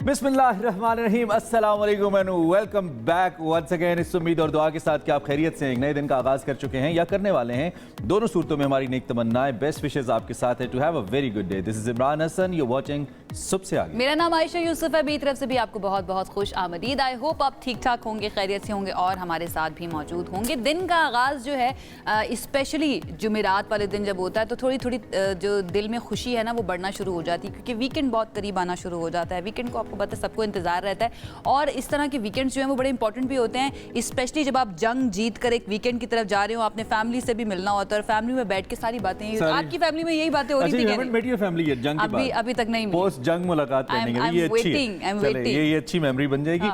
बिस्मिल्लाहिर्रहमानिर्रहीम, अस्सलाम वालेकुम and welcome back once again. इस उम्मीद और दुआ के साथ कि आप खैरियत से एक नए दिन का आगाज़ कर चुके हैं या करने वाले हैं। दोनों सूरतों में हमारी नेक तमन्नाएं, बेस्ट विशेज़ आपके साथ है। To have a very good day. This is Imran Hasan, you watching सुबह से आगे। मेरा नाम आयशा यूसुफ है। मेरी तरफ से भी आपको बहुत बहुत खुश आमदीद। आई होप आप ठीक ठाक होंगे, खैरियत से होंगे और हमारे साथ भी मौजूद होंगे। दिन का आगाज़ जो है स्पेशली जुमेरात वाले दिन जब होता है तो थोड़ी थोड़ी जो दिल में खुशी है ना वो बढ़ना शुरू हो जाती है, क्योंकि वीकेंड बहुत करीब आना शुरू हो जाता है। वीकेंड को आपको पता है सबको इंतजार रहता है और इस तरह के वीकेंड्स जो हैं वो बड़े इंपॉर्टेंट भी होते हैं, स्पेशली जब आप जंग जीत कर एक वीकेंड की तरफ जा रहे हो, आपने फैमिली से भी मिलना होता है और फैमिली में बैठ के सारी बातें। आपकी फैमिली में यही बातें हो रही थी? अभी तक नहीं, पोस्ट जंग मुलाकात करने के लिए ये अच्छी मेमोरी बन जाएगी।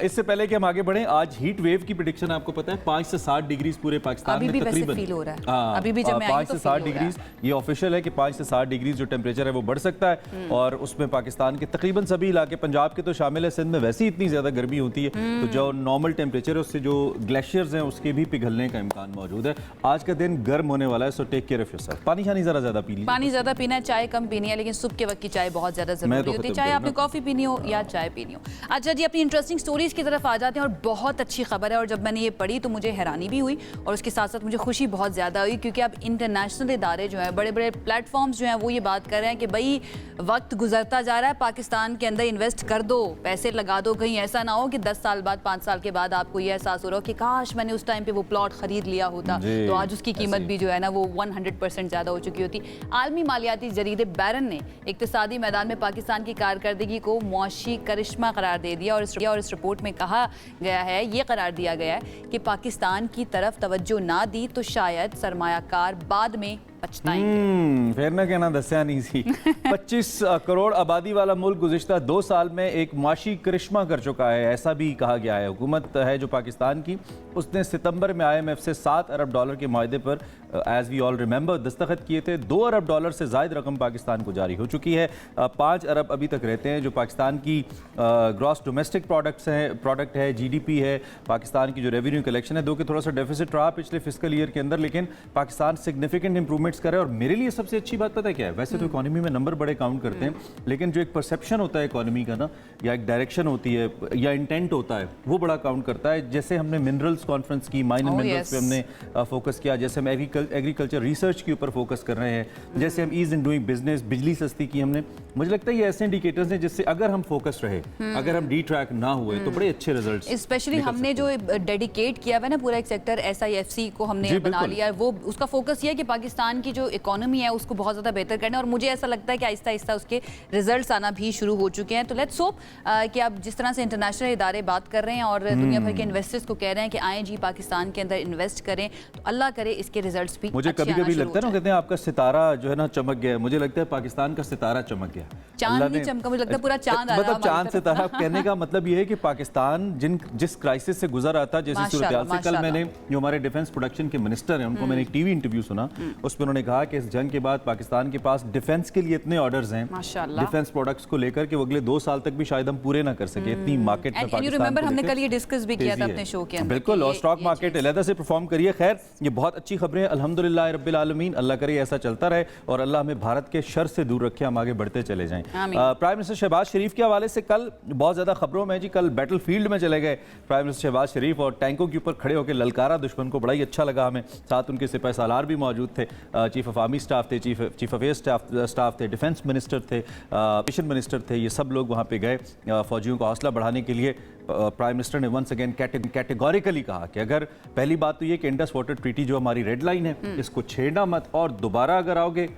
इससे पहले कि हम आगे बढ़ें, आज हीट वेव की प्रेडिक्शन आपको पता है 5 से 7 डिग्री पूरे पाकिस्तान में तकरीबन फील हो रहा है। अभी भी जब मैं 5 से 7 डिग्री, ये ऑफिशियल है कि 5 से 7 डिग्री जो टेम्परेचर है वो बढ़ सकता है और उसमें पाकिस्तान के तकरीबन सभी इलाके, पंजाब के तो शामिल है, सिंध में वैसे ही इतनी ज्यादा गर्मी होती है तो जो नॉर्मल टेम्परेचर है उससे जो ग्लेशियर्स हैं उसके भी पिघलने का इम्कान मौजूद है। आज का दिन गर्म होने वाला है, so take care of yourself. पानी जरा ज्यादा पी लीजिए। पानी ज्यादा पीना है, चाय कम पीनी है, लेकिन सुबह के वक्त की चाय बहुत ज्यादा जरूरी होती है, चाहे आपने कॉफी पीनी हो या चाय पीनी हो। अच्छा जी, अपनी इंटरेस्टिंग स्टोरीज की तरफ आ जाते हैं और बहुत अच्छी खबर है। और जब मैंने ये पढ़ी तो मुझे हैरानी भी हुई और उसके साथ साथ मुझे खुशी बहुत ज़्यादा हुई, क्योंकि अब इंटरनेशनल इदारे जो हैं, बड़े बड़े प्लेटफॉर्म्स जो हैं वो ये बात कर रहे हैं कि भाई वक्त गुजरता जा रहा है, पाकिस्तान के अंदर इन्वेस्ट कर दो, पैसे लगा दो। कहीं ऐसा ना हो कि 10 साल बाद, 5 साल के बाद आपको ये एहसास हो रहा हो कि काश मैंने उस टाइम पे वो प्लॉट खरीद लिया होता, तो आज उसकी कीमत भी जो है ना वो 100% ज़्यादा हो चुकी होती। आलमी मालियाती जरीदे बैरन ने इक्तिसादी मैदान में पाकिस्तान की कारकर्दगी को मुआशी करिश्मा करार दे दिया और इस रिपोर्ट में कहा गया है, ये करार दिया गया है कि पाकिस्तान की तरफ तवज्जो ना दी तो शायद सरमायाकार बाद में पछताएंगे। फिर ना कहना दस्या नहीं सी। 25 करोड़ आबादी वाला मुल्क गुज़िश्ता 2 साल में एक माशी करिश्मा कर चुका है, ऐसा भी कहा गया है। हुकूमत है जो पाकिस्तान की, उसने सितंबर में IMF से $7 अरब के माहदे पर एज वी ऑल रिमेंबर दस्तखत किए थे। $2 अरब से ज़ायद रकम पाकिस्तान को जारी हो चुकी है। 5 अरब अभी तक रहते हैं जो पाकिस्तान की ग्रॉस डोमेस्टिक प्रोडक्ट है, GDP है, पाकिस्तान की जो रेवेन्यू कलेक्शन है, दो कि थोड़ा सा डेफिसिट रहा पिछले फिस्कल ईयर के अंदर, लेकिन पाकिस्तान सिग्निफिकेंट इंप्रूवमेंट्स करे। और मेरे लिए सबसे अच्छी बात पता है क्या है, वैसे तो इकोनॉमी में नंबर बड़े काउंट करते हैं, लेकिन जो एक परसेप्शन होता है इकोनॉमी का ना, या एक डायरेक्शन होती है या इंटेंट होता है, वो बड़ा काउंट करता है। जैसे हमने मिनरल्स कॉन्फ्रेंस की, माइन एंड मिनरल्स पे हमने फोकस किया, जैसे हम एग्रीकल्चर रिसर्च के ऊपर फोकस कर रहे हैं, जैसे हम ईज इन डूइंग बिजनेस, बिजली सस्ती की हमने। मुझे लगता है ये ऐसे इंडिकेटर्स हैं जिससे अगर हम फोकस रहे, अगर हम डी ट्रैक ना हुए तो बड़े अच्छे रिजल्ट्स। स्पेशली हमने जो डेडिकेट किया हुआ है ना पूरा एक सेक्टर SIFC को हमने बना लिया है, वो उसका फोकस ये है कि पाकिस्तान की जो इकोनॉमी है उसको बहुत ज़्यादा बेहतर करना है और मुझे ऐसा लगता है कि आहिस्ता आहिस्ता उसके रिजल्ट्स आना भी शुरू हो चुके हैं। तो लेट्स होप कि आप जिस तरह से इंटरनेशनल इदारे बात कर रहे हैं और दुनिया भर के इन्वेस्टर्स को कह रहे हैं कि आए जी पाकिस्तान के अंदर इन्वेस्ट करें, तो अल्लाह करे इसके रिजल्ट्स भी। मुझे कभी कभी लगता है ना, कहते हैं आपका सितारा जो है ना चमक गया, मुझे लगता है पाकिस्तान का सितारा चमक गया, चांद नहीं चमका, मुझे लगता है पूरा चांद आ रहा है। मतलब चांद सितारा कहने का मतलब ये है कि पाकिस्तान जिस क्राइसिस से गुजर रहा था, जैसी सूरत से, कल मैंने जो हमारे डिफेंस प्रोडक्शन के मिनिस्टर हैं उनको मैंने एक टीवी इंटरव्यू सुना, उसमें उन्होंने कहा कि इस जंग के बाद पाकिस्तान के पास डिफेंस के लिए इतने ऑर्डर्स हैं डिफेंस प्रोडक्ट्स को लेकर कि वो अगले 2 साल तक भी शायद हम पूरे ना कर सके, इतनी मार्केट में पाकिस्तान को हमने कल ये डिस्कस भी किया था अपने शो के अंदर। बिल्कुल, और स्टॉक मार्केट अलहदा से परफॉर्म करिए। खैर, ये बहुत अच्छी खबरें, अल्हम्दुलिल्लाह रब्बिल आलमीन, अल्लाह करे ऐसा चलता रहे और अल्लाह हमें भारत के शर से दूर रखे, हम आगे बढ़ते चले जाएं। प्राइम मिनिस्टर शहबाज शरीफ के हवाले से कल बहुत ज्यादा खबरों में जी, कल बैटल फील्ड में चले गए प्राइम मिनिस्टर शहबाज शरीफ और टैंकों के ऊपर खड़े होकर ललकारा दुश्मन को, बड़ा ही अच्छा लगा हमें। साथ उनके सिपाही सालार भी मौजूद थे, चीफ ऑफ आर्मी स्टाफ थे, चीफ ऑफ एयर स्टाफ थे, डिफेंस मिनिस्टर थे, मिशन मिनिस्टर थे, ये सब लोग वहाँ पे गए फौजियों का हौसला बढ़ाने के लिए। प्राइम मिनिस्टर ने वंस अगेन कैटेगोरिकली कहा कि अगर पहली बात तो ये कि इंडस वाटर ट्रीटी जो हमारी रेड लाइन है इसको छेड़ना मत, और दोबारा अगर आओगे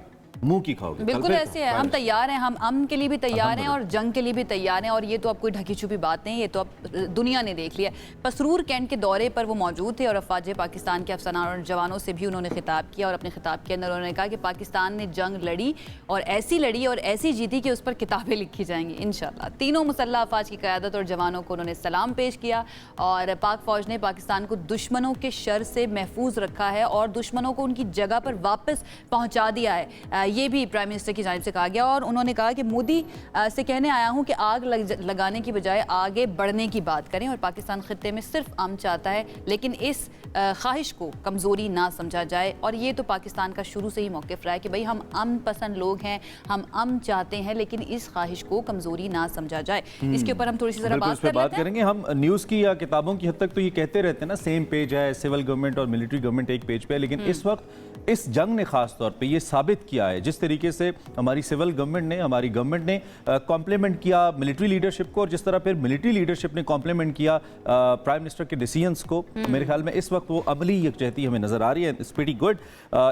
मुंह की खाओगे। बिल्कुल ऐसे है, हम तैयार हैं, हम अमन के लिए भी तैयार हैं और जंग के लिए भी तैयार हैं, और ये तो अब कोई ढकी छुपी बात नहीं, ये तो अब दुनिया ने देख लिया। पसरूर कैंट के दौरे पर वो मौजूद थे और अफवाज पाकिस्तान के अफसरान और जवानों से भी उन्होंने खिताब किया और अपने खिताब के अंदर उन्होंने कहा कि पाकिस्तान ने जंग लड़ी और ऐसी जीती कि उस पर किताबें लिखी जाएंगी इंशाल्लाह। तीनों मुसल्लह अफवाज की क़यादत और जवानों को उन्होंने सलाम पेश किया और पाक फौज ने पाकिस्तान को दुश्मनों के शर से महफूज रखा है और दुश्मनों को उनकी जगह पर वापस पहुँचा दिया है। ये भी प्राइम मिनिस्टर की जानिब से कहा गया और उन्होंने कहा कि मोदी से कहने आया हूँ कि आग लगाने की बजाय आगे बढ़ने की बात करें और पाकिस्तान खित्ते में सिर्फ अमन चाहता है, लेकिन इस ख्वाहिश को कमज़ोरी ना समझा जाए। और ये तो पाकिस्तान का शुरू से ही मौक़िफ़ रहा है कि भाई हम अमन पसंद लोग हैं, हम अमन चाहते हैं, लेकिन इस ख्वाहिश को कमज़ोरी ना समझा जाए। इसके ऊपर हम थोड़ी सी ज़रा बात करेंगे। हम न्यूज़ की या किताबों की हद तक तो ये कहते रहते हैं ना, सेम पेज है, सिविल गवर्नमेंट और मिलिट्री गवर्नमेंट एक पेज पे है, लेकिन इस वक्त इस जंग ने खास तौर पे ये साबित किया है, जिस तरीके से हमारी सिविल गवर्नमेंट ने, हमारी गवर्नमेंट ने कॉम्प्लीमेंट किया मिलिट्री लीडरशिप को, और जिस तरह फिर मिलिट्री लीडरशिप ने कॉम्प्लीमेंट किया प्राइम मिनिस्टर के डिसीजंस को, मेरे ख्याल में इस वक्त वो अमली यकजहती हमें नजर आ रही है। It's pretty good.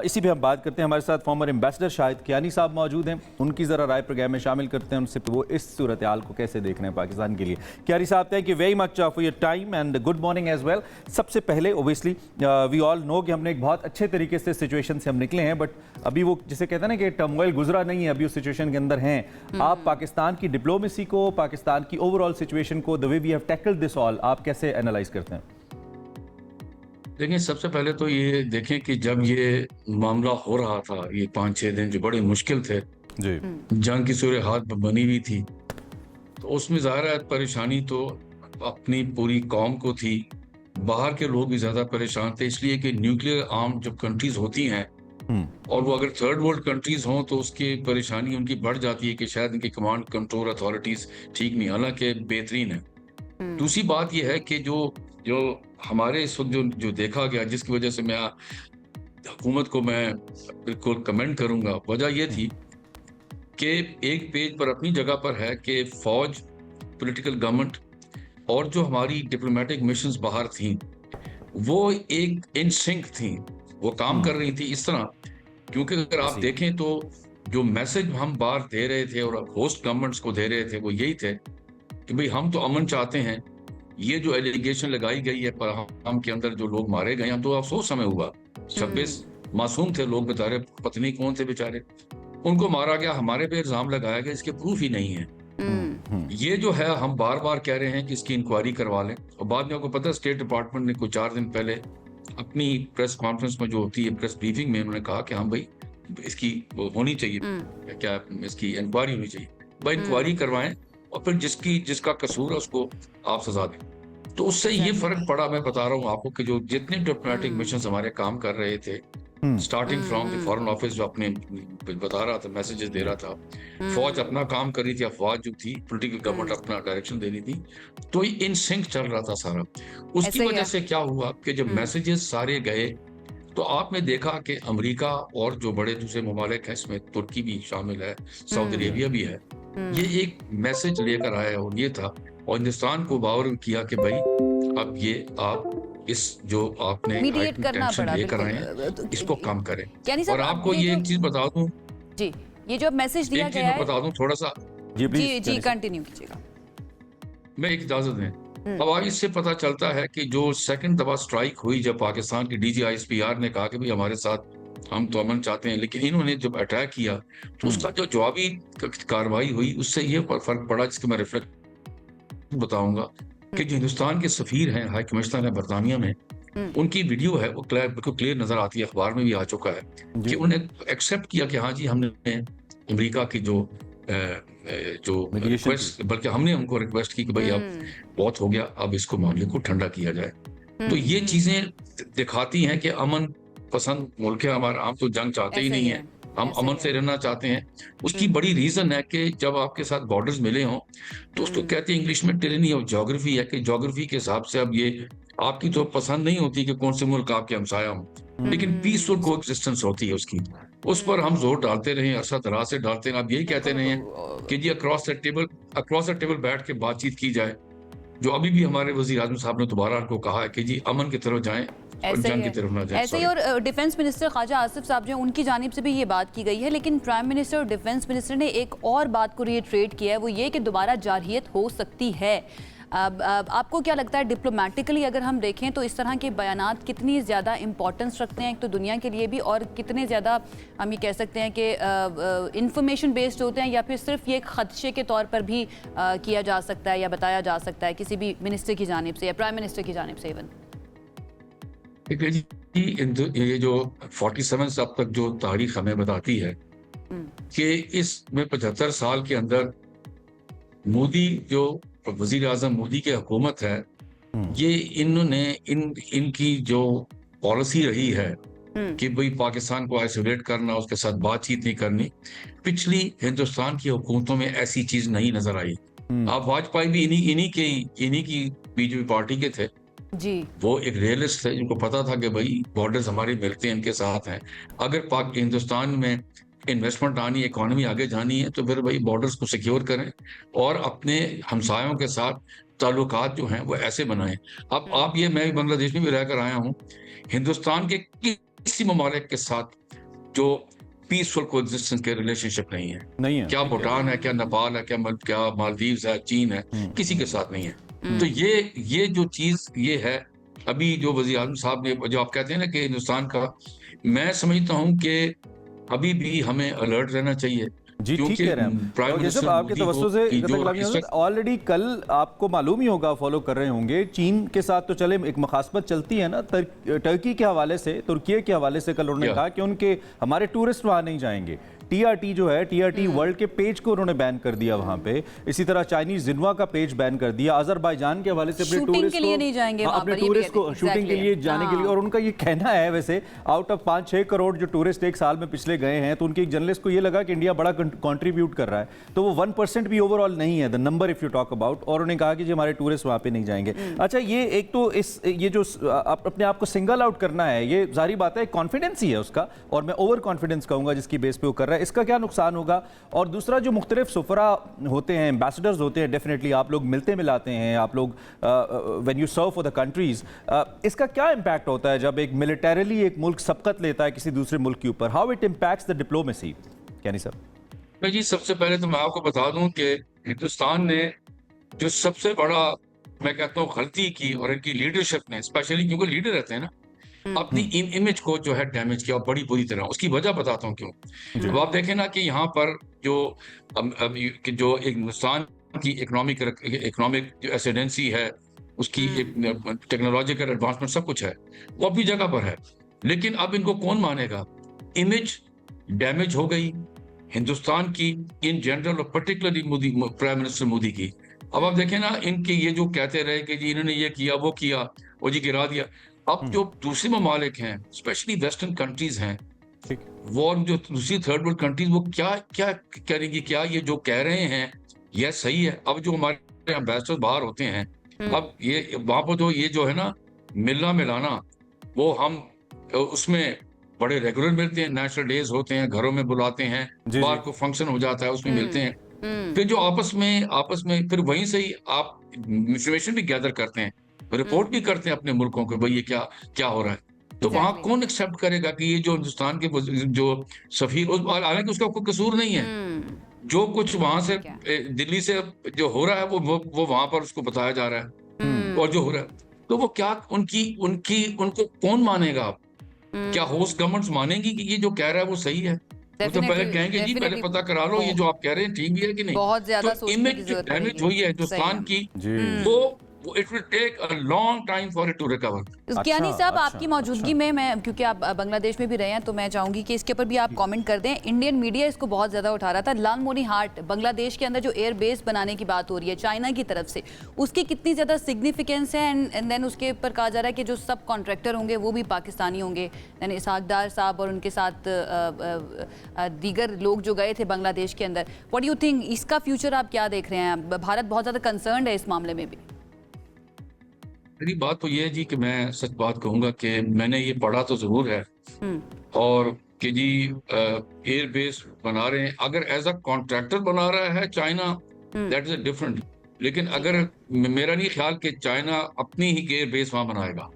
इसी पे हम बात करते हैं। हमारे साथ फॉर्मर एम्बेसडर शाहिद कियानी साहब मौजूद हैं, उनकी ज़रा राय प्रोग्राम में शामिल करते हैं, उनसे वो इस सूरत हाल को कैसे देख रहे हैं पाकिस्तान के लिए। कियानी साहब, thank you very much for your time and good morning as well. सबसे पहले ओबियसली वी ऑल नो कि हमने एक बहुत अच्छे तरीके से सिचुएशन से हम निकले हैं, बट अभी वो जिसे कहते हैं ना कि टर्मोइल गुजरा नहीं है, अभी उस सिचुएशन के अंदर हैं। आप पाकिस्तान की डिप्लोमेसी को, पाकिस्तान की ओवरऑल सिचुएशन को, the way we have tackled this all, आप कैसे एनालाइज करते हैं? देखिए, सबसे पहले तो ये देखें कि जब ये मामला हो रहा था, ये 5-6 दिन जो बड़े मुश्किल थे जी, जंग की सूरत हाल बनी हुई थी, तो उसमें ज़ाहिर है परेशानी तो अपनी पूरी कौम को थी। बाहर के लोग भी ज़्यादा परेशान थे, इसलिए कि न्यूक्लियर आर्म जब कंट्रीज होती हैं और वो अगर थर्ड वर्ल्ड कंट्रीज हों तो उसकी परेशानी उनकी बढ़ जाती है कि शायद इनकी कमांड कंट्रोल अथॉरिटीज़ ठीक नहीं, हालांकि बेहतरीन है। दूसरी बात यह है कि जो हमारे इस वक्त जो देखा गया, जिसकी वजह से मैं हुकूमत को मैं बिल्कुल कमेंट करूंगा, वजह यह थी कि एक पेज पर अपनी जगह पर है कि फौज, पॉलिटिकल गवर्नमेंट और जो हमारी डिप्लोमेटिक मिशंस बाहर थीं, वो एक इन सिंक थी, वो काम कर रही थी इस तरह। क्योंकि अगर आप देखें तो जो मैसेज हम बाहर दे रहे थे और होस्ट गवर्नमेंट्स को दे रहे थे, वो यही थे कि भाई हम तो अमन चाहते हैं। ये जो एलिगेशन लगाई गई है हम के अंदर जो लोग मारे गए, हम तो अफसोस हमें हुआ। 26 मासूम थे लोग, बेचारे, पत्नी कौन थे बेचारे, उनको मारा गया, हमारे पे इल्जाम लगाया गया, इसके प्रूफ ही नहीं है। ये जो है हम बार बार कह रहे हैं कि इसकी इंक्वायरी करवा लें, और बाद में आपको पता है स्टेट डिपार्टमेंट ने कुछ 4 दिन पहले अपनी प्रेस कॉन्फ्रेंस में जो होती है, प्रेस ब्रीफिंग में, उन्होंने कहा कि हाँ भाई इसकी होनी चाहिए, क्या इसकी इंक्वायरी होनी चाहिए, भाई इंक्वायरी करवाएं और फिर जिसका कसूर है उसको आप सजा दें। तो उससे ये फर्क पड़ा, मैं बता रहा हूँ आपको, कि जो जितने डिप्लोमेटिक मिशन हमारे काम कर रहे थे, starting from the foreign office जो अपने बता रहा था, मैसेजेस दे रहा था, फौज अपना काम कर रही थी, अफवाज जो थी, पॉलिटिकल गवर्नमेंट अपना डायरेक्शन दे रही थी, तो इन सिंक चल रहा था सारा। उसकी वजह से क्या हुआ कि जब मैसेजेस सारे गए तो आपने देखा कि अमेरिका और जो बड़े दूसरे ममालिक हैं, इसमें तुर्की भी शामिल है, सऊदी अरेबिया भी है, ये एक मैसेज लेकर आया और ये था, और हिंदुस्तान को बावर किया कि भाई अब ये आप इस जो आपने टेंशन लेकर आए हैं इसको कम करें। और आपको ये एक चीज बता दूं जी, ये जो मैसेज दिया गया है, बता दूं थोड़ा सा, जी कंटिन्यू कीजिएगा, मैं एक इजाजत दें। अब आज इससे पता चलता है कि जो सेकंड दफा स्ट्राइक हुई, जब पाकिस्तान की DGISPR ने कहा कि भाई हमारे साथ हम तो अमन चाहते हैं, लेकिन इन्होंने जब अटैक किया तो उसका जो जवाबी कार्रवाई हुई, उससे ये फर्क पड़ा, जिसको मैं रिफ्लेक्ट बताऊंगा कि जो हिंदुस्तान के सफीर हैं, हाई कमिश्नर है बरतानिया में, उनकी वीडियो है, वो बिल्कुल क्लियर नजर आती है, अखबार में भी आ चुका है कि उन्हें एक्सेप्ट किया कि हाँ जी हमने अमेरिका की जो रिक्वेस्ट, बल्कि हमने उनको रिक्वेस्ट की कि भाई अब बहुत हो गया, अब इसको मामले को ठंडा किया जाए। तो ये चीजें दिखाती हैं कि अमन पसंद मुल्क है हमारा, हम तो जंग चाहते ही नहीं है, हम अमन से रहना चाहते हैं। उसकी बड़ी रीजन है कि जब आपके साथ बॉर्डर्स मिले हों तो उसको कहते हैं इंग्लिश में टिरेनी ऑफ ज्योग्राफी, है कि ज्योग्राफी के हिसाब से अब ये आपकी तो पसंद नहीं होती कि कौन से मुल्क आपके हमसाया हों, लेकिन पीसफुल को एग्जिस्टेंस होती है उसकी, उस पर हम जोर डालते रहे, अरसा दराज से डालते रहे। अब यही कहते रहे हैं कि जी अक्रॉस द टेबल बैठ के बातचीत की जाए, जो अभी भी हमारे वजीर आजम साहब ने दोबारा उनको कहा है कि जी अमन की तरफ जाएं और जंग की तरफ ना जाएं। ऐसे ही, और डिफेंस मिनिस्टर ख्वाजा आसिफ साहब जो उनकी जानिब से भी ये बात की गई है, लेकिन प्राइम मिनिस्टर और डिफेंस मिनिस्टर ने एक और बात को रिट्रेट किया है, वो ये कि दोबारा जारहियत हो सकती है। अब आपको क्या लगता है, डिप्लोमेटिकली अगर हम देखें तो इस तरह के बयानात कितनी ज़्यादा इंपॉर्टेंस रखते हैं, एक तो दुनिया के लिए भी, और कितने ज़्यादा हम ये कह सकते हैं कि इंफॉर्मेशन बेस्ड होते हैं, या फिर सिर्फ ये खदशे के तौर पर भी किया जा सकता है या बताया जा सकता है किसी भी मिनिस्टर की जानिब से या प्राइम मिनिस्टर की जानिब से इवन? ये जो 47 अब तक जो तारीख हमें बताती है कि इसमें 75 साल के अंदर मोदी जो वजीर आजम मोदी की हुकूमत है, ये इन्होंने इनकी जो पॉलिसी रही है कि भाई पाकिस्तान को आइसोलेट करना, उसके साथ बातचीत नहीं करनी, पिछली हिंदुस्तान की हुकूमतों में ऐसी चीज नहीं नजर आई। आप वाजपेयी भी इन्हीं की बीजेपी पार्टी के थे जी। वो एक रियलिस्ट थे जिनको पता था कि भाई बॉर्डर्स हमारे मिलते हैं, इनके साथ हैं। अगर पाक हिंदुस्तान में इन्वेस्टमेंट आनी, इकोनॉमी आगे जानी है तो फिर भाई बॉर्डर्स को सिक्योर करें और अपने हमसायों के साथ ताल्लुकात जो हैं वो ऐसे बनाएं। अब आप ये, मैं भी बांग्लादेश में भी रहकर आया हूँ, हिंदुस्तान के किसी ममालिक के साथ जो पीसफुल कोएग्जिस्टेंस के रिलेशनशिप नहीं है। क्या भूटान है, क्या नेपाल है, क्या मालदीव्स है, चीन है, किसी के साथ नहीं है। तो ये जो चीज ये है, अभी जो वज़ीर आज़म साहब ने, जो आप कहते हैं ना कि हिंदुस्तान का, मैं समझता हूं कि अभी भी हमें अलर्ट रहना चाहिए। जी, ठीक कह रहे हैं और ये सब आपके तवज्जो से ऑलरेडी कल आपको मालूम ही होगा, फॉलो कर रहे होंगे, चीन के साथ तो चले एक मुखासमत चलती है ना, टर्की के हवाले से, तुर्की के हवाले से कल उन्होंने कहा कि उनके हमारे टूरिस्ट वहां नहीं जाएंगे। टीआरटी जो है, टीआरटी वर्ल्ड के पेज को उन्होंने बैन कर दिया वहां पे। इसी तरह चाइनीज जिन्वा का पेज बैन कर दिया। अजरबैजान के हवाले से अपने टूरिस्ट को नहीं जाएंगे, अपने टूरिस्ट को शूटिंग के लिए जाने के लिए, और उनका ये कहना है वैसे आउट ऑफ 5-6 करोड़ जो टूरिस्ट एक साल में पिछले गए हैं, तो उनके एक जर्नलिस्ट को ये लगा कि इंडिया बड़ा कंट्रीब्यूट कर रहा है, तो वो 1% भी ओवरऑल नहीं है the number if you talk about, और उन्होंने कहा कि जी हमारे टूरिस्ट वहां पे नहीं जाएंगे। अच्छा, ये एक तो ये जो अपने आप को सिंगल आउट करना है, ये जारी बात है कॉन्फिडेंस ही है उसका, और मैं ओवर कॉन्फिडेंस कहूंगा जिसकी बेस पे वो कर रहा है। इसका क्या नुकसान होगा? और दूसरा, जो मुख्तलिफ सफरा होते हैं, एम्बेसडर्स होते हैं, डेफिनेटली आप लोग मिलते मिलाते हैं, आप लोग when you serve for the countries, इसका क्या इंपैक्ट होता है जब एक मिलिटरीली एक मुल्क सबकत लेता है किसी दूसरे मुल्क के ऊपर? How it impacts the diplomacy? Kenny साहब जी, सबसे पहले तो मैं आपको बता दूं कि हिंदुस्तान ने जो सबसे बड़ा, मैं कहता हूँ, गलती की, और इनकी लीडरशिप ने स्पेशली, क्योंकि लीडर रहते हैं ना, अपनी इमेज को जो है डैमेज किया बड़ी बुरी तरह। उसकी वजह बताता हूँ क्यों। अब आप देखें ना कि यहाँ पर जो एक हिंदुस्तान की इकोनॉमिक जो एसिडेंसी है, उसकी टेक्नोलॉजिकल एडवांसमेंट सब कुछ है, वो अपनी जगह पर है, लेकिन अब इनको कौन मानेगा? इमेज डैमेज हो गई हिंदुस्तान की इन जनरल, और particularly Modi, prime minister Modi की। अब आप देखें ना, इनके ये जो कहते रहे कि जी इन्होंने ये किया, वो किया, वो जी गिरा दिया। अब जो दूसरे ममालिक हैं, स्पेशली वेस्टर्न कंट्रीज हैं, वो जो दूसरी थर्ड वर्ल्ड कंट्रीज, वो क्या क्या करेंगी? क्या ये जो कह रहे हैं यह सही है? अब जो हमारे एम्बेसडर बाहर होते हैं, अब ये वहां पर तो ये जो है ना मिलना मिलाना, वो हम उसमें बड़े रेगुलर मिलते हैं, नेशनल डेज होते हैं, घरों में बुलाते हैं, बाहर को फंक्शन हो जाता है, उसमें मिलते हैं। फिर जो आपस में फिर वहीं से ही आप इंफॉर्मेशन भी गैदर करते हैं, रिपोर्ट भी करते हैं अपने मुल्कों को, भाई ये क्या हो रहा है। तो वहां कौन एक्सेप्ट करेगा कि ये जो हिंदुस्तान के जो सफीर, हालांकि उसका कोई कसूर नहीं है, जो कुछ वहां से दिल्ली से जो हो रहा है वो वहां पर उसको बताया जा रहा है, और जो हो रहा है, तो वो क्या उनको कौन मानेगा? क्या होस्ट गवर्नमेंट्स मानेंगी कि ये जो कह रहा है वो सही है? वो तो पहले कहेंगे जी पहले पता करा लो ये जो आप कह रहे हैं ठीक भी है कि नहीं। बहुत ज्यादा तो इमेज डैमेज हुई है हिंदुस्तान की, वो it will take a long time for it to recover। ज्ञानी साहब, आपकी मौजूदगी में, मैं क्योंकि आप बांग्लादेश में भी रहे हैं, तो मैं चाहूंगी कि इसके ऊपर भी आप कमेंट कर दें। इंडियन मीडिया इसको बहुत ज्यादा उठा रहा था। लालमोनीहाट बांग्लादेश के अंदर जो एयर बेस बनाने की बात हो रही है चाइना की तरफ से, उसकी कितनी ज्यादा सिग्निफिकेंस है? एंड देन उसके ऊपर कहा जा रहा है कि जो सब कॉन्ट्रैक्टर होंगे वो भी पाकिस्तानी होंगे, यानी इसहाक डार साहब और उनके साथ दीगर लोग जो गए थे बांग्लादेश के अंदर। व्हाट डू यू थिंक, इसका फ्यूचर आप क्या देख रहे हैं? भारत बहुत ज्यादा कंसर्न्ड है इस मामले में भी। मेरी बात तो ये है जी कि मैं सच बात कहूंगा कि मैंने ये पढ़ा तो जरूर है, और कि जी एयर बेस बना रहे हैं, अगर एज अ कॉन्ट्रैक्टर बना रहा है चाइना, दैट इज डिफरेंट। लेकिन अगर मेरा नहीं ख्याल कि चाइना अपनी ही एयर बेस वहां बनाएगा,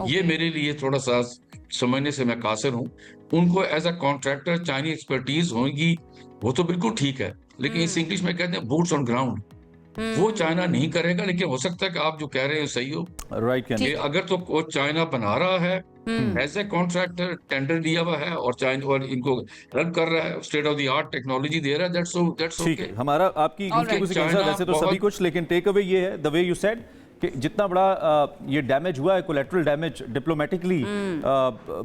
ये मेरे लिए थोड़ा सा समझने से मैं कासिर हूँ। उनको as a contractor Chinese expertise होगी, वो तो बिल्कुल ठीक है, लेकिन इस इंग्लिश में कहते हैं बूट्स ऑन ग्राउंड, वो चाइना नहीं करेगा। लेकिन हो सकता है कि आप जो कह रहे हैं सही हो, राइट। अगर तो वो चाइना बना रहा है एज ए कॉन्ट्रैक्टर, टेंडर दिया हुआ है, और चाइना और इनको हेल्प कर रहा है, state of the art technology दे रहा है, दैट्स ओके। हमारा आपकी वैसे तो सभी कुछ, लेकिन टेक अवे ये है, द वे यू सेड कि जितना बड़ा ये डैमेज हुआ है, कोलेटरल डैमेज डिप्लोमेटिकली,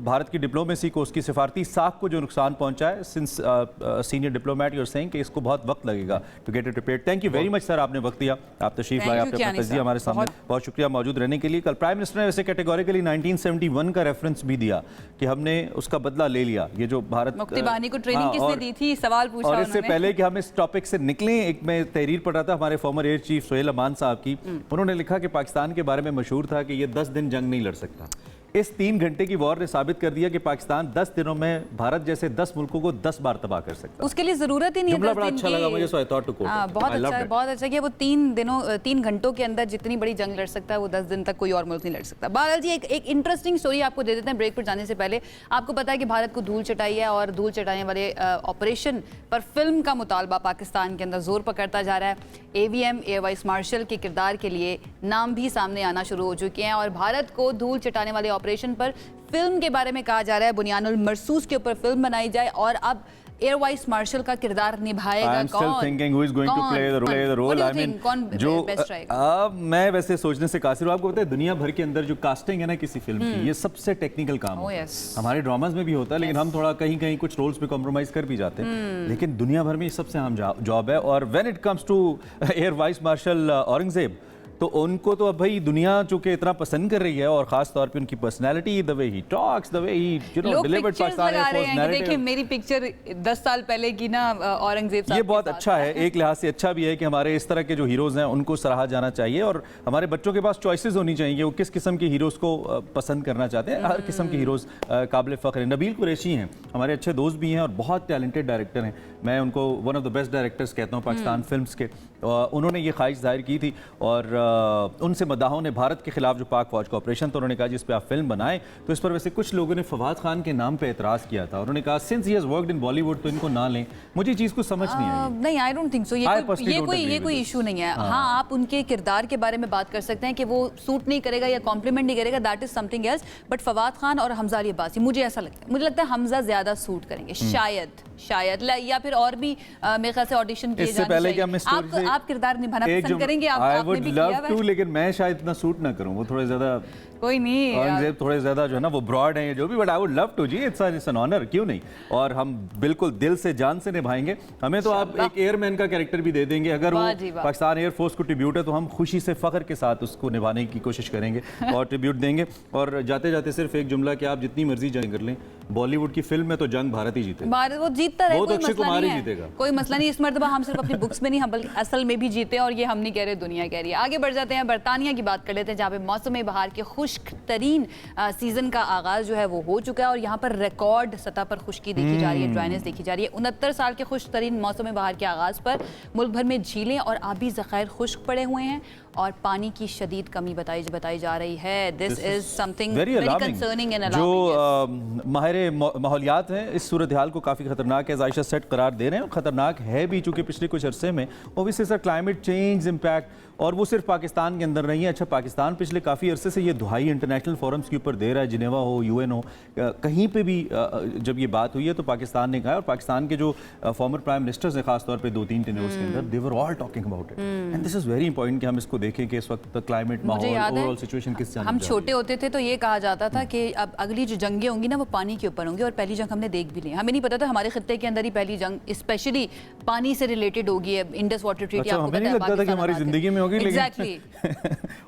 भारत की डिप्लोमेसी को, उसकी सिफारती साख को जो नुकसान पहुंचा है, since senior diplomat you are saying कि इसको बहुत वक्त लगेगा to get it repaired. Thank you very much sir, आपने वक्त दिया, आप तशरीफ लाए, आपने अपना तजिया हमारे सामने, बहुत शुक्रिया मौजूद रहने के लिए। कल प्राइम मिनिस्टर ने वैसे कैटेगोरिकली 1971 का रेफरेंस भी दिया कि हमने उसका बदला ले लिया। ये जो भारत मुफ्ती बानी को ट्रेनिंग किसने दी थी, सवाल पूछा और इससे पहले कि हम इस टॉपिक से निकलें, एक मैं तहरीर पढ़ रहा था हमारे फॉर्मर एयर चीफ सोहेल अमान साहब की, उन्होंने लिखा कि पाकिस्तान के बारे में मशहूर था कि ये 10 दिन जंग नहीं लड़ सकता। इस 3 घंटे की वॉर ने साबित कर दिया कि पाकिस्तान 10 दिनों में भारत जैसे 10 मुल्कों को 10 बार तबाह कर सकता है। उसके लिए जरूरत ही नहीं है। बड़ा अच्छा लगा मुझे, सो आई थॉट टू कोट। बहुत अच्छा कि वो 3 घंटों के अंदर जितनी बड़ी जंग लड़ सकता है वो 10 दिन तक कोई और मुल्क नहीं लड़ सकता। बहरहाल जी, एक इंटरेस्टिंग स्टोरी आपको दे देते हैं ब्रेक पर जाने से पहले। आपको पता है कि भारत को धूल चटाई है और धूल चटाने वाले ऑपरेशन पर फिल्म का मुतालबा पाकिस्तान के अंदर जोर पकड़ता जा रहा है। AVM एयर वाइस मार्शल के किरदार के लिए नाम भी सामने आना शुरू हो चुके हैं और भारत को धूल चटाने वाले ऑपरेशन पर फिल्म के बारे में कहा जा रहा है बुनियानुल मरसूस के ऊपर फिल्म बनाई जाए और अब एयर वाइस मार्शल का किरदार निभाएगा कौन? मैं वैसे सोचने से कासिर हूं, आपको पता है दुनिया भर के अंदर जो कास्टिंग है ना किसी फिल्म की, ये सबसे टेक्निकल काम है। हमारे ड्रामाज में भी होता है, लेकिन हम थोड़ा कहीं कहीं कुछ रोल्स पे कॉम्प्रोमाइज कर भी जाते हैं, लेकिन दुनिया भर में ये सबसे अहम जॉब है। और when it comes to air vice marshal Aurangzeb, तो उनको तो अब भाई दुनिया चूंकि इतना पसंद कर रही है और खास तौर पे उनकी personality, the way he talks, the way he delivered Pakistan air force narrative. देखिए मेरी पिक्चर 10 साल पहले की ना औरंगजेब साहब, ये बहुत अच्छा है, एक लिहाज से अच्छा भी है कि हमारे इस तरह के जो हीरोज हैं उनको सराहा जाना चाहिए और हमारे बच्चों के पास चॉइसेस होनी चाहिए, वो किस किस्म के हीरोज को पसंद करना चाहते हैं। हर किस्म के हीरोज काबिल फ़ख्र हैं। नबील कुरैशी हैं, हमारे अच्छे दोस्त भी हैं और बहुत टैलेंटेड डायरेक्टर हैं। मैं उनको one of the best directors कहता हूँ पाकिस्तान फिल्म्स के। उन्होंने ये ख्वाहिश जाहिर की थी और उनसे मदाहों ने भारत के खिलाफ जो पाक फौज का ऑपरेशन, तो उन्होंने कहा जिस पे आप फिल्म बनाएं, तो इस पर वैसे कुछ लोगों ने फवाद खान के नाम पे एतराज़ किया था। उन्होंने कहा since he has worked in Bollywood तो इनको ना लें। मुझे चीज़ को समझ नहीं आई। नहीं, आई डोंट थिंक सो। ये कोई इशू नहीं है। हाँ, आप उनके किरदार के बारे में बात कर सकते हैं कि वो सूट नहीं करेगा या कॉम्प्लीमेंट नहीं करेगा, that is something else. But Fawad Khan और हमजा अली अब्बासी, मुझे ऐसा लगता है, मुझे लगता है हमजा ज्यादा सूट करेंगे शायद या फिर और भी मेरे ख्याल से ऑडिशन किए जाने चाहिए। आप किरदार निभाना पसंद करेंगे? आपने भी किया है, लेकिन मैं शायद इतना सूट ना करूं, वो थोड़े ज्यादा कोई नहीं, औरंगजेब थोड़े ज्यादा जो है ना वो ब्रॉड हैं जो भी, but I would love to जी, इट्स एन ऑनर, क्यों नहीं। और हम बिल्कुल दिल से जान से निभाएंगे। हमें तो आप एक एयरमैन का कैरेक्टर भी दे देंगे, अगर वो पाकिस्तान एयरफोर्स को ट्रिब्यूट है तो हम खुशी से फख्र के साथ उसको निभाने की कोशिश करेंगे और ट्रिब्यूट देंगे। और जाते जाते सिर्फ एक जुमला कि आप जितनी मर्जी जंग कर लें, बॉलीवुड की फिल्म में तो जंग भारत ही जीतेगा, वो जीतता रहे, कोई मसला नहीं है, कोई मसला नहीं। इस मर्तबा हम सिर्फ अपनी बुक्स में नहीं, हम बल्कि असल में भी जीते, और ये हम नहीं कह रहे, दुनिया कह रही है। आगे बढ़ जाते हैं, बरतानिया की बात कर लेते हैं जहाँ पे मौसम बहार के खुश्क तरीन सीजन का आगाज जो है वो हो चुका है और यहाँ पर रिकॉर्ड सतह पर खुश्की देखी जा रही है, ड्राइनेस देखी जा रही है। 69 साल के खुश्क तरीन मौसम बहार के आगाज पर मुल्क भर में झीलें और आबी ज़खायर खुश्क पड़े हुए हैं और पानी की शदीद कमी बताई जा रही है। This is something very concerning and alarming. जो माहिर माहौलियात हैं इस सूरत हाल को काफ़ी खतरनाक है जायशा सेट करार दे रहे हैं, और खतरनाक है भी चूँकि पिछले कुछ अरसे में obviously sir climate change impact, और वो सिर्फ पाकिस्तान के अंदर नहीं है। अच्छा, पाकिस्तान पिछले काफ़ी अरसे से ये दुहाई इंटरनेशनल फोरम्स के ऊपर दे रहा है, जिनेवा हो, UN हो, कहीं पे भी जब ये बात हुई है तो पाकिस्तान ने कहा, और पाकिस्तान के जो फॉर्मर प्राइम मिनिस्टर्स हैं खासतौर पे 2-3 टेन्योर्स के अंदर, they were all talking about it and this is very important कि हम इसको देखें कि इस वक्त क्लाइमेट, माहौल, ओवरऑल सिचुएशन किस तरह। हम छोटे होते थे तो ये कहा जाता था कि अब अगली जो जंगें होंगी ना वो पानी के ऊपर होंगी, और पहली जंग हमने देख भी ली। हमें नहीं पता था हमारे खित्ते के अंदर ही पहली जंग स्पेशली पानी से रिलेटेड होगी, इंडस वाटर ट्रीटी। आपको हमें नहीं लगता था कि हमारी जिंदगी में होगी, लेकिन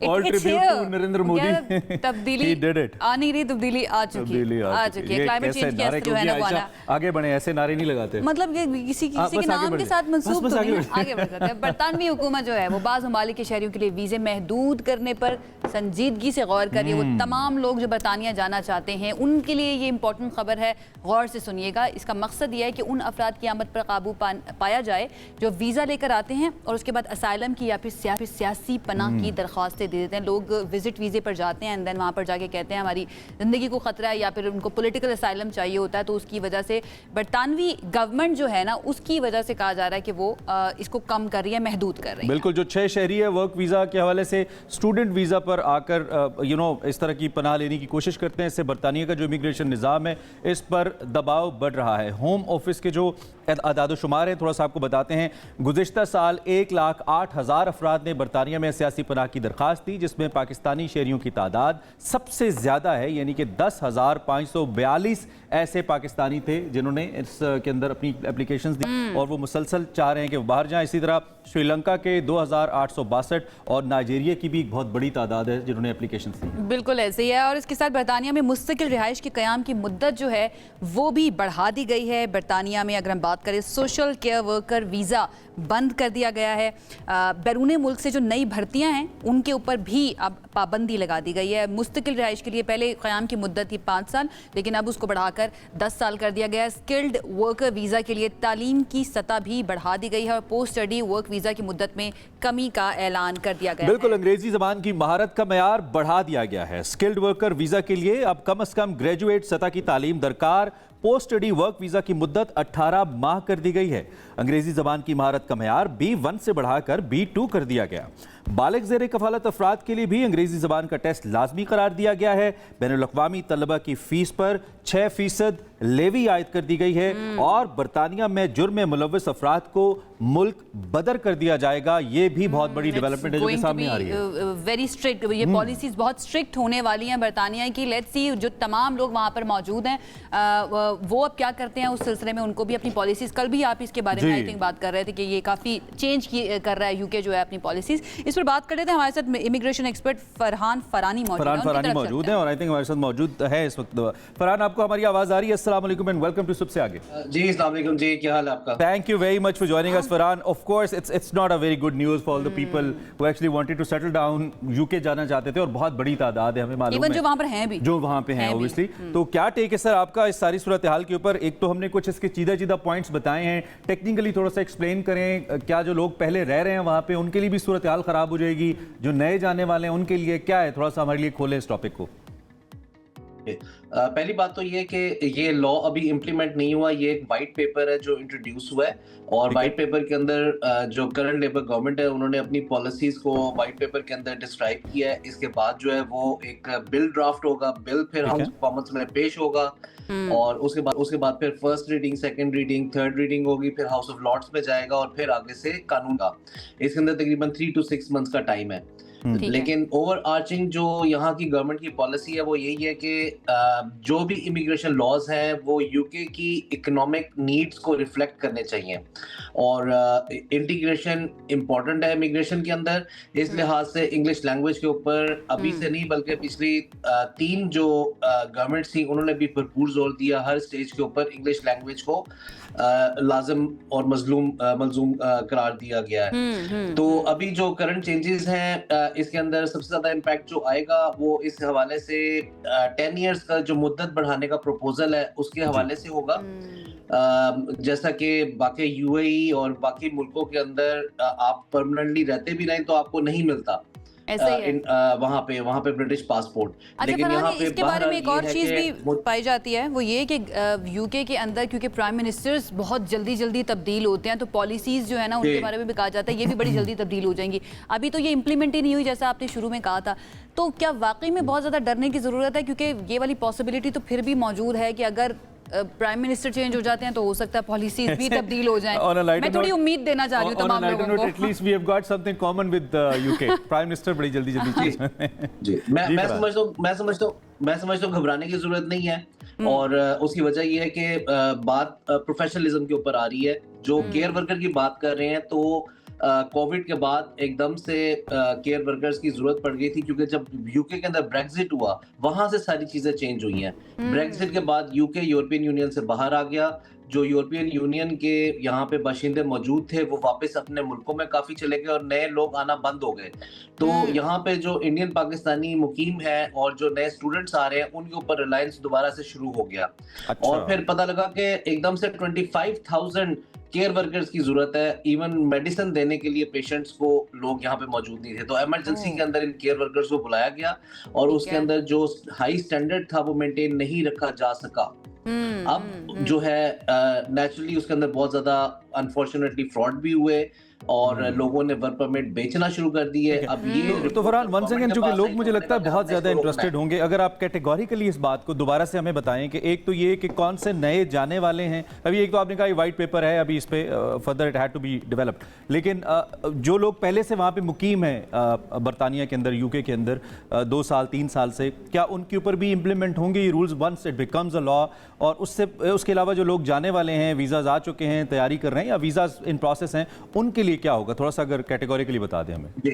all tribute to Narendra Modi, तब्दीली आ नहीं रही, तब्दीली आ चुकी है। क्लाइमेट चेंज के असर जो है ना वो आना, आगे बढ़े, ऐसे नारे नहीं लगाते, मतलब ये किसी के नाम के साथ मंसूब तो नहीं, आगे बढ़ जाते हैं। बरतानवी हुकूमत जो है वो बाज़ ममालिक के शहरियों के लिए वीज़े महदूद करने पर संजीदगी से गौर कर रही है। वो तमाम लोग जो बरतानिया जाना चाहते हैं उनके लिए ये इंपॉर्टेंट खबर है, गौर से सुनिएगा। इसका मकसद ये है कि उन अफराद की आमद पर काबू पाया जाए जो वीज़ा लेकर आते हैं और उसके बाद असाइलम की या फिर सियासी पनाह की दरख्वास्तें दे देते हैं। लोग विजिट वीज़े पर जाते हैं एंड देन वहाँ पर जाके कहते हैं हमारी ज़िंदगी को ख़तरा है या फिर उनको पॉलिटिकल असाइलम चाहिए होता है, तो उसकी वजह से बरतानवी गवर्नमेंट जो है ना उसकी वजह से कहा जा रहा है कि वो इसको कम कर रही है, महदूद कर रही है। बिल्कुल, जो 6 शहरी है वर्क वीज़ा के हवाले से स्टूडेंट वीज़ा पर आकर इस तरह की पनाह लेने की कोशिश करते हैं, इससे बरतानिया का जो इमिग्रेशन निज़ाम है इस पर दबाव बढ़ रहा है। होम ऑफिस के जो आदाद-ओ-शुमार है, थोड़ा सा आपको बताते हैं। गुज़िश्ता साल 1,08,000 अफराद ने बरतानिया में सियासी पनाह की दरख्वास्त दी, जिसमें पाकिस्तानी शहरियों की तादाद सबसे ज़्यादा है, यानी कि 10,542 ऐसे पाकिस्तानी थे जिन्होंने इसके अंदर अपनी एप्लीकेशंस दी और वो मुसलसल चाह रहे हैं कि वो बाहर जाएं। इसी तरह श्रीलंका के 2,862 और नाइजीरिया की भी एक बहुत बड़ी तादाद है जिन्होंने एप्लीकेशंस दी। बिल्कुल ऐसे ही है। और इसके साथ बरतानिया में मुस्तकिल रिहाइश के क़याम की मुद्दत जो है वो भी बढ़ा दी गई है। बरतानिया में अगर हम बात करें, सोशल केयर वर्कर वीज़ा बंद कर दिया गया है। बैरून मुल्क से जो नई भर्तियां हैं उनके ऊपर भी अब पाबंदी लगा दी गई है। मुस्तकिल रिहाइश के लिए पहले क़याम की मुद्दत थी 5 साल, लेकिन अब उसको बढ़ाकर 10 साल कर दिया गया है। स्किल्ड वर्कर वीज़ा के लिए तालीम की सतह भी बढ़ा दी गई है और पोस्ट स्टडी वर्क वीज़ा की मुद्दत में कमी का ऐलान कर दिया गया है। बिल्कुल, अंग्रेजी ज़बान की महारत का मयार बढ़ा दिया गया है। स्किल्ड वर्कर वीज़ा के लिए अब कम से कम ग्रेजुएट सतह की तालीम दरकार। पोस्ट स्टडी वर्क वीज़ा की मुद्दत 18 माह कर दी गई है। अंग्रेजी ज़बान की महारत का मयार B1 से बढ़ाकर B2 कर दिया गया। बालिग ज़ेर कफ़ालत अफराद के लिए भी अंग्रेजी ज़बान का टेस्ट लाजमी करार दिया गया है। बैनुल-अक़वामी तलबा की फ़ीस पर 6% लेवी आयद कर दी गई है और बरतानिया में जुर्म में मुलव्वस अफराद को मुल्क बदर कर दिया जाएगा। ये भी बहुत बड़ी डेवलपमेंट है जो कि सामने आ रही है। वेरी स्ट्रिक्ट, ये पॉलिसीज बहुत स्ट्रिक्ट होने वाली हैं बरतानिया की। लेट्स सी जो तमाम लोग वहाँ पर मौजूद हैं वो अब क्या करते हैं उस सिलसिले में। उनको भी अपनी पॉलिसीज, कल भी आप इसके बारे में आई थिंक बात कर रहे थे कि ये काफ़ी चेंज कर रहा है यूके जो है अपनी पॉलिसीज। इस पर बात कर रहे थे। हमारे साथ इमिग्रेशन एक्सपर्ट फरहान फरानी मौजूद है और आई थिंक हमारे साथ मौजूद है इस वक्त। फरहान, आपको हमारी आवाज़ आ रही है? अस्सलाम वालेकुम एंड वेलकम टू सबसे आगे। जी अस्सलाम वालेकुम जी, क्या हाल है आपका? Thank you very much for joining us, Farhan. Of course, it's not a very good news for all the people who actually wanted to settle down. UK जाना चाहते थे और बहुत बड़ी तादाद है, हमें मालूम है। जो वहाँ पर हैं भी, जो वहाँ पे हैं obviously। तो क्या टेक है सर आपका इस सारी सूरत हाल के ऊपर? एक तो हमने कुछ इसके चीदा पॉइंट्स बताए हैं, टेक्निकली थोड़ा सा एक्सप्लेन करें। क्या जो लोग पहले रह रहे हैं वहाँ पे उनके लिए भी सूरत हाल खराब हो जाएगी? जो नए जाने वाले हैं उनके लिए क्या है? थोड़ा सा हमारे लिए खोलें इस टॉपिक को। पहली बात तो ये कि ये लॉ अभी इम्प्लीमेंट नहीं हुआ। ये एक वाइट पेपर है जो इंट्रोड्यूस हुआ है और वाइट पेपर के अंदर जो करंट लेबर गवर्नमेंट है उन्होंने अपनी पॉलिसीज को वाइट पेपर के अंदर डिस्क्राइब किया है। इसके बाद जो है वो एक बिल ड्राफ्ट होगा, बिल फिर हाउस ऑफ कॉमन्स में पेश होगा और उसके बाद फिर first reading, second reading, third reading होगी, फिर हाउस ऑफ लॉर्ड्स में जाएगा और फिर आगे से कानून का। इसके अंदर तकरीबन 3 to 6 मंथ्स का टाइम है। लेकिन ओवर आर्चिंग जो यहाँ की गवर्नमेंट की पॉलिसी है वो यही है कि जो भी इमिग्रेशन लॉज हैं वो यूके की इकोनॉमिक नीड्स को रिफ्लेक्ट करने चाहिए और इंटीग्रेशन इम्पोर्टेंट है इमिग्रेशन के अंदर। इस लिहाज से इंग्लिश लैंग्वेज के ऊपर अभी से नहीं बल्कि पिछली 3 जो गवर्नमेंट थी उन्होंने भी भरपूर जोर दिया हर स्टेज के ऊपर इंग्लिश लैंग्वेज को लाजिम और मलजूम करार दिया गया है। तो अभी जो करंट चेंजेस हैं इसके अंदर सबसे ज्यादा इम्पैक्ट जो आएगा वो इस हवाले से 10 इयर्स का जो मुद्दत बढ़ाने का प्रपोजल है उसके हवाले से होगा। जैसा कि बाकी यूएई और बाकी मुल्कों के अंदर आप परमानेंटली रहते भी नहीं तो आपको नहीं मिलता वहाँ पे ब्रिटिश पासपोर्ट। लेकिन यहाँ पे इसके बारे में एक और चीज भी पाई जाती है वो ये कि यूके के अंदर क्योंकि प्राइम मिनिस्टर्स बहुत जल्दी तब्दील होते हैं तो पॉलिसीज जो है ना उनके बारे में भी कहा जाता है ये भी बड़ी जल्दी तब्दील हो जाएंगी। अभी तो ये इम्प्लीमेंट ही नहीं हुई जैसा आपने शुरू में कहा था। तो क्या वाकई में बहुत ज्यादा डरने की जरूरत है? क्योंकि ये वाली पॉसिबिलिटी तो फिर भी मौजूद है कि अगर प्राइम मिनिस्टर चेंज हो जाते हैं तो हो सकता है पॉलिसीज भी तब्दील हो जाएं। मैं थोड़ी उम्मीद देना चाह रही हूं तमाम लोगों को। At least we have got something common with UK. Prime minister बड़ी जल्दी चीज जी मैं समझता हूं घबराने की जरूरत नहीं है और उसकी वजह ये है कि बात प्रोफेशनलिज्म के ऊपर आ रही है। जो केयर वर्कर की बात कर रहे हैं तो कोविड के बाद एकदम से केयर वर्कर्स की जरूरत पड़ गई थी क्योंकि जब यूके के अंदर ब्रेक्जिट हुआ वहां से सारी चीजें चेंज हुई हैं। ब्रेक्जिट के बाद यूके यूरोपियन यूनियन से बाहर आ गया। जो यूरोपियन यूनियन के यहाँ पे बाशिंदे मौजूद थे वो वापस अपने मुल्कों में काफी चले गए और नए लोग आना बंद हो गए। तो यहाँ पे जो इंडियन पाकिस्तानी मुकीम है और जो नए स्टूडेंट्स आ रहे हैं उनके ऊपर रिलायंस दोबारा से शुरू हो गया। और फिर पता लगा कि एकदम से 25,000 केयर वर्कर्स की जरूरत है। इवन मेडिसिन देने के लिए पेशेंट्स को लोग यहाँ पे मौजूद नहीं थे तो इमरजेंसी के अंदर इन केयर वर्कर्स को बुलाया गया और उसके अंदर जो हाई स्टैंडर्ड था वो मेंटेन नहीं रखा जा सका। अब जो है नेचुरली उसके अंदर बहुत ज्यादा अनफॉर्चुनेटली फ्रॉड भी हुए। और लोगों ने वर्क परमिट बेचना शुरू कर दी है। अब ये तो फरहान वन सेकंड, चूंकि लोग मुझे लगता है बहुत ज्यादा इंटरेस्टेड होंगे, अगर आप कैटेगोरिकली इस बात को दोबारा से हमें बताएं कि एक तो ये कि कौन से नए जाने वाले हैं। अभी एक तो आपने कहा व्हाइट पेपर है, अभी इस पे further it had to be developed, लेकिन जो लोग पहले से वहां पे मुकीम है बरतानिया के अंदर, यूके के अंदर 2 साल 3 साल से, क्या उनके ऊपर भी इंप्लीमेंट होंगे ये rules once it becomes a law? और उसके अलावा जो लोग जाने वाले हैं, वीज़ाज आ चुके हैं, तैयारी कर रहे हैं या वीज़ाज इन प्रोसेस हैं, उनके लिए क्या होगा? थोड़ा सा अगर कैटेगोरिकली बता दें हमें। जी,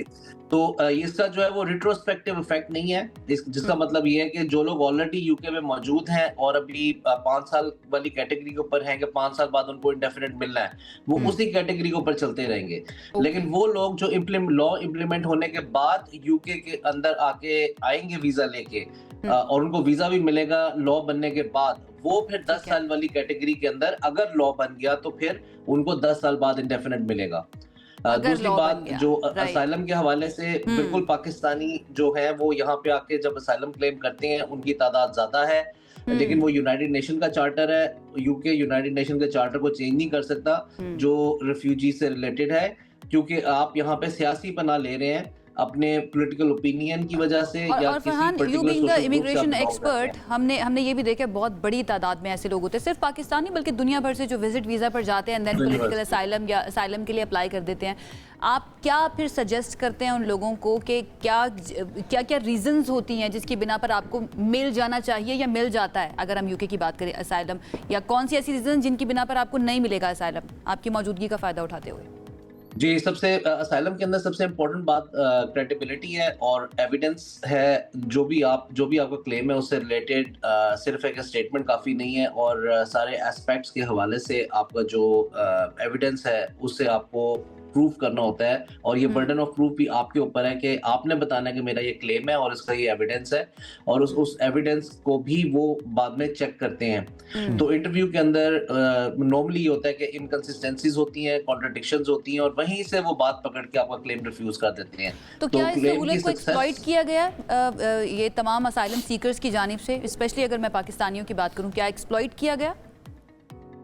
तो इसका जो है वो रिट्रोस्पेक्टिव इफेक्ट नहीं है। जिसका मतलब ये है कि जो लोग ऑलरेडी यूके में मौजूद हैं और अभी 5 साल वाली कैटेगरी के ऊपर हैं कि 5 साल बाद उनको इंडेफिनिट मिलना है, वो उसी कैटेगरी के ऊपर चलते रहेंगे। लेकिन वो लोग जो लॉ इम्प्लीमेंट होने के बाद यूके के अंदर आके आएंगे वीजा लेके, और उनको वीजा भी मिलेगा लॉ बनने के बाद, वो फिर 10 साल वाली कैटेगरी के अंदर अगर लॉ बन गया तो फिर उनको 10 साल बाद इंडेफिनिट मिलेगा। दूसरी बात जो असाइलम के हवाले से, बिल्कुल पाकिस्तानी जो है वो यहाँ पे आके जब असाइलम क्लेम करते हैं उनकी तादाद ज्यादा है, लेकिन वो यूनाइटेड नेशन का चार्टर है। यूके यूनाइटेड नेशन के चार्टर को चेंज नहीं कर सकता जो रिफ्यूजी से रिलेटेड है, क्योंकि आप यहाँ पे सियासी पनाह ले रहे हैं अपने पॉलिटिकल ओपिनियन की वजह से या और किसी Farhan, you particular being the social immigration expert, हमने ये भी देखा बहुत बड़ी तादाद में ऐसे लोग होते हैं, सिर्फ पाकिस्तानी बल्कि दुनिया भर से, जो विजिट वीजा पर जाते हैं, देन पॉलिटिकल असाइलम या असाइलम के लिए अप्लाई कर देते हैं। आप क्या फिर सजेस्ट करते हैं उन लोगों को कि क्या रीजंस होती हैं जिसकी बिना पर आपको मिल जाना चाहिए या मिल जाता है? अगर हम यूके की बात करें असाइलम, या कौन सी ऐसी रीजन जिनकी बिना पर आपको नहीं मिलेगा असाइलम, आपकी मौजूदगी का फायदा उठाते हुए? जी, सबसे असाइलम के अंदर सबसे इम्पोर्टेंट बात क्रेडिबिलिटी है और एविडेंस है। जो भी आपका क्लेम है उससे रिलेटेड सिर्फ एक स्टेटमेंट काफ़ी नहीं है, और सारे एस्पेक्ट्स के हवाले से आपका जो एविडेंस है उससे आपको प्रूफ करना होता है। और ये बर्डन ऑफ प्रूफ भी आपके ऊपर है कि आपने बताना है कि मेरा ये क्लेम है और इसका ये एविडेंस है, और उस एविडेंस को भी वो बाद में चेक करते हैं। तो इंटरव्यू के अंदर नॉर्मली ये होता है कि इनकंसिस्टेंसीज होती हैं, कॉन्ट्रडिक्शंस होती हैं, और वहीं से वो बात पकड़ के आपका क्लेम रिफ्यूज कर देते हैं। तो क्या इस सहूलत को एक्सप्लॉइट किया गया ये तमाम असाइलम सीकर्स की जानिब से, स्पेशली अगर मैं पाकिस्तानियों की बात करूं, क्या एक्सप्लॉइट किया गया?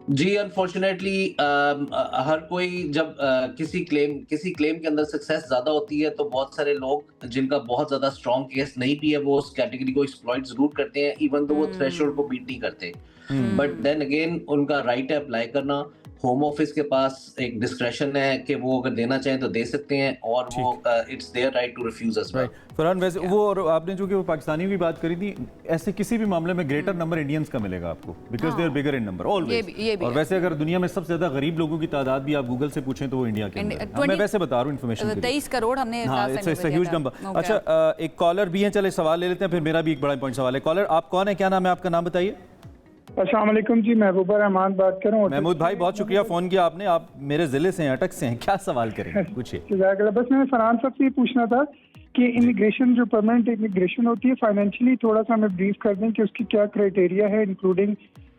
जी, अनफॉर्चुनेटली हर कोई जब किसी क्लेम के अंदर सक्सेस ज्यादा होती है तो बहुत सारे लोग जिनका बहुत ज्यादा स्ट्रॉन्ग केस नहीं भी है वो उस कैटेगरी को एक्सप्लॉइट जरूर करते हैं, इवन तो वो थ्रेशोल्ड को बीट नहीं करते। बट देन अगेन उनका राइट है अप्लाई करना। होम ऑफिस के पास एक डिस्क्रेशन है कि वो अगर देना चाहें तो दे सकते हैं, और वो it's their right to refuse as well. Farhan, वैसे वो, और आपने जो कि वो पाकिस्तानी की बात करी थी, ऐसे किसी भी मामले में ग्रेटर नंबर इंडियंस का मिलेगा आपको, because they are bigger in number always. और वैसे अगर दुनिया में सबसे ज्यादा गरीब लोगों की तादाद भी आप गूगल से पूछें तो वो इंडिया के अंदर है। मैं वैसे बता रहा हूं इन्फॉर्मेशन, 23 करोड़ हमने, हाँ, इट्स अ ह्यूज नंबर। अच्छा, एक कॉलर भी है, चले सवाल ले लेते हैं, फिर मेरा भी एक बड़ा इंपॉर्टेंट सवाल है। कॉलर, आप कौन है, क्या नाम है आपका, नाम बताइए। अस्सलाम वालेकुम जी, महबूबा रहमान बात कर रहा हूँ। महमूद भाई, बहुत शुक्रिया फ़ोन किया आपने। आप मेरे ज़िले से हैं, अटक से हैं, क्या सवाल करेंगे, पूछिए। बस मैंने फरहान साहब से ये पूछना था कि इमिग्रेशन जो परमानेंट इमिग्रेशन होती है, फाइनेंशियली थोड़ा सा हमें ब्रीफ कर दें कि उसकी क्या क्राइटेरिया है, इंक्लूडिंग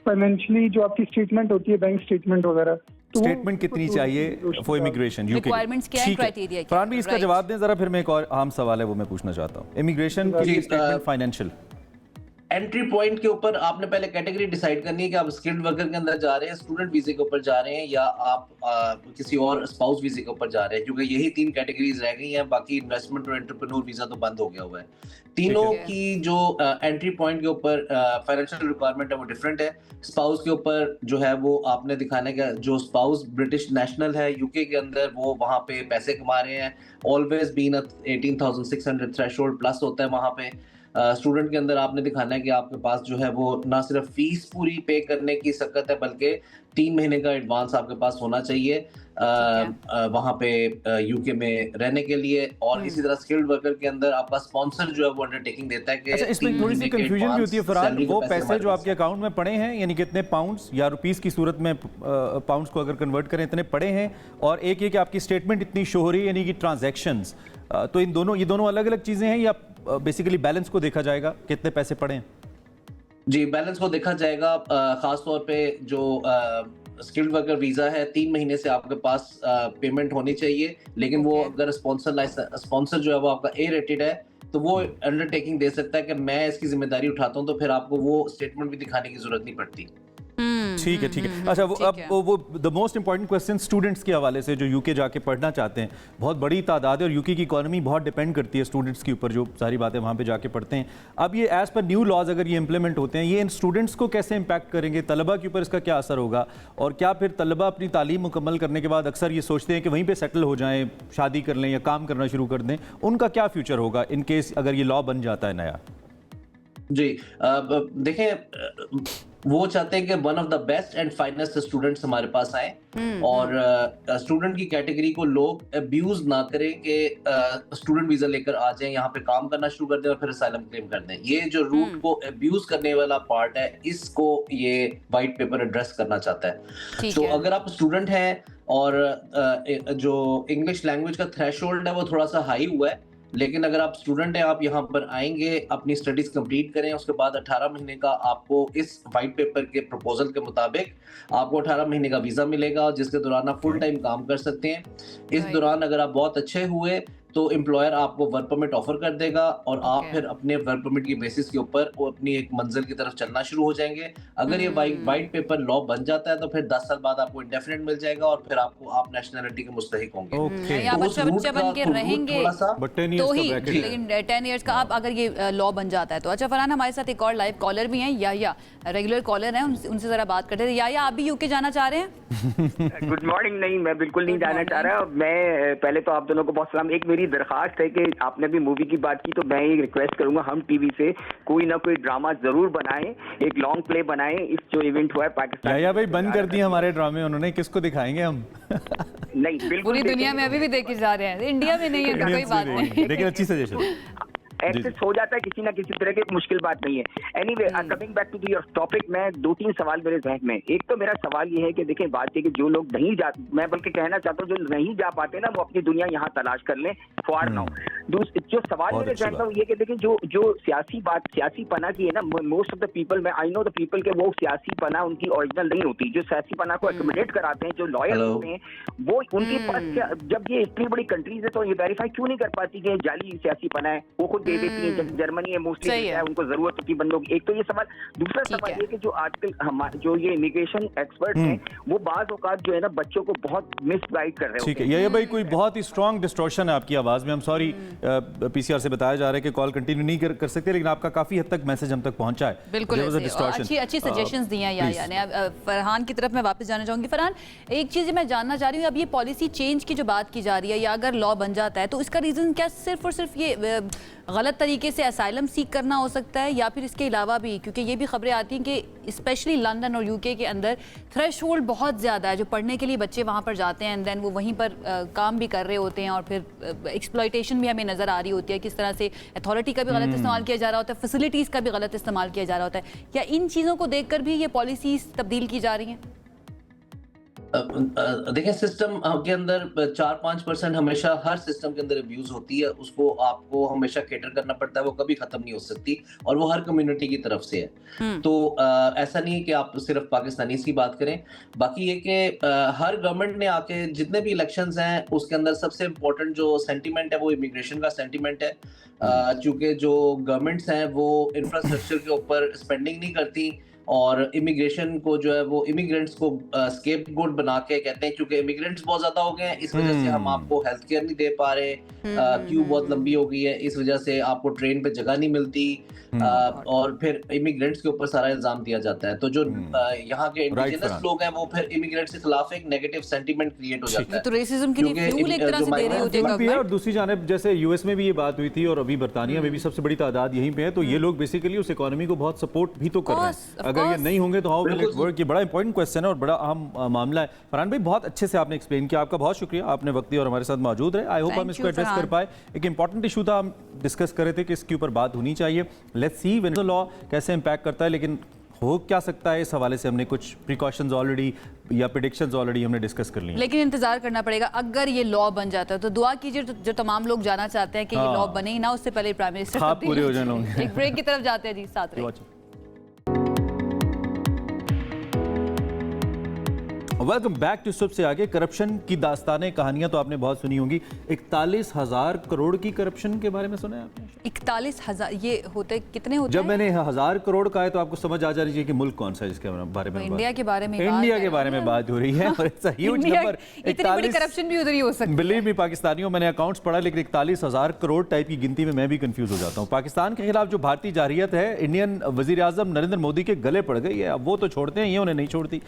फाइनेंशियली जो आपकी स्टेटमेंट होती है, बैंक स्टेटमेंट वगैरह। स्टेटमेंट कितनी चाहिए फॉर इमिग्रेशन यूके? रिक्वायरमेंट्स क्या है, क्राइटेरिया क्या है? फरहान भी इसका जवाब दें जरा, फिर मैं एक और आम सवाल है वो मैं पूछना चाहता हूँ। इमिग्रेशन के लिए स्टेटमेंट, फाइनेंशियल एंट्री पॉइंट के ऊपर आपने पहले कैटेगरी डिसाइड करनी है कि आप स्किल्ड वर्कर के अंदर जा रहे हैं, स्टूडेंट वीजे के ऊपर जा रहे हैं, या आप किसी और स्पाउस वीजे के ऊपर जा रहे हैं, क्योंकि यही 3 कैटेगरीज रह गई हैं। बाकी इन्वेस्टमेंट और एंटरप्रेन्योर वीजा तो बंद हो गया हुआ है। तीनों की जो एंट्री पॉइंट के ऊपर फाइनेंशियल रिक्वायरमेंट है वो डिफरेंट है। स्पाउस के ऊपर जो है वो आपने दिखाने का, जो स्पाउस ब्रिटिश नेशनल है यूके के अंदर, वो वहाँ पे पैसे कमा रहे हैं, ऑलवेज बीन 18,600 थ्रेशोल्ड प्लस होता है वहाँ पे। स्टूडेंट के अंदर आपने दिखाना है कि आपके पास जो है वो ना सिर्फ फीस पूरी पे करने की सकत है, बल्कि 3 महीने का एडवांस आपके पास होना चाहिए वहाँ पे यूके में रहने के लिए। और इसी तरह स्किल्ड वर्कर के अंदर आपका स्पॉन्सर जो है वो अंडरटेकिंग देता है कि अच्छा, इसमें थोड़ी सी कंफ्यूजन भी होती है फरहान, वो पैसे जो आपके अकाउंट में पड़े हैं, यानी कितने पाउंड्स या रुपीस की सूरत में, पाउंड्स को अगर कन्वर्ट करें इतने पड़े हैं, और एक ये कि आपकी स्टेटमेंट इतनी शो हो रही है, यानी कि ट्रांजैक्शंस, तो ये दोनों अलग अलग चीजें हैं, या बेसिकली बैलेंस को देखा जाएगा कितने पैसे पड़े हैं? जी, बैलेंस को देखा जाएगा। खास तौर पे जो स्किल्ड वर्कर वीजा है, 3 महीने से आपके पास पेमेंट होनी चाहिए, लेकिन वो अगर स्पॉन्सर जो है वो आपका ए रेटेड है तो वो अंडरटेकिंग दे सकता है कि मैं इसकी जिम्मेदारी उठाता हूँ, तो फिर आपको वो स्टेटमेंट भी दिखाने की जरूरत नहीं पड़ती। ठीक है, ठीक है। अच्छा, वो the most important question students के हवाले से जो यूके जाके पढ़ना चाहते हैं, बहुत बड़ी तादाद है और यूके की इकोनॉमी बहुत डिपेंड करती है स्टूडेंट्स के ऊपर, जो सारी बातें वहाँ पे जाके पढ़ते हैं। अब ये एज पर न्यू लॉज अगर ये इंप्लीमेंट होते हैं, ये इन स्टूडेंट्स को कैसे इम्पैक्ट करेंगे, तलबा के ऊपर इसका क्या असर होगा, और क्या फिर तलबा अपनी तालीम मुकम्मल करने के बाद अक्सर ये सोचते हैं कि वहीं पर सेटल हो जाएँ, शादी कर लें या काम करना शुरू कर दें, उनका क्या फ्यूचर होगा इन केस अगर ये लॉ बन जाता है नया? जी, देखें, वो चाहते हैं कि one of the best and finest students हमारे पास आए और स्टूडेंट की कैटेगरी को लोग अब्यूज ना करें कि स्टूडेंट वीजा लेकर आ जाएं, यहाँ पे काम करना शुरू कर दें और फिर असाइलम क्लेम कर दें। ये जो रूट को अब्यूज करने वाला पार्ट है, इसको ये वाइट पेपर एड्रेस करना चाहता है। तो अगर आप स्टूडेंट हैं और जो इंग्लिश लैंग्वेज का थ्रेशोल्ड है वो थोड़ा सा हाई हुआ है, लेकिन अगर आप स्टूडेंट हैं, आप यहाँ पर आएंगे, अपनी स्टडीज कंप्लीट करें, उसके बाद 18 महीने का आपको इस वाइट पेपर के प्रपोजल के मुताबिक आपको 18 महीने का वीजा मिलेगा, जिसके दौरान आप फुल टाइम काम कर सकते हैं। इस दौरान अगर आप बहुत अच्छे हुए तो एम्प्लॉयर आपको वर्क परमिट ऑफर कर देगा और आप फिर अपने वर्क परमिट की बेसिस के ऊपर वो अपनी एक मंजिल की तरफ चलना शुरू हो जाएंगे। अगर ये वाइट पेपर लॉ बन जाता है तो फिर 10 साल बाद आपको इंडेफिनिट मिल जाएगा और फिर आप नेशनलिटी के मुस्तहिक होंगे। या बच्चा बन के रहेंगे तो ही, लेकिन 10 इयर्स का आप अगर ये लॉ बन जाता है तो। अच्छा फरहान, हमारे साथ एक और लाइव कॉलर भी हैं, या रेगुलर कॉलर हैं, उनसे जरा बात करते हैं। या आप भी यूके जाना चाह रहे हैं? Good morning. नहीं, मैं बिल्कुल नहीं जाना चाह रहा। मैं पहले तो आप दोनों को बहुत सलाम। एक मेरी दरखास्त है कि आपने भी मूवी की बात की तो मैं ये रिक्वेस्ट करूंगा, हम टीवी से कोई ना कोई ड्रामा जरूर बनाएं, एक लॉन्ग प्ले बनाएं। इस जो इवेंट हुआ है पाकिस्तान, या भाई बंद कर दिए हमारे ड्रामे उन्होंने, किसको दिखाएंगे हम? नहीं, बिल्कुल पूरी दुनिया में अभी भी देखे जा रहे हैं, इंडिया में नहीं है तो कोई बात नहीं, लेकिन अच्छी सजेशन एक्सेस हो जाता है किसी ना किसी तरह की, मुश्किल बात नहीं है। Anyway, coming back to your topic, मैं 2-3 सवाल मेरे जहन में। एक तो मेरा सवाल ये है कि देखें, बात है कि जो लोग नहीं जा, मैं बल्कि कहना चाहता हूँ जो नहीं जा पाते ना, वो अपनी दुनिया यहाँ तलाश कर लें फॉर नाउ। जो सवाल मेरे जहन में ये कि देखें, जो सियासी पना की है ना, मोस्ट ऑफ द पीपल, मैं आई नो द पीपल के वो सियासी पना उनकी ओरिजिनल नहीं होती। जो सियासी पना को एकोमोडेट कराते हैं, जो लॉयर होते हैं, वो उनके पास, जब ये इतनी बड़ी कंट्रीज है तो ये वेरीफाई क्यों नहीं कर पाती कि जाली सियासी पना है, वो खुद दे देती है। जैसे जर्मनी है, मोस्टली है, उनको जरूरत होती बंदों की। एक तो ये सवाल। दूसरा सवाल ये कि जो आजकल हमारे जो ये इमिग्रेशन एक्सपर्ट हैं, वो बाज औकात जो है ना बच्चों को बहुत मिसगाइड कर रहे हैं। ठीक है, ये भाई कोई बहुत ही स्ट्रॉन्ग डिस्टॉर्शन है आपकी आवाज में। हम सॉरी, पीसीआर से बताया जा रहा है कि कॉल कंटिन्यू नहीं कर सकते, लेकिन आपका काफी हद तक मैसेज हम तक पहुंचा है। बिल्कुल अच्छी सजेशंस दी हैं या फरहान की तरफ मैं वापस जाना चाहूंगी। फरहान, एक चीज मैं जानना चाह रही हूँ, अब ये पॉलिसी चेंज की जो बात की जा रही है, या अगर लॉ बन जाता है तो इसका रीजन क्या सिर्फ और सिर्फ ये गलत तरीके से असाइलम सीख करना हो सकता है, या फिर इसके अलावा भी? क्योंकि ये भी खबरें आती हैं कि स्पेशली लंदन और यूके के अंदर थ्रेशोल्ड बहुत ज़्यादा है, जो पढ़ने के लिए बच्चे वहाँ पर जाते हैं एंड देन वो वहीं पर काम भी कर रहे होते हैं, और फिर एक्सप्लॉयटेशन भी हमें नज़र आ रही होती है, किस तरह से अथॉरिटी का भी गलत इस्तेमाल किया जा रहा होता है, फैसिलिटीज़ का भी गलत इस्तेमाल किया जा रहा होता है। क्या इन चीज़ों को देखकर भी ये पॉलिसीज़ तब्दील की जा रही हैं? देखिए, सिस्टम के अंदर 4-5% हमेशा हर सिस्टम के अंदर अब्यूज होती है, उसको आपको हमेशा कैटर करना पड़ता है, वो कभी खत्म नहीं हो सकती, और वो हर कम्युनिटी की तरफ से है। तो ऐसा नहीं है कि आप सिर्फ पाकिस्तानी की बात करें। बाकी ये कि हर गवर्नमेंट ने आके जितने भी इलेक्शंस हैं उसके अंदर सबसे इम्पोर्टेंट जो सेंटिमेंट है वो इमिग्रेशन का सेंटिमेंट है, चूंकि जो गवर्नमेंट्स हैं वो इंफ्रास्ट्रक्चर के ऊपर स्पेंडिंग नहीं करती और इमिग्रेशन को जो है वो इमिग्रेंट्स को स्केपगोट बना के कहते हैं, क्योंकि इमिग्रेंट्स बहुत ज्यादा हो गए हैं, इस वजह से हम आपको हेल्थ केयर नहीं दे पा रहे, क्यू बहुत लंबी हो गई है, इस वजह से आपको ट्रेन पे जगह नहीं मिलती, और फिर इमिग्रेंट्स के ऊपर सारा इल्जाम दिया जाता है। तो जो यहाँ के इंडिजिनस लोग हैं वो फिर इमिग्रेंट्स के खिलाफ एक नेगेटिव सेंटीमेंट क्रिएट हो जाता है। तो रेसिज्म के लिए फ्यूल एक तरह से दे रही होती है गवर्नमेंट। और दूसरी जानिब जैसे यूएस में भी ये बात हुई थी और अभी बरतानिया में भी सबसे बड़ी तादाद यहीं पे है, तो ये लोग बेसिकली उस इकोनॉमी को बहुत सपोर्ट भी तो कर रहे हैं। अगर ये नहीं होंगे तो हाउ विल इट वर्क? ये बड़ा इंपॉर्टेंट क्वेश्चन है और बड़ा अहम मामला है। फरहान भाई, बहुत अच्छे से आपने एक्सप्लेन किया, आपका बहुत शुक्रिया, आपने वक्त दिया और हमारे साथ मौजूद रहे। आई होप हम इसको एड्रेस कर पाए। एक इंपॉर्टेंट इशू था, हम डिस्कस कर रहे थे कि इसके ऊपर बात होनी चाहिए। Let's see when the law कैसे इंपैक्ट करता है, लेकिन हो क्या सकता है इस हवाले से हमने कुछ प्रिकॉशंस ऑलरेडी या प्रेडिक्शंस ऑलरेडी हमने डिस्कस कर ली हैं। लेकिन इंतजार करना पड़ेगा। अगर ये लॉ बन जाता है तो दुआ कीजिए जो तमाम लोग जाना चाहते हैं कि ये लॉ बने ही ना, उससे पहले प्राइम मिनिस्टर हाँ, पूरे हो जाए लोग। एक ब्रेक की तरफ जाते हैं जी, साथ रहिए। वेलकम बैक टू सबसे आगे। करप्शन की दास्तानें, कहानियां तो आपने बहुत सुनी होंगी। 41,000 करोड़ की करप्शन के बारे में सुना है आपने? 41,000 ये होते कितने होते जब हैं? मैंने 1000 करोड़ का है तो आपको समझ आ जा रही है कि मुल्क कौन सा है जिसके बारे में इंडिया के बारे में इंडिया के बारे में बात हो रही है और इट्स अ ह्यूज नंबर। इतनी बड़ी करप्शन भी उधर ही हो सकती है। बिलीव मी पाकिस्तानियों, मैंने अकाउंट्स पढ़ा लेकिन 41,000 करोड़ टाइप की गिनती में मैं भी कंफ्यूज हो जाता हूँ। पाकिस्तान के खिलाफ जो भारतीय जारहियत है इंडियन वजीर आजम नरेंद्र मोदी के गले पड़ गई है। अब वो तो छोड़ते हैं, ये उन्हें नहीं छोड़ती।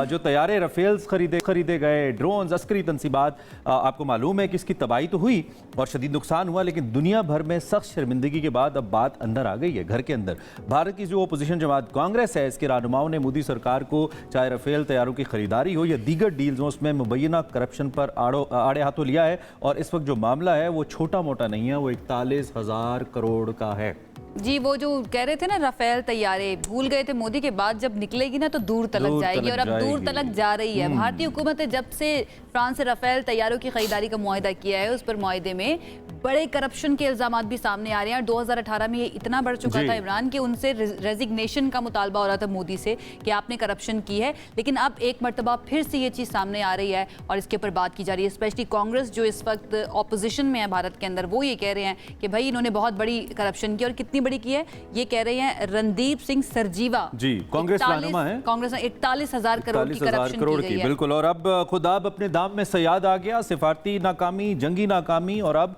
जो तैयारे रफेल्स खरीदे गए, ड्रोन, अस्करी तनसीबात, आपको मालूम है कि इसकी तबाही तो हुई और शदीद नुकसान हुआ, लेकिन दुनिया भर में सख्त शर्मिंदगी के बाद अब बात अंदर आ गई है, घर के अंदर। भारत की जो अपोजिशन जमात कांग्रेस है, इसके रहनुमाओं ने मोदी सरकार को चाहे रफेल तैयारों की खरीदारी हो या दीगर डील्स हो, उसमें मुबैना करप्शन पर आड़े हाथों लिया है। और इस वक्त जो मामला है वो छोटा मोटा नहीं है, वो 41,000 करोड़ का है। जी, वो जो कह रहे थे ना रफेल तैयारे भूल गए थे मोदी के बाद, जब निकलेगी ना तो दूर तलक जाएगी और अब दूर तलक जा रही है। भारतीय हुकूमत ने जब से फ्रांस से रफेल तैयारों की खरीदारी का मुआहदा किया है, उस पर मुआहदे में बड़े करप्शन के इल्जाम भी सामने आ रहे हैं। और 2018 में ये इतना बढ़ चुका था इमरान कि उनसे रेजिग्नेशन का मुतालबा हो रहा था मोदी से कि आपने करप्शन की है। लेकिन अब एक मरतबा फिर से ये चीज़ सामने आ रही है और इसके ऊपर बात की जा रही है। स्पेशली कांग्रेस जो इस वक्त ऑपोजिशन में है भारत के अंदर, वो ये कह रहे हैं कि भाई इन्होंने बहुत बड़ी करप्शन की। और कितनी बड़ी की है ये कह रहे हैं रणदीप सिंह सरजीवा जी, कांग्रेस रहनुमा है। कांग्रेस ने 41,000 करोड़ की करप्शन की गई है। बिल्कुल। और अब खुदा अब अपने दाम में सयाद आ गया, सिफारती नाकामी, जंगी नाकामी और अब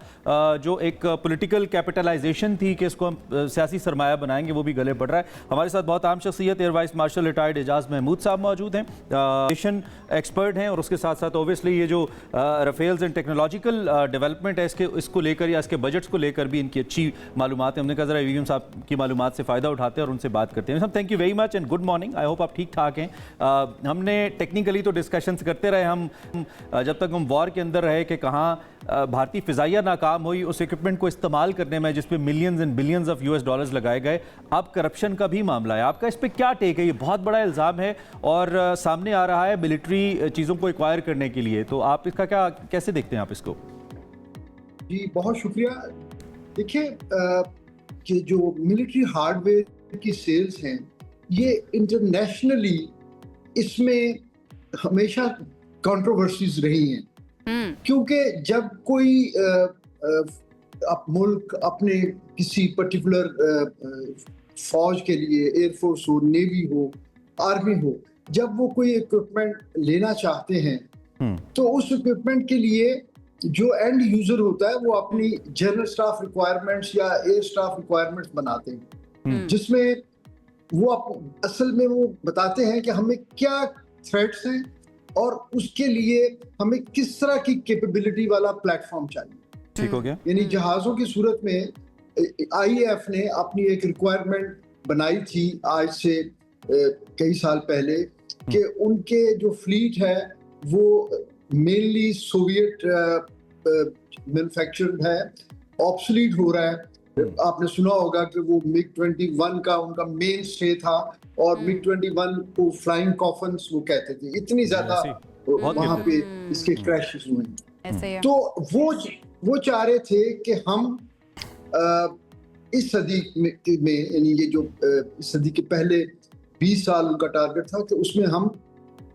जो एक पॉलिटिकल कैपिटलाइजेशन थी कि इसको हम सियासी सरमाया बनाएंगे, वो भी गले पड़ रहा है। हमारे साथ बहुत आम शख्सियत air vice marshal retired Ejaz Mahmood साहब मौजूद हैं, एविएशन एक्सपर्ट हैं, और उसके साथ साथ ओबियसली ये जो रफेल्स एंड टेक्नोलॉजिकल डेवलपमेंट है इसको लेकर या इसके बजट्स को लेकर भी इनकी अच्छी मालूमात है। हमने कहा जरा वीएम साहब की मालूमात से फ़ायदा उठाते हैं और उनसे बात करते हैं। Thank you very much and good morning. I hope आप ठीक ठाक हैं। हमने टेक्निकली तो डिस्कशंस करते रहे हम जब तक हम वॉर के अंदर रहे कि कहाँ भारतीय फ़िज़ाइया नाकाम हुई उस इक्विपमेंट को इस्तेमाल करने में जिस पे millions and billions of US dollars लगाए गए। अब करप्शन का भी मामला है, आपका इस पर क्या टेक है? ये बहुत बड़ा इल्ज़ाम है और सामने आ रहा है मिलिट्री चीज़ों को एक्वायर करने के लिए, तो आप इसका कैसे देखते हैं आप इसको? जी बहुत शुक्रिया। देखिए कि जो मिलिट्री हार्डवेयर की सेल्स हैं ये इंटरनेशनली इसमें हमेशा कंट्रोवर्सीज रही हैं, क्योंकि जब कोई मुल्क अपने किसी पर्टिकुलर फौज के लिए, एयरफोर्स हो, नेवी हो, आर्मी हो, जब वो कोई इक्विपमेंट लेना चाहते हैं तो उस इक्विपमेंट के लिए जो एंड यूजर होता है वो अपनी जनरल स्टाफ रिक्वायरमेंट्स या एयर स्टाफ रिक्वायरमेंट्स बनाते हैं, जिसमें वो असल में वो बताते हैं कि हमें क्या थ्रेट्स हैं और उसके लिए हमें किस तरह की कैपेबिलिटी वाला प्लेटफॉर्म चाहिए। ठीक हो गया। यानी जहाज़ों की सूरत में आईएएफ ने अपनी एक रिक्वायरमेंट बनाई थी आज से कई साल पहले कि उनके जो फ्लीट है वो मेनली सोवियत मैन्युफैक्चर्ड है, ऑब्सोलीट हो रहा है। आपने सुना होगा कि वो मिग 21 का उनका मेन स्टे था और मिग 21 को फ्लाइंग कॉफन्स वो कहते थे, इतनी ज्यादा वहां पे इसके क्रैशेस हुए। तो वो चाह रहे थे कि हम इस सदी में यानी ये जो इस सदी के पहले 20 साल उनका टारगेट था कि उसमें हम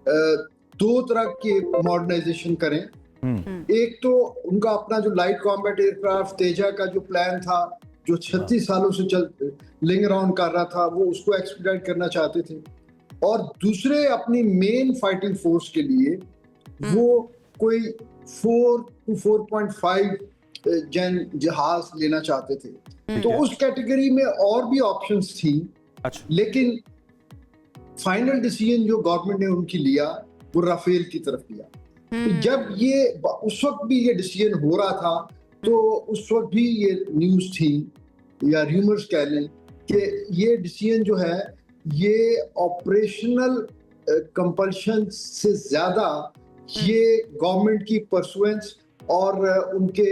दो तरह के मॉडर्नाइजेशन करें। एक तो उनका अपना जो लाइट कॉम्बैट एयरक्राफ्ट तेजा का जो प्लान था जो 36 सालों से लिंगर ऑन कर रहा था, वो उसको एक्सपीडाइट करना चाहते थे। और दूसरे अपनी मेन फाइटिंग फोर्स के लिए वो कोई 4 to 4.5 जन जहाज लेना चाहते थे। तो उस कैटेगरी में और भी ऑप्शंस थी। अच्छा। लेकिन फाइनल डिसीजन जो गवर्नमेंट ने उनकी लिया वो राफेल की तरफ लिया। तो जब ये उस वक्त भी ये डिसीजन हो रहा था तो उस वक्त भी ये न्यूज़ थी या रूमर्स कह लें कि ये डिसीजन जो है ये ऑपरेशनल कंपल्शन से ज़्यादा ये गवर्नमेंट की परसुएंस और उनके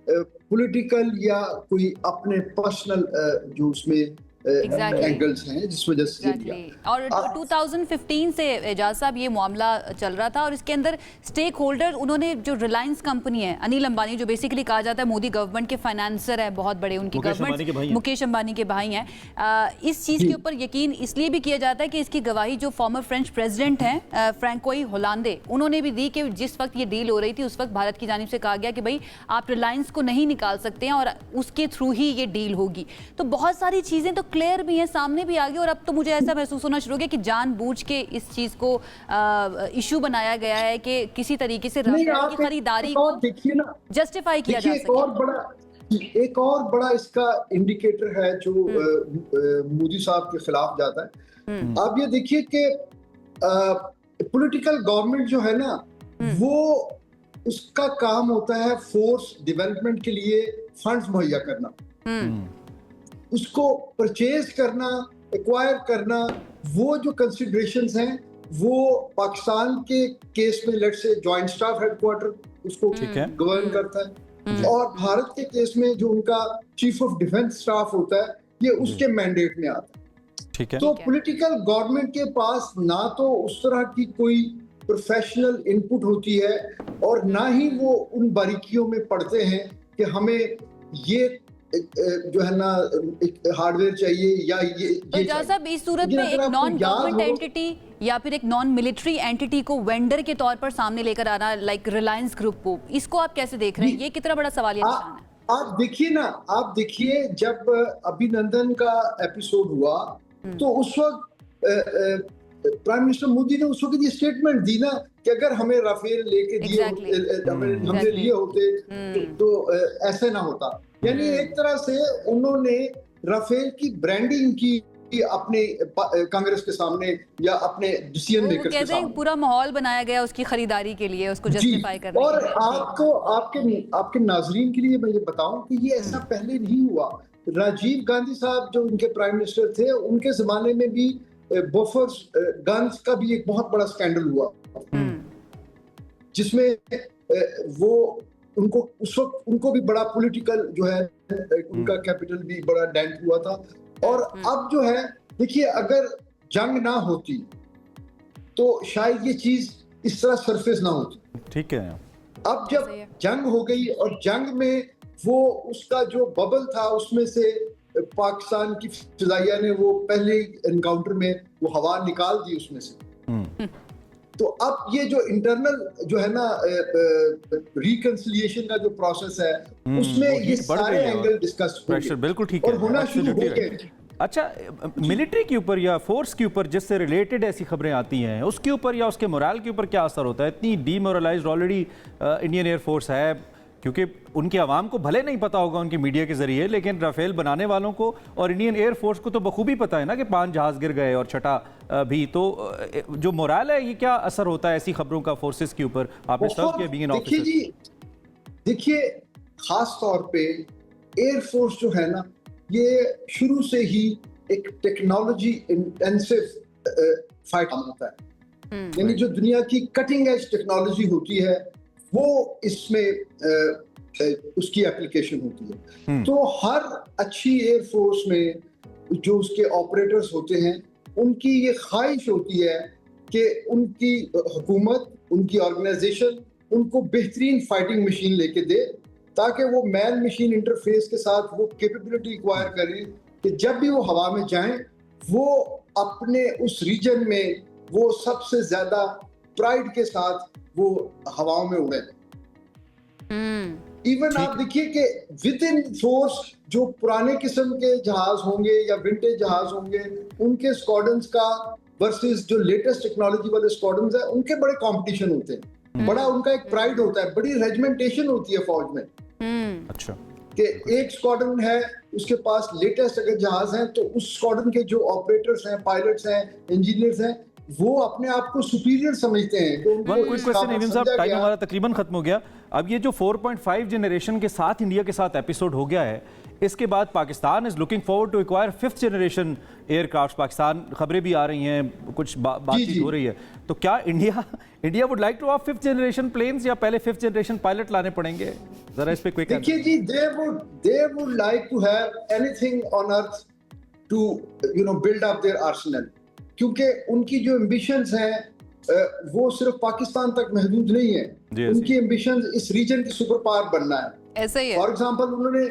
पॉलिटिकल या कोई अपने पर्सनल जो उसमें Exactly. एंगल्स हैं जिस वजह से लिया। और 2015 से एजाज साहब ये मामला चल रहा था और इसके अंदर स्टेक होल्डर उन्होंने जो रिलायंस कंपनी है, अनिल अंबानी जो बेसिकली कहा जाता है मोदी गवर्नमेंट के फाइनेंसर है, बहुत बड़े उनकी गवर्नमेंट, मुकेश अंबानी के भाई हैं, इस चीज़ के ऊपर यकीन इसलिए भी किया जाता है कि इसकी गवाही जो फॉर्मर फ्रेंच प्रेसिडेंट हैं फ्रैंकोई होलांदे, उन्होंने भी दी कि जिस वक्त ये डील हो रही थी उस वक्त भारत की जानिब से कहा गया कि भाई आप रिलायंस को नहीं निकाल सकते हैं और उसके थ्रू ही ये डील होगी। तो बहुत सारी चीज़ें तो क्लियर भी हैं, सामने भी आ गई, और अब तो मुझे ऐसा महसूस होना शुरू हो गया कि जानबूझ के इस चीज़ को इशू बनाया गया है कि किसी तरीके से राफेल की खरीदारी को जस्टिफाई किया जा सके। एक और बड़ा इसका इंडिकेटर है जो मोदी साहब के खिलाफ जाता है। आप ये देखिए कि पॉलिटिकल गवर्नमेंट जो है ना, वो उसका काम होता है फोर्स डेवलपमेंट के लिए फंड्स मुहैया करना, उसको परचेज करना, एक्वायर करना। वो जो कंसिडरेशंस हैं वो पाकिस्तान के केस में let's say joint staff headquarter उसको गवर्न करता है, और भारत के केस में जो उनका चीफ ऑफ डिफेंस स्टाफ होता है ये उसके मैंडेट में आता है। तो पॉलिटिकल गवर्नमेंट के पास ना तो उस तरह की कोई प्रोफेशनल इनपुट होती है और ना ही वो उन बारीकियों में पढ़ते हैं कि हमें ये जो है ना एक हार्डवेयर चाहिए या ये साहब इस सूरत में एक नॉन गवर्नमेंट एंटिटी या फिर एक नॉन मिलिट्री एंटिटी को वेंडर के तौर पर सामने लेकर आना, लाइक रिलायंस ग्रुप को, इसको आप कैसे देख रहे हैं? ये कितना बड़ा सवालिया निशान है? आप देखिए ना, आप देखिए जब अभिनंदन का एपिसोड हुआ तो उस वक्त प्राइम मिनिस्टर मोदी ने उस वक्त ये स्टेटमेंट दी ना कि अगर हमें राफेल लेके दिए हमने लिए होते तो ऐसे ना होता। यानी एक तरह से उन्होंने राफेल की ब्रांडिंग की अपने कांग्रेस के सामने या अपने डिसीजन मेकर्स के सामने, पूरा माहौल बनाया गया उसकी खरीदारी के लिए, उसको जस्टिफाई करने और आपको आपके नाजरीन के लिए मैं ये बताऊं कि ये ऐसा पहले नहीं हुआ। राजीव गांधी साहब जो उनके प्राइम मिनिस्टर थे, उनके जमाने में भी बफर्स गन्स का भी एक बहुत बड़ा स्कैंडल हुआ जिसमें वो उनको उस वक्त उनको भी बड़ा पॉलिटिकल जो है उनका कैपिटल भी बड़ा डेंट हुआ था। और अब जो है देखिए, अगर जंग ना होती तो शायद ये चीज इस तरह सरफेस ना होती। ठीक है, अब जब जंग हो गई और जंग में वो उसका जो बबल था उसमें से पाकिस्तान की फिजाइया ने वो पहले एनकाउंटर में वो हवा निकाल दी उसमें से। तो अब ये जो इंटरनल जो है ना रिकंसिलिएशन का जो प्रोसेस है उसमें ये सारे एंगल डिस्कस होंगे, बिल्कुल ठीक है, और होना शुरू हो गए। अच्छा, मिलिट्री के ऊपर या फोर्स के ऊपर जिससे रिलेटेड ऐसी खबरें आती हैं उसके ऊपर या उसके मोरल के ऊपर क्या असर होता है? इतनी डीमोरलाइज्ड ऑलरेडी इंडियन एयरफोर्स है, क्योंकि उनके आवाम को भले नहीं पता होगा उनके मीडिया के जरिए, लेकिन राफेल बनाने वालों को और इंडियन एयरफोर्स को तो बखूबी पता है ना कि 5 जहाज गिर गए और छठा भी। तो जो मोरल है, ये क्या असर होता है ऐसी खबरों का फोर्सेस के ऊपर? आपने सर्व किया बीइंग एन ऑफिसर। देखिए, खास तौर पे एयरफोर्स जो है ना, ये शुरू से ही एक टेक्नोलॉजी इंटेंसिव फाइट होता है। यानी जो दुनिया की कटिंग एज टेक्नोलॉजी होती है वो इसमें उसकी एप्लीकेशन होती है। तो हर अच्छी एयरफोर्स में जो उसके ऑपरेटर्स होते हैं, उनकी ये ख्वाहिश होती है कि उनकी हुकूमत, उनकी ऑर्गेनाइजेशन उनको बेहतरीन फाइटिंग मशीन लेके दे, ताकि वो मैन मशीन इंटरफेस के साथ वो कैपेबिलिटी एक्वायर करें कि जब भी वो हवा में जाएं, वो अपने उस रीजन में वो सबसे ज्यादा प्राइड के साथ वो हवाओं में उड़े। इवन आप देखिए कि विद इन फोर्स जो पुराने किस्म के जहाज होंगे या विंटेज जहाज होंगे, उनके स्क्वाड्रन्स का वर्सेस जो लेटेस्ट टेक्नोलॉजी वाले स्क्वाड्रन्स है, उनके बड़े कंपटीशन होते हैं। बड़ा उनका एक प्राइड होता है, बड़ी रेजिमेंटेशन होती है फौज में। अच्छा, कि एक स्क्वाड्रन है, उसके पास लेटेस्ट अगर जहाज हैं तो उस स्क्वाड्रन के जो ऑपरेटर्स हैं, पायलट्स हैं, इंजीनियर्स हैं, वो अपने आप को सुपीरियर समझते हैं। तो वन क्विक क्वेश्चन इवन साहब, टाइम हमारा तकरीबन खत्म हो गया। अब ये जो 4.5 जनरेशन के साथ इंडिया के साथ एपिसोड हो गया है, इसके बाद Pakistan is looking forward to acquire 5th generation aircraft. Pakistan, खबरें भी आ रही हैं, कुछ बातचीत हो रही है। तो क्या India would like to have 5th generation planes या पहले 5th जनरेशन पायलट लाने पड़ेंगे? जरा इस पे क्विक। देखिए जी, they would like to have anything on earth to build up their arsenal, क्योंकि उनकी जो ambitions हैं वो सिर्फ पाकिस्तान तक महदूद नहीं है, उनकी ambitions इस रीजन की सुपर पावर बनना है। ऐसा ही है। फॉर एग्जाम्पल उन्होंने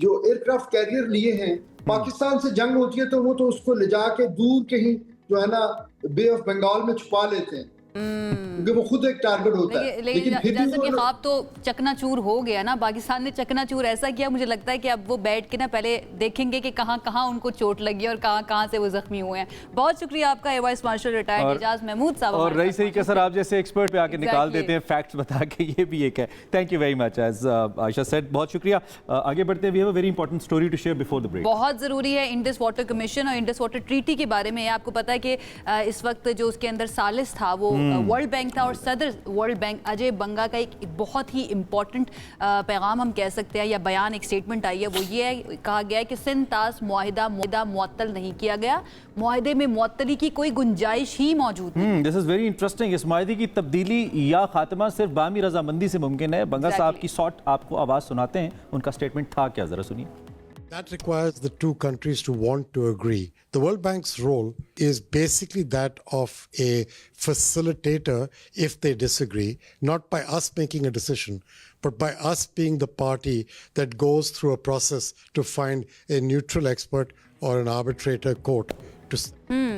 जो एयरक्राफ्ट कैरियर लिए हैं, पाकिस्तान से जंग होती है तो वो तो उसको ले जाके दूर कहीं जो है ना बे ऑफ बंगाल में छुपा लेते हैं, क्योंकि वो खुद एक टारगेट होता है। लेकिन जैसे कि ख्वाब तो चकनाचूर हो गया ना, पाकिस्तान ने चकनाचूर ऐसा किया, मुझे लगता है कि अब वो बैठ के ना पहले देखेंगे कि कहाँ कहाँ उनको चोट लगी और कहाँ कहाँ से वो जख्मी हुए हैं। बहुत शुक्रिया आपका air vice marshal retired Ejaz Mahmood साहब। और रही सही कसर आप जैसे एक्सपर्ट पे आके निकाल देते हैं फैक्ट्स बता के, ये भी एक है। Thank you very much as Ayesha said, बहुत शुक्रिया। आगे बढ़ते हैं, we have a very important story to share before the break. बहुत ज़रूरी है इंडस वाटर कमीशन और इंडस वाटर ट्रीटी के बारे में। आपको पता है कि इस वक्त जो उसके अंदर सालिस था वो वर्ल्ड बैंक था, और सदर वर्ल्ड बैंक अजय बंगा का एक बहुत ही इंपॉर्टेंट पैगाम हम कह सकते हैं या बयान, एक स्टेटमेंट आई है, वो ये है, कहा गया है कि सिंध तास मुआहिदा मुअत्तल नहीं किया गया, मुआहिदे में मुअत्तली की कोई गुंजाइश ही मौजूद नहीं। This is very interesting. इस मुआहिदे की तब्दीली या खात्मा सिर्फ बामी रजामंदी से मुमकिन है। बंगा साहब की शॉर्ट आपको आवाज़ सुनाते हैं, उनका स्टेटमेंट था क्या, जरा सुनिए। That requires the two countries to want to agree. The World Bank's role is basically that of a facilitator if they disagree, not by us making a decision, but by us being the party that goes through a process to find a neutral expert or an arbitrator court to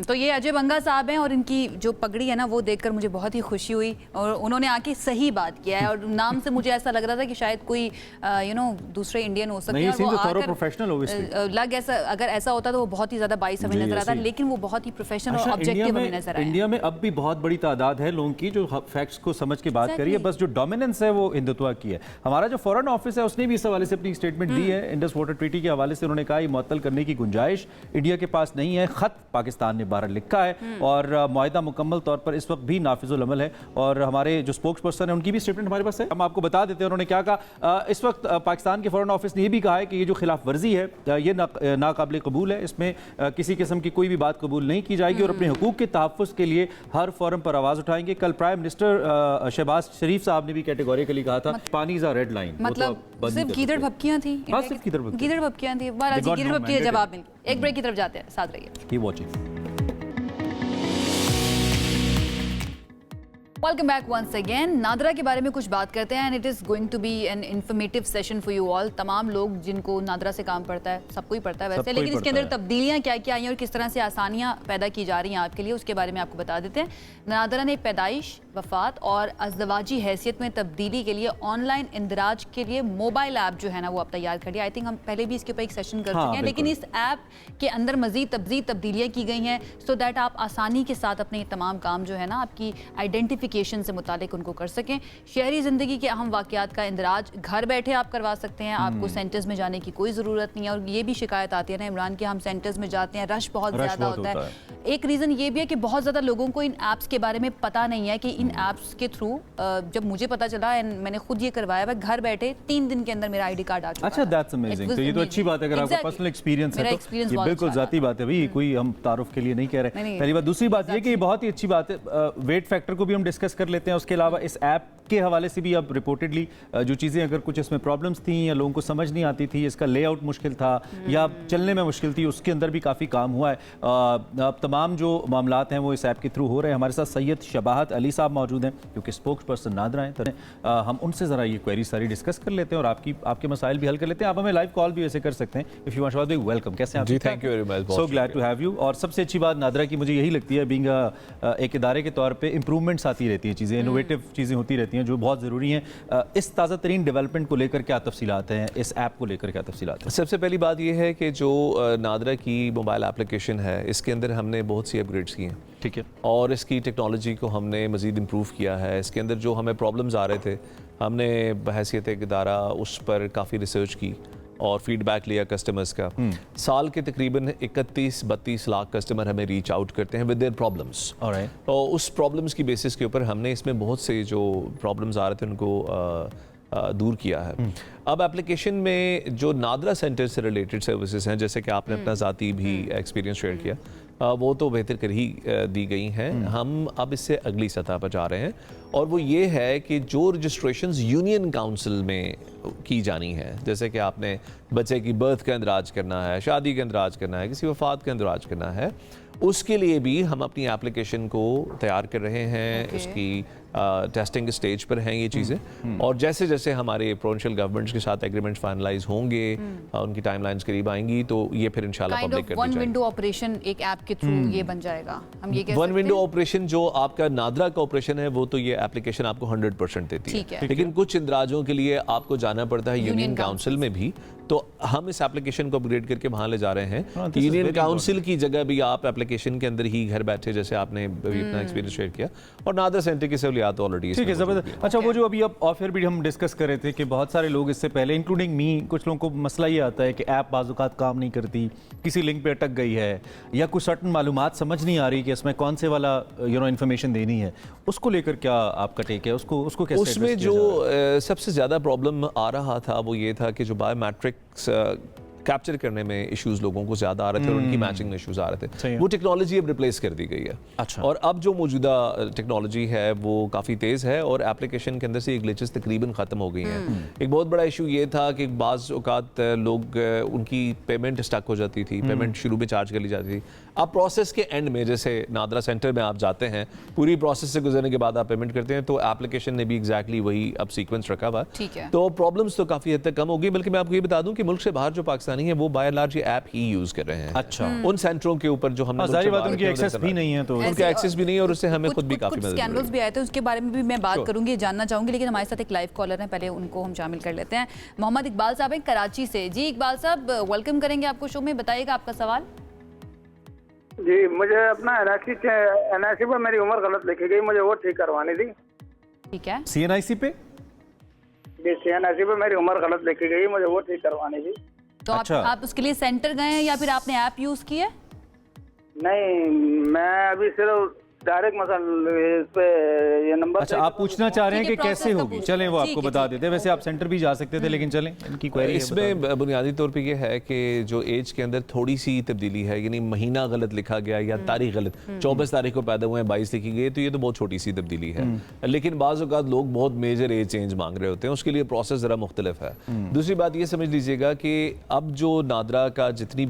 तो ये अजय बंगा साहब हैं और इनकी जो पगड़ी है ना वो देखकर मुझे बहुत ही खुशी हुई, और उन्होंने आके सही बात किया है। और नाम से मुझे ऐसा लग रहा था कि शायद कोई दूसरे इंडियन हो सकते हैं, वो आकर प्रोफेशनल लग, ऐसा अगर ऐसा होता तो वो बहुत ही ज्यादा बाइस हमें नजर आता, लेकिन वो बहुत ही प्रोफेशनल और ऑब्जेक्टिव हमें नजर आया। इंडिया में अब भी बहुत बड़ी तादाद है लोगों की जो फैक्ट्स को समझ के बात करिए, बस जो डोमिनेंस है वो हिंदुत्व की है। हमारा जो फॉरेन ऑफिस है उसने भी इस हवाले से अपनी स्टेटमेंट दी है। इंडस वाटर ट्रीटी के हवाले से उन्होंने कहा ये मुअत्तल करने की गुंजाइश इंडिया के पास नहीं है। खत पाकिस्तान ने बाहर लिखा है और मुआहिदा मुकम्मल तौर पर इस वक्त भी नाफिजुल अमल है। और हमारे जो स्पोक्स पर्सन है उनकी भी स्टेटमेंट हमारे पास है, हम आपको बता देते हैं उन्होंने क्या कहा। इस वक्त पाकिस्तान के फॉरेन ऑफिस ने ये भी कहा है कि ये जो खिलाफ वर्जी है ये नाकाबिल कबूल है, इसमें किसी किस्म की कोई भी बात कबूल नहीं की जाएगी और अपने हुकूक के तहफ़्फ़ुज़ के लिए हर फोरम पर आवाज़ उठाएंगे। कल प्राइम मिनिस्टर शहबाज शरीफ साहब ने भी कैटेगोरिकली कहा था पानी इज़ अ रेड लाइन, मतलब सिर्फ गीदड़ भपकियां थी, गीदड़ भपकियां थी। गीदड़ भपकी जवाब मिल। एक ब्रेक की तरफ जाते हैं, साथ रहिए। Keep watching. Welcome back once again. NADRA के बारे में कुछ बात करते हैं and it is going to be an informative session for you all. तमाम लोग जिनको नादरा से काम पड़ता है, सबको ही पड़ता है वैसे, लेकिन इसके अंदर तब्दीलियां क्या क्या आई हैं और किस तरह से आसानियां पैदा की जा रही हैं आपके लिए, उसके बारे में आपको बता देते हैं। नादरा ने पैदाइश, वफात और अज़दवाजी हैसियत में तब्दीली के लिए ऑनलाइन इंदराज के लिए मोबाइल ऐप जो है ना वो आप तैयार कर दिया। आई थिंक हम पहले भी इसके ऊपर एक सेशन कर चुके हैं, लेकिन इस ऐप के अंदर मजीद तब्दीलियाँ की गई हैं सो दैट आप आसानी के साथ अपने तमाम काम जो है ना आपकी आइडेंटिफिकेशन से मुतालिक उनको कर सकें। शहरी ज़िंदगी के अहम वाक़यात का इंदराज घर बैठे आप करवा सकते हैं, आपको सेंटर्स में जाने की कोई ज़रूरत नहीं है। और ये भी शिकायत आती है ना इमरान कि हम सेंटर्स में जाते हैं, रश बहुत ज़्यादा होता है। एक रीज़न ये भी है कि बहुत ज़्यादा लोगों को इन ऐप्स के बारे में पता नहीं है कि इन ऐप्स के थ्रू जब मुझे पता चला एंड मैंने खुद ये करवाया, मैं घर बैठे 3 दिन के अंदर मेरा आईडी कार्ड आ चुका। अच्छा, दैट्स अमेजिंग। तो ये तो अच्छी बात है अगर आपका पर्सनल एक्सपीरियंस है तो ये बिल्कुल ज़ाती बात है भाई, कोई हम तारुफ के लिए नहीं कह रहे। पहली बात। दूसरी बात ये कि ये बहुत ही अच्छी बात है। वेट फैक्टर को भी हम डिस्कस कर लेते हैं। उसके अलावा इस ऐप के हवाले से भी अब रिपोर्टेडली जो चीज़ें अगर कुछ इसमें प्रॉब्लम्स थी या लोगों को समझ नहीं आती थी, इसका लेआउट मुश्किल था या चलने में मुश्किल थी, उसके अंदर भी काफ़ी काम हुआ है। अब तमाम जो मामलात हैं वो इस ऐप के थ्रू हो रहे हैं। हमारे साथ सैयद शबाहत अली साहब मौजूद हैं क्योंकि स्पोक्स पर्सन नादरा हैं, तो हम उनसे ज़रा ये क्वेरी सारी डिस्कस कर लेते हैं और आपके मसाइल भी हल कर लेते हैं। आप हमें लाइव कॉल भी ऐसे कर सकते हैं इफ़ यू वांट। शबाहत भाई वेलकम, कैसे हैं आप? जी thank you very much, so glad to have you. और सबसे अच्छी बात नादरा की मुझे यही लगती है, बीइंग एक इदारे के तौर पे इंप्रूवमेंट्स आती रहती हैं, चीज़ें इनोवेटिव चीज़ें होती रहती हैं जो बहुत ज़रूरी हैं। इस ताज़ा तरीन डेवलपमेंट को लेकर क्या तफसीलात हैं, इस ऐप को लेकर क्या तफसीलात हैं? सबसे पहली बात यह है कि जो नादरा की मोबाइल एप्लीकेशन है इसके अंदर हमने बहुत सी अपग्रेड्स की हैं, ठीक है, और इसकी टेक्नोलॉजी को हमने मज़ीद इम्प्रूव किया है। इसके अंदर जो हमें प्रॉब्लम्स आ रहे थे, हमने बहैसियत एक इदारा उस पर काफ़ी रिसर्च की और फीडबैक लिया कस्टमर्स का। साल के तकरीबन 31-32 लाख कस्टमर हमें रीच आउट करते हैं विद देयर प्रॉब्लम्स। और उस प्रॉब्लम्स की बेसिस के ऊपर हमने इसमें बहुत से जो प्रॉब्लम्स आ रहे थे उनको दूर किया है। अब एप्लीकेशन में जो नादरा सेंटर से रिलेटेड सर्विसेज हैं, जैसे कि आपने अपना ज़ाती भी एक्सपीरियंस शेयर किया, वो तो बेहतर कर ही दी गई हैं। हम अब इससे अगली सतह पर जा रहे हैं और वो ये है कि जो रजिस्ट्रेशंस यूनियन काउंसिल में की जानी है, जैसे कि आपने बच्चे की बर्थ का इंदराज करना है, शादी का इंदराज करना है, किसी वफात का इंदराज करना है, उसके लिए भी हम अपनी एप्लीकेशन को तैयार कर रहे हैं। उसकी टेस्टिंग स्टेज पर हैं ये चीज़ें, और जैसे जैसे हमारे प्रोविंशियल गवर्नमेंट्स के साथ एग्रीमेंट्स फाइनलाइज होंगे, उनकी टाइमलाइंस करीब आएंगी, तो ये फिर इंशाल्लाह पब्लिक कर दी जाएगी। वन विंडो ऑपरेशन एक ऐप के थ्रू ये बन जाएगा, हम ये कह सकते हैं। वन विंडो ऑपरेशन जो आपका नादरा का ऑपरेशन है, वो तो ये एप्लीकेशन आपको 100% देती है, लेकिन कुछ इंदराजों के लिए आपको जाना पड़ता है यूनियन काउंसिल में भी। तो हम इस एप्लीकेशन को अपग्रेड करके वहां ले जा रहे हैं कि यूनियन काउंसिल की जगह भी आप एप्लीकेशन के अंदर ही घर बैठे, जैसे आपने अभी अपना एक्सपीरियंस शेयर किया, और नादरा सेंटर की सहूलियात ऑलरेडी। ठीक है, जबरदस्त। अच्छा, वो जो अभी आप ऑफ एयर भी हम डिस्कस कर रहे थे कि बहुत सारे लोग इससे पहले, इंक्लूडिंग मी, कुछ लोगों को मसला ये आता है कि ऐप बाज़-औक़ात काम नहीं करती, किसी लिंक पे अटक गई है, या कुछ सर्टन मालूमात समझ नहीं आ रही कि इसमें कौन से वाला इन्फॉर्मेशन देनी है। उसको लेकर क्या आपका टेक है? उसको कैसे? उसमें जो सबसे ज़्यादा प्रॉब्लम आ रहा था वो ये था कि जो बायोमेट्रिक्स कैप्चर करने में इश्यूज लोगों को ज़्यादा आ रहे थे और उनकी मैचिंग में इश्यूज आ रहे थे, वो टेक्नोलॉजी अब रिप्लेस कर दी गई है। अच्छा। और अब जो मौजूदा टेक्नोलॉजी है वो काफ़ी तेज़ है और एप्लीकेशन के अंदर से ये ग्लिचेस तकरीबन ख़त्म हो गई हैं। एक बहुत बड़ा इशू ये था कि बाज़ औक़ात लोग उनकी पेमेंट स्टक हो जाती थी, पेमेंट शुरू में चार्ज कर ली जाती थी। अब प्रोसेस के एंड में, जैसे नादरा सेंटर में आप जाते हैं, पूरी प्रोसेस से गुजरने के बाद आप पेमेंट करते हैं, तो एप्लीकेशन ने भी एग्जैक्टली वही अब सीक्वेंस रखा हुआ है। तो प्रॉब्लम्स तो काफ़ी हद तक कम हो गई। बल्कि मैं आपको ये बता दूं कि मुल्क से बाहर जो पाकिस्तानी है वो बाय एंड लार्ज ये ऐप ही यूज कर रहे हैं। अच्छा। उन सेंटरों के ऊपर जो हमने जारी बात, उनकी एक्सेस भी नहीं है, तो उनका एक्सेस भी नहीं है और उससे हमें खुद भी काफी मदद। स्कैंडल्स भी आए थे, उसके बारे में भी मैं बात करूंगी, जानना चाहूंगी, लेकिन हमारे साथ एक लाइव कॉलर है, पहले उनको हम शामिल कर लेते हैं। मोहम्मद इकबाल साहब हैं कराची से। जी इकबाल साहब, वेलकम करेंगे आपको शो में, बताइएगा आपका सवाल। जी, मुझे अपना एनआईसी पर मेरी उम्र गलत लिखी गई, मुझे वो ठीक करवानी थी। ठीक है। सीएनआईसी पे? जी, सीएनआईसी पे मेरी उम्र गलत लिखी गई, मुझे वो ठीक करवानी थी। तो अच्छा। आप उसके लिए सेंटर गए हैं या फिर आपने ऐप यूज की है? नहीं, मैं अभी सिर्फ डायरेक्ट इस पे ये नंबर। अच्छा, आप पूछना चाह रहे हैं कि कैसे होगी? चलें, वो आपको बता देते हैं। वैसे आप सेंटर भी जा सकते थे, लेकिन चलें, इनकी क्वेरी इसमें बुनियादी तौर पे ये है कि जो एज के अंदर थोड़ी सी तब्दीली है, यानी महीना गलत लिखा गया या तारीख गलत, 24 तारीख को पैदा हुए हैं, 22 लिखी गई, तो ये तो बहुत छोटी सी तब्दीली है। लेकिन बाज़ औक़ात लोग बहुत मेजर एज चेंज मांग रहे होते हैं, उसके लिए प्रोसेस ज़रा मुख्तलिफ है। दूसरी बात ये समझ लीजिएगा कि अब जो नादरा का जितनी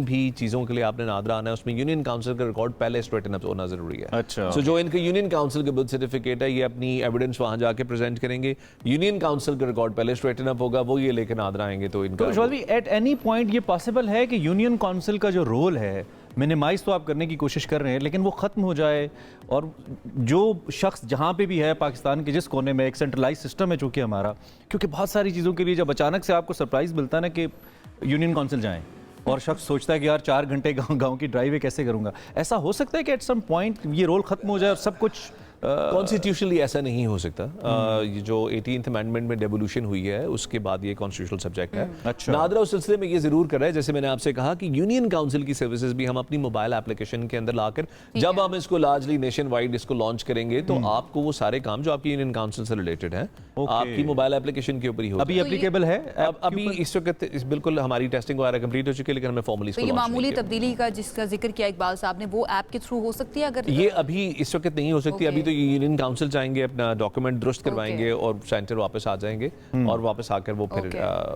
भी चीज़ों के लिए आपने नादरा आना है, उसमें यूनियन काउंसिल का रिकॉर्ड पहले स्ट्रेटन अप होना ज़रूरी है। अच्छा। So, जो इनके यूनियन काउंसिल का बर्थ सर्टिफिकेट है, ये अपनी एविडेंस वहां जाके प्रेजेंट करेंगे, यूनियन काउंसिल का रिकॉर्ड पहले स्ट्रेटन अप होगा, वो ये लेकर नादरा आएंगे, तो इनका। तो एट एनी पॉइंट ये पॉसिबल है कि यूनियन काउंसिल का जो रोल है, मिनिमाइज तो आप करने की कोशिश कर रहे हैं, लेकिन वो ख़त्म हो जाए और जो शख्स जहाँ पे भी है पाकिस्तान के जिस कोने में, एक सेंट्रलाइज सिस्टम है चूँकि हमारा, क्योंकि बहुत सारी चीज़ों के लिए जब अचानक से आपको सरप्राइज़ मिलता है ना कि यूनियन काउंसिल जाएँ, और शख्स सोचता है कि यार 4 घंटे गांव की ड्राइव कैसे करूंगा, ऐसा हो सकता है कि एट सम पॉइंट ये रोल खत्म हो जाए और सब कुछ कॉन्स्टिट्यूशनली ऐसा नहीं हो सकता। ये जो 18th अमेंडमेंट में डेवोल्यूशन हुई है, उसके बाद ये कॉन्स्टिट्यूशनल सब्जेक्ट है। अच्छा। नादरा उस सिलसिले में ये जरूर कर रहा है, जैसे मैंने आपसे कहा कि यूनियन काउंसिल की सर्विसेज भी हम अपनी मोबाइल एप्लीकेशन के अंदर लाकर, जब हम इसको लार्जली नेशन वाइड इसको लॉन्च करेंगे, तो आपको वो सारे काम जो आपकी यूनियन काउंसिल से रिलेटेड है, आपकी मोबाइल एप्लीकेशन के ऊपर ही होगा। अभी एप्लीकेबल है? अभी इस वक्त बिल्कुल हमारी टेस्टिंग वगैरह कंप्लीट हो चुकी है, लेकिन हमें फॉर्मली ये मामूली तब्दीली का जिसका जिक्र किया इकबाल साहब ने, वो ऐप के थ्रू हो सकती है? अगर ये अभी इस वक्त नहीं हो सकती, अभी तो ये यूनियन काउंसिल जाएंगे, अपना डॉक्यूमेंट दुरुस्त करवाएंगे और सेंटर वापस आ जाएंगे, और वापस आकर वो फिर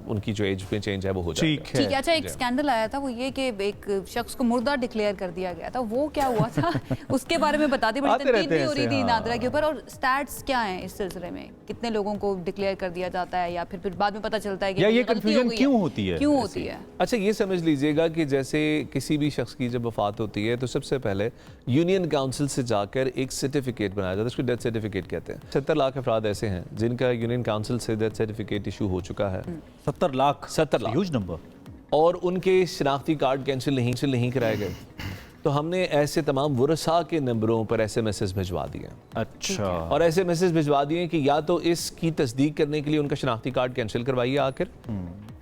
उनकी जो एज में चेंज है वो हो जाएगा। ठीक है। अच्छा, एक स्कैंडल आया था, वो ये कि एक शख्स को मुर्दा डिक्लेयर कर दिया गया था, वो क्या हुआ था? उसके बारे में बता दें, बड़ी तनकीद भी हो रही थी नादरा के ऊपर। और स्टैट्स क्या हैं इस सिलसिले में? कितने लोगों को डिक्लेयर कर दिया जाता है, या फिर बाद में पता चलता है कि ये कंफ्यूजन क्यों होती है? अच्छा, ये समझ लीजिएगा कि जैसे किसी भी शख्स की जब वफात होती है, तो सबसे पहले यूनियन काउंसिल से जाकर एक सर्टिफिकेट बनाया जाता है, उसको डेथ सर्टिफिकेट कहते हैं। 70 लाख अफराद ऐसे हैं जिनका यूनियन काउंसिल से डेथ सर्टिफिकेट इशू हो चुका है। 70 लाख ह्यूज नंबर। और उनके शनाख्ती कार्ड कैंसिल नहीं कराए गए, तो हमने ऐसे तमाम वरसा के नंबरों पर ऐसे मैसेज भिजवा दिए। अच्छा। और ऐसे मैसेज भिजवा दिए कि या तो इसकी तस्दीक करने के लिए उनका शनाख्ती कार्ड कैंसिल करवाइए आकर,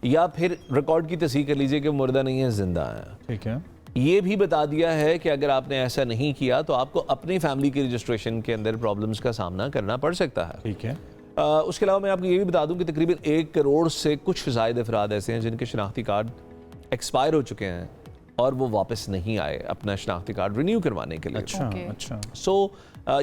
या फिर रिकॉर्ड की तस्दीक कर लीजिए कि मुर्दा नहीं है, जिंदा है। ठीक है। ये भी बता दिया है कि अगर आपने ऐसा नहीं किया तो आपको अपनी फैमिली की रजिस्ट्रेशन के अंदर प्रॉब्लम्स का सामना करना पड़ सकता है। ठीक है। उसके अलावा मैं आपको ये भी बता दूं कि तकरीबन 1 करोड़ से कुछ ज़ायद अफराद ऐसे हैं जिनके शनाख्ती कार्ड एक्सपायर हो चुके हैं और वो वापस नहीं आए अपना शनाख्ती कार्ड रिन्यू करवाने के लिए। अच्छा। सो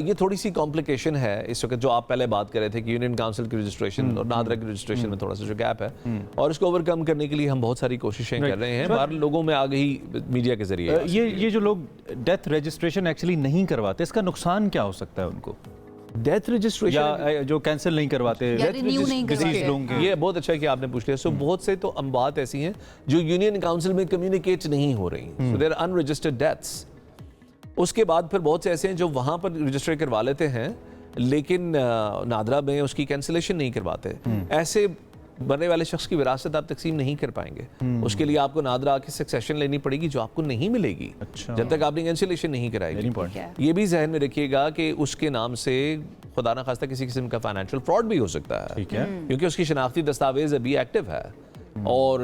ये थोड़ी सी कॉम्प्लिकेशन है इस वक्त, जो आप पहले बात कर रहे थे कि यूनियन काउंसिल की रजिस्ट्रेशन और नादरा की रजिस्ट्रेशन में थोड़ा सा जो गैप है, और इसको ओवरकम करने के लिए हम बहुत सारी कोशिशें कर रहे हैं। बाहर लोगों में आ गई मीडिया के जरिए। ये जो लोग डेथ रजिस्ट्रेशन एक्चुअली नहीं करवाते, इसका नुकसान क्या हो सकता है उनको? डेथ रजिस्ट्रेशन या जो कैंसिल नहीं करवाते, डिसीज लोगों के। ये बहुत अच्छा है कि आपने पूछ लिया। सो बहुत से तो अमवात ऐसी हैं जो यूनियन काउंसिल में कम्युनिकेट नहीं हो रही, so there are unregistered deaths. उसके बाद फिर बहुत से ऐसे हैं जो वहाँ पर रजिस्टर करवा लेते हैं लेकिन नादरा में उसकी कैंसिलेशन नहीं करवाते। ऐसे मरने वाले शख्स की विरासत आप तकसीम नहीं कर पाएंगे। उसके लिए आपको नादरा की सक्सेशन लेनी पड़ेगी जो आपको नहीं मिलेगी जब तक आपने कैंसिलेशन नहीं कराएगी। ये भी जहन में रखिएगा कि उसके नाम से खुदा ना खास्ता किसी किस्म का फाइनेंशियल फ्रॉड भी हो सकता है, क्योंकि उसकी शनाख्ती दस्तावेज अभी एक्टिव है और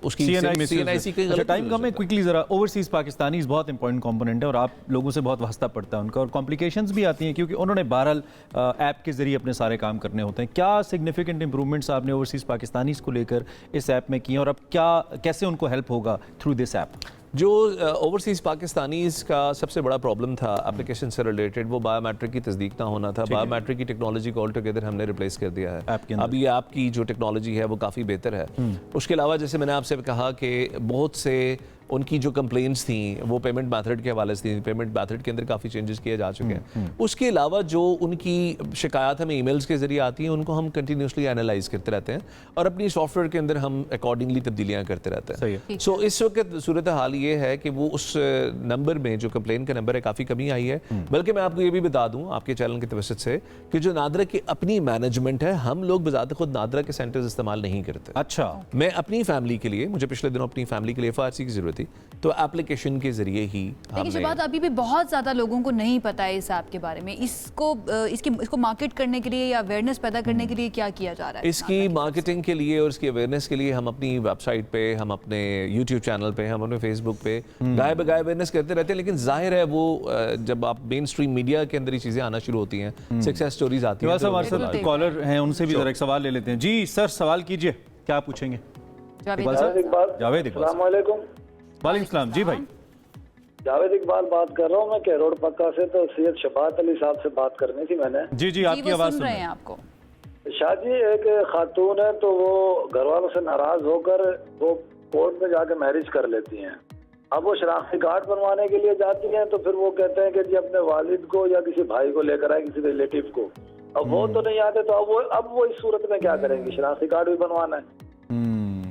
उसकी CNIC के टाइम कम है। क्विकली जरा, ओवरसीज पाकिस्तानीज बहुत इंपॉर्टेंट कंपोनेंट है और आप लोगों से बहुत वास्ता पड़ता है उनका, और कॉम्प्लिकेशंस भी आती हैं क्योंकि उन्होंने बहरहाल ऐप के जरिए अपने सारे काम करने होते हैं। क्या सिग्निफिकेंट इंप्रूवमेंट्स आपने ओवरसीज पाकिस्तानीज को लेकर इस ऐप में किए और अब कैसे उनको हेल्प होगा थ्रू दिस ऐप? जो ओवरसीज़ पाकिस्तानीज़ का सबसे बड़ा प्रॉब्लम था एप्लीकेशन से रिलेटेड, वो बायोमेट्रिक की तस्दीक ना होना था। बायोमेट्रिक की टेक्नोलॉजी को ऑल टुगेदर हमने रिप्लेस कर दिया है। अब ये ऐप की जो टेक्नोलॉजी है वो काफ़ी बेहतर है। उसके अलावा जैसे मैंने आपसे कहा कि बहुत से उनकी जो कंप्लेंट्स थी वो पेमेंट मैथड के हवाले से थी। पेमेंट मैथड के अंदर काफ़ी चेंजेस किए जा चुके हैं। उसके अलावा जो उनकी शिकायत हमें ईमेल्स के जरिए आती हैं उनको हम कंटिन्यूसली एनालाइज करते रहते हैं और अपनी सॉफ्टवेयर के अंदर हम अकॉर्डिंगली तब्दीलियाँ करते रहते हैं। सो इस वक्त सूरत हाल ये है कि वो उस नंबर में जो कंप्लेन का नंबर है काफ़ी कमी आई है। बल्कि मैं आपको ये भी बता दूँ आपके चैनल की तवज्जुह से कि जो नादरा की अपनी मैनेजमेंट है, हम लोग बजाते खुद नादरा के सेंटर्स इस्तेमाल नहीं करते। अच्छा। मैं अपनी फैमिली के लिए, मुझे पिछले दिनों अपनी फैमिली के लिए FRC की जरूरत थी तो एप्लीकेशन के जरिए ही लेकिन ये बात अभी भी बहुत ज़्यादा लोगों को नहीं पता है इस ऐप के बारे में। इसको मार्केट करने के लिए या अवेयरनेस पैदा करने के लिए क्या किया जा रहा है? इसकी मार्केटिंग के लिए और इसकी अवेयरनेस के लिए हम अपनी वेबसाइट पे, हम अपने यूट्यूब चैनल पे, हम अपने फेसबुक पे गाय बगाए अवेयरनेस करते रहते हैं। लेकिन जाहिर है वो जब आप मेन स्ट्रीम मीडिया के अंदर ये चीज़ें आना शुरू होती हैं, सक्सेस स्टोरीज आती हैं। हमारे साथ कॉलर हैं, उनसे भी जरा एक सवाल ले लेते हैं। जी सर, सवाल कीजिए, क्या पूछेंगे? जावेद इकबाल। वालेकुम सलाम। जी भाई। जावेद इकबाल बात कर रहा हूँ मैं रोड पक्का से। तो सैयद शफात अली साहब से बात करनी थी मैंने। जी आपकी आवाज़ सुन रहे हैं आपको। शाह जी, एक खातून है तो वो घर वालों से नाराज होकर वो कोर्ट में जाके मैरिज कर लेती हैं। अब वो शनाख्ती कार्ड बनवाने के लिए जाती हैं तो फिर वो कहते हैं कि जी अपने वालिद को या किसी भाई को लेकर आए, किसी रिलेटिव को। अब वो तो नहीं आते तो अब वो इस सूरत में क्या करेंगे? शनाख्ती कार्ड भी बनवाना है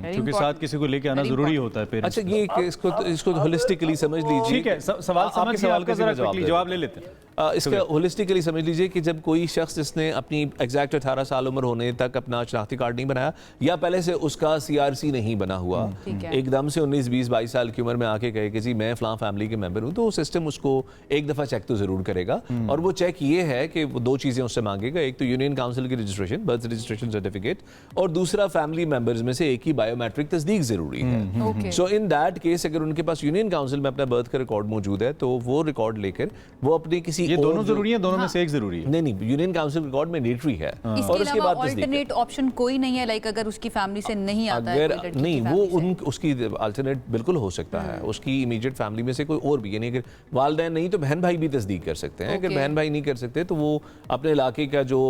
क्योंकि साथ किसी को लेके आना जरूरी होता है। अच्छा, ये इसको होलिस्टिकली समझ लीजिए। ठीक है, सवाल समझ सवाल का जवाब ले लेते हैं। इसका होलिस्टिकली समझ लीजिए कि जब कोई शख्स जिसने अपनी एग्जैक्ट 18 साल उम्र होने तक अपना शनाख्ती कार्ड नहीं बनाया या पहले से उसका CRC नहीं बना हुआ, एकदम से 19, 20, 22 साल की उम्र में आके कहे कि जी मैं फलां फैमिली के मेंबर हूँ, तो सिस्टम उसको एक दफ़ा चेक तो ज़रूर करेगा। और वो चेक ये है कि वो 2 चीज़ें उससे मांगेगा, एक तो यूनियन काउंसिल की रजिस्ट्रेशन, बर्थ रजिस्ट्रेशन सर्टिफिकेट, और दूसरा फैमिली मेंबर्स में से एक की बायोमेट्रिक तस्दीक ज़रूरी है। सो इन दैट केस अगर उनके पास यूनियन काउंसिल में अपना बर्थ का रिकॉर्ड मौजूद है तो वो रिकॉर्ड लेकर वो अपनी किसी, ये दोनों जरूरी है, दोनों में से एक जरूरी है। नहीं, यूनियन काउंसिल रिकॉर्ड मैंडेटरी है। और उसके बाद अल्टरनेट ऑप्शन कोई नहीं है, लाइक अगर उसकी फैमिली से नहीं आता है अगर नहीं, वो उसकी अल्टरनेट बिल्कुल हो सकता है। उसकी इमीडिएट फैमिली में से कोई और भी, यानी अगर वालिदैन नहीं तो बहन भाई भी तस्दीक कर सकते हैं। अगर बहन भाई नहीं कर सकते तो वो अपने इलाके का जो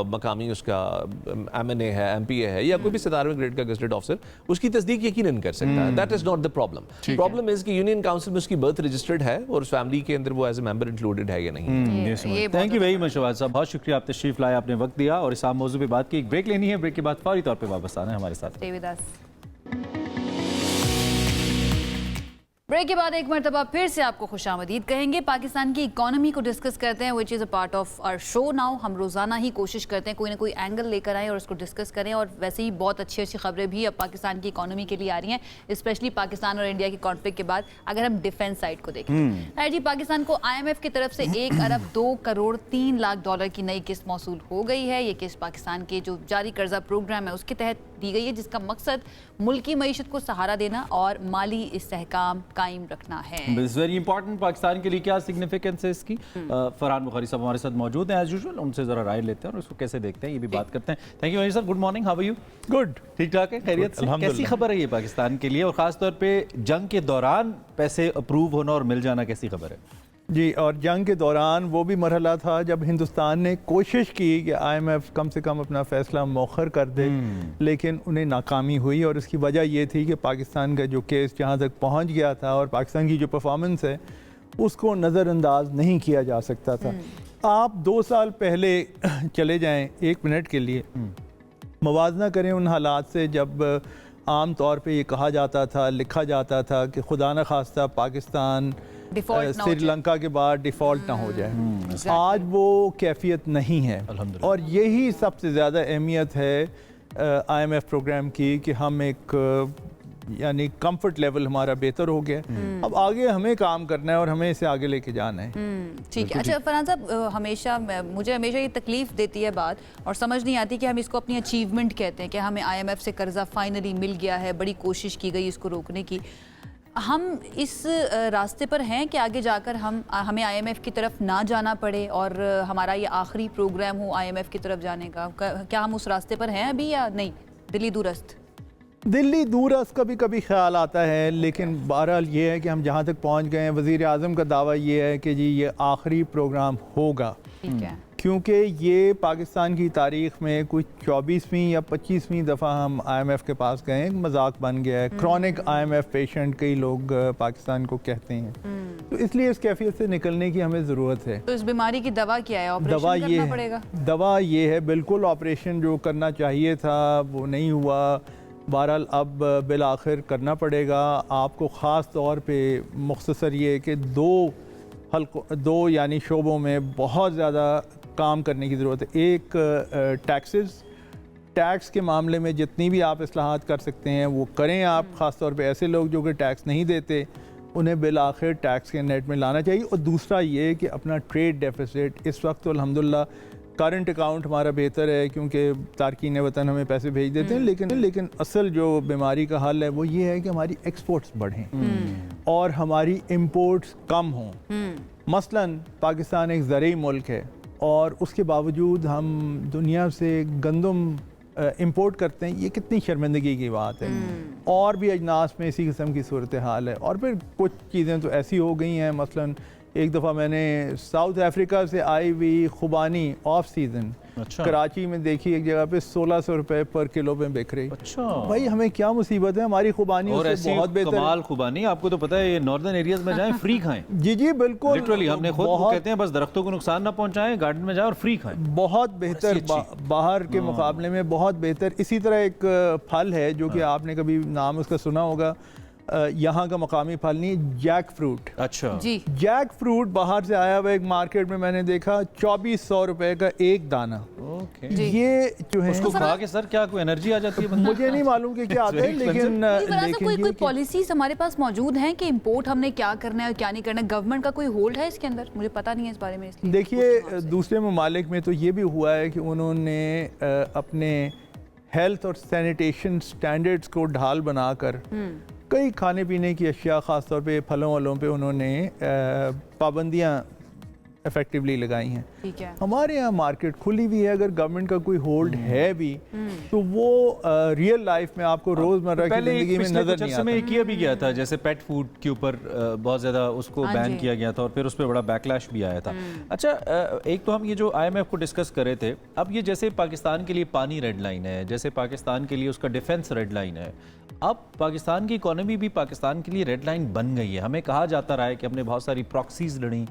मकामी उसका MNA है, MPA है या कोई भी 17वें ग्रेड का गजेटेड ऑफिसर, उसकी तस्दीक यकीनन कर सकता है। That is not the problem. Problem is कि यूनियन काउंसिल में उसकी बर्थ रजिस्टर्ड है और उस फैमिली के अंदर वो एज ए मेंबर इंक्लूडेड है या नहीं। Thank you very much Shahbaz साहब, बहुत शुक्रिया, आप तशरीफ लाए, आपने वक्त दिया और इस आम मौजू पे बात की। एक ब्रेक लेनी है, ब्रेक के बाद फौरी तौर पे वापस आना है हमारे साथ। ब्रेक के बाद एक मरतबा फिर से आपको खुशामदीद कहेंगे। पाकिस्तान की इकोनॉमी को डिस्कस करते हैं, which is a part of our show now. हम रोज़ाना ही कोशिश करते हैं कोई ना कोई एंगल लेकर आएँ और उसको डिस्कस करें, और वैसे ही बहुत अच्छी अच्छी खबरें भी अब पाकिस्तान की इकोनॉमी के लिए आ रही हैं, स्पेशली पाकिस्तान और इंडिया की कॉन्फ्लिक्ट के बाद। अगर हम डिफेंस साइड को देखें राइट जी, पाकिस्तान को IMF की तरफ से 1 अरब 2 करोड़ 3 लाख डॉलर की नई किस्त मौसूल हो गई है। ये किस्त पाकिस्तान के जो जारी कर्जा प्रोग्राम है उसके तहत दी गई है, जिसका मकसद मुल्क की मईशत को सहारा देना और माली इस्तेहकाम कायम रखना है। It's very important. पाकिस्तान के लिए क्या सिग्निफिकेंस है इसकी? फरहान बुखारी साहब हमारे साथ मौजूद हैं एज यूजुअल, उनसे ज़रा राय लेते हैं और उसको कैसे देखते हैं ये भी बात करते हैं। Thank you sir, good morning, how are you? Good, ठीक ठाक है, खैरियत से? कैसी खबर है ये पाकिस्तान के लिए, और ख़ासतौर पर जंग के दौरान पैसे अप्रूव होना और मिल जाना, कैसी खबर है? जी, और जंग के दौरान वो भी मरहला था जब हिंदुस्तान ने कोशिश की कि IMF कम से कम अपना फ़ैसला मौखर कर दे, लेकिन उन्हें नाकामी हुई। और इसकी वजह ये थी कि पाकिस्तान का जो केस जहाँ तक पहुँच गया था और पाकिस्तान की जो परफॉर्मेंस है उसको नज़रअंदाज नहीं किया जा सकता था। आप 2 साल पहले चले जाएं 1 मिनट के लिए, मवाजना करें उन हालात से जब आम तौर पे ये कहा जाता था, लिखा जाता था कि खुदा न खास्ता पाकिस्तान श्रीलंका के बाद डिफ़ॉल्ट ना हो जाए। आज वो कैफियत नहीं है, और यही सबसे ज़्यादा अहमियत है IMF प्रोग्राम की कि हम एक यानी कंफर्ट लेवल हमारा बेहतर हो गया। अब आगे हमें काम करना है और हमें इसे आगे लेके जाना है। ठीक है। अच्छा फरहान साहब, मुझे हमेशा ये तकलीफ देती है बात, और समझ नहीं आती कि हम इसको अपनी अचीवमेंट कहते हैं कि हमें IMF से कर्जा फाइनली मिल गया है, बड़ी कोशिश की गई इसको रोकने की। हम इस रास्ते पर हैं कि आगे जाकर हमें IMF की तरफ ना जाना पड़े और हमारा ये आखिरी प्रोग्राम हो IMF की तरफ जाने का? क्या हम उस रास्ते पर हैं अभी या नहीं? दिल्ली दूरस्त कभी कभी ख्याल आता है, लेकिन बहरहाल ये है कि हम जहाँ तक पहुँच गए हैं, वज़ीर आज़म का दावा ये है कि जी ये आखिरी प्रोग्राम होगा। ठीक है। क्योंकि ये पाकिस्तान की तारीख़ में कुछ 24वीं या 25वीं दफ़ा हम IMF के पास गए हैं, मजाक बन गया है। क्रॉनिक IMF पेशेंट कई लोग पाकिस्तान को कहते हैं, तो इसलिए इस कैफियत से निकलने की हमें ज़रूरत है। तो इस बीमारी की दवा क्या है? ऑपरेशन करना पड़ेगा? दवा ये है, बिल्कुल ऑपरेशन जो करना चाहिए था वो नहीं हुआ। बहरहाल अब बिल आखिर करना पड़ेगा। आपको ख़ास तौर पे मुख्तसर ये कि दो यानी शोबों में बहुत ज़्यादा काम करने की ज़रूरत है। एक टैक्स के मामले में जितनी भी आप इस्लाहात कर सकते हैं वो करें आप। ख़ास तौर पे ऐसे लोग जो कि टैक्स नहीं देते उन्हें बिल आखिर टैक्स के नेट में लाना चाहिए। और दूसरा ये कि अपना ट्रेड डेफिसिट, इस वक्त तो अल्हम्दुलिल्लाह करंट अकाउंट हमारा बेहतर है क्योंकि तारकीन वतन हमें पैसे भेज देते हैं, लेकिन असल जो बीमारी का हल है वो ये है कि हमारी एक्सपोर्ट्स बढ़ें और हमारी इंपोर्ट्स कम हों। मसलन पाकिस्तान एक ज़रूरी मुल्क है और उसके बावजूद हम दुनिया से गंदम इंपोर्ट करते हैं। ये कितनी शर्मिंदगी की बात है। और भी अजनास में इसी किस्म की सूरत हाल है। और फिर कुछ चीज़ें तो ऐसी हो गई हैं, मसलन एक दफ़ा मैंने साउथ अफ्रीका से आई हुई खुबानी ऑफ सीज़न कराची में देखी, एक जगह पे 1600 रुपए पर किलो में बिक रही। अच्छा भाई, हमें क्या मुसीबत है? हमारी खुबानी और ऐसी बहुत बेहतर कमाल खुबानी, आपको तो पता है ये नॉर्दर्न एरियाज में जाएं फ्री खाएं। जी बिल्कुल, लिटरली हमने खुद कहते हैं बस दरख्तों को नुकसान ना पहुंचाएं, गार्डन में जाएं और फ्री खाएं। बहुत बेहतर, बाहर के मुकाबले में बहुत बेहतर। इसी तरह एक फल है जो कि आपने कभी नाम उसका सुना होगा, यहाँ का मकामी फल नहीं, जैक फ्रूट। अच्छा जी, जैक फ्रूट बाहर से आया हुआ, एक मार्केट में मैंने देखा 2400 रुपए का एक दाना। ओके, ये जो है उसको खा के सर क्या कोई एनर्जी आ जाती है? मुझे नहीं मालूम कि क्या आता है, लेकिन कोई पॉलिसीज हमारे पास मौजूद हैं कि इंपोर्ट हमने क्या करना है और क्या नहीं करना है? गवर्नमेंट का कोई होल्ड है इसके अंदर? मुझे पता नहीं है इस बारे में। देखिए, दूसरे ममालिक में तो ये भी हुआ है कि उन्होंने अपने हेल्थ और सैनिटेशन स्टैंडर्ड्स को ढाल बनाकर कई खाने पीने की अशिया, ख़ास तौर पे फलों वालों पे उन्होंने पाबंदियाँ इफेक्टिवली लगाई हैं। ठीक है। हमारे यहाँ मार्केट खुली हुई है, अगर गवर्नमेंट का कोई होल्ड है भी तो वो रियल लाइफ में आपको रोज़मर्रा की ज़िंदगी में नज़र नहीं आता। किया भी गया था, जैसे पेट फूड के ऊपर बहुत ज़्यादा उसको बैन किया गया था और फिर उस पर बड़ा बैकलैश भी आया था। अच्छा, एक तो हम ये जो IMF को डिस्कस कर रहे थे, अब ये जैसे पाकिस्तान के लिए पानी रेड लाइन है, जैसे पाकिस्तान के लिए उसका डिफेंस रेड लाइन है, अब पाकिस्तान की इकोनॉमी भी पाकिस्तान के लिए रेड लाइन बन गई है। हमें कहा जाता रहा है कि हमने बहुत सारी प्रॉक्सीज लड़ी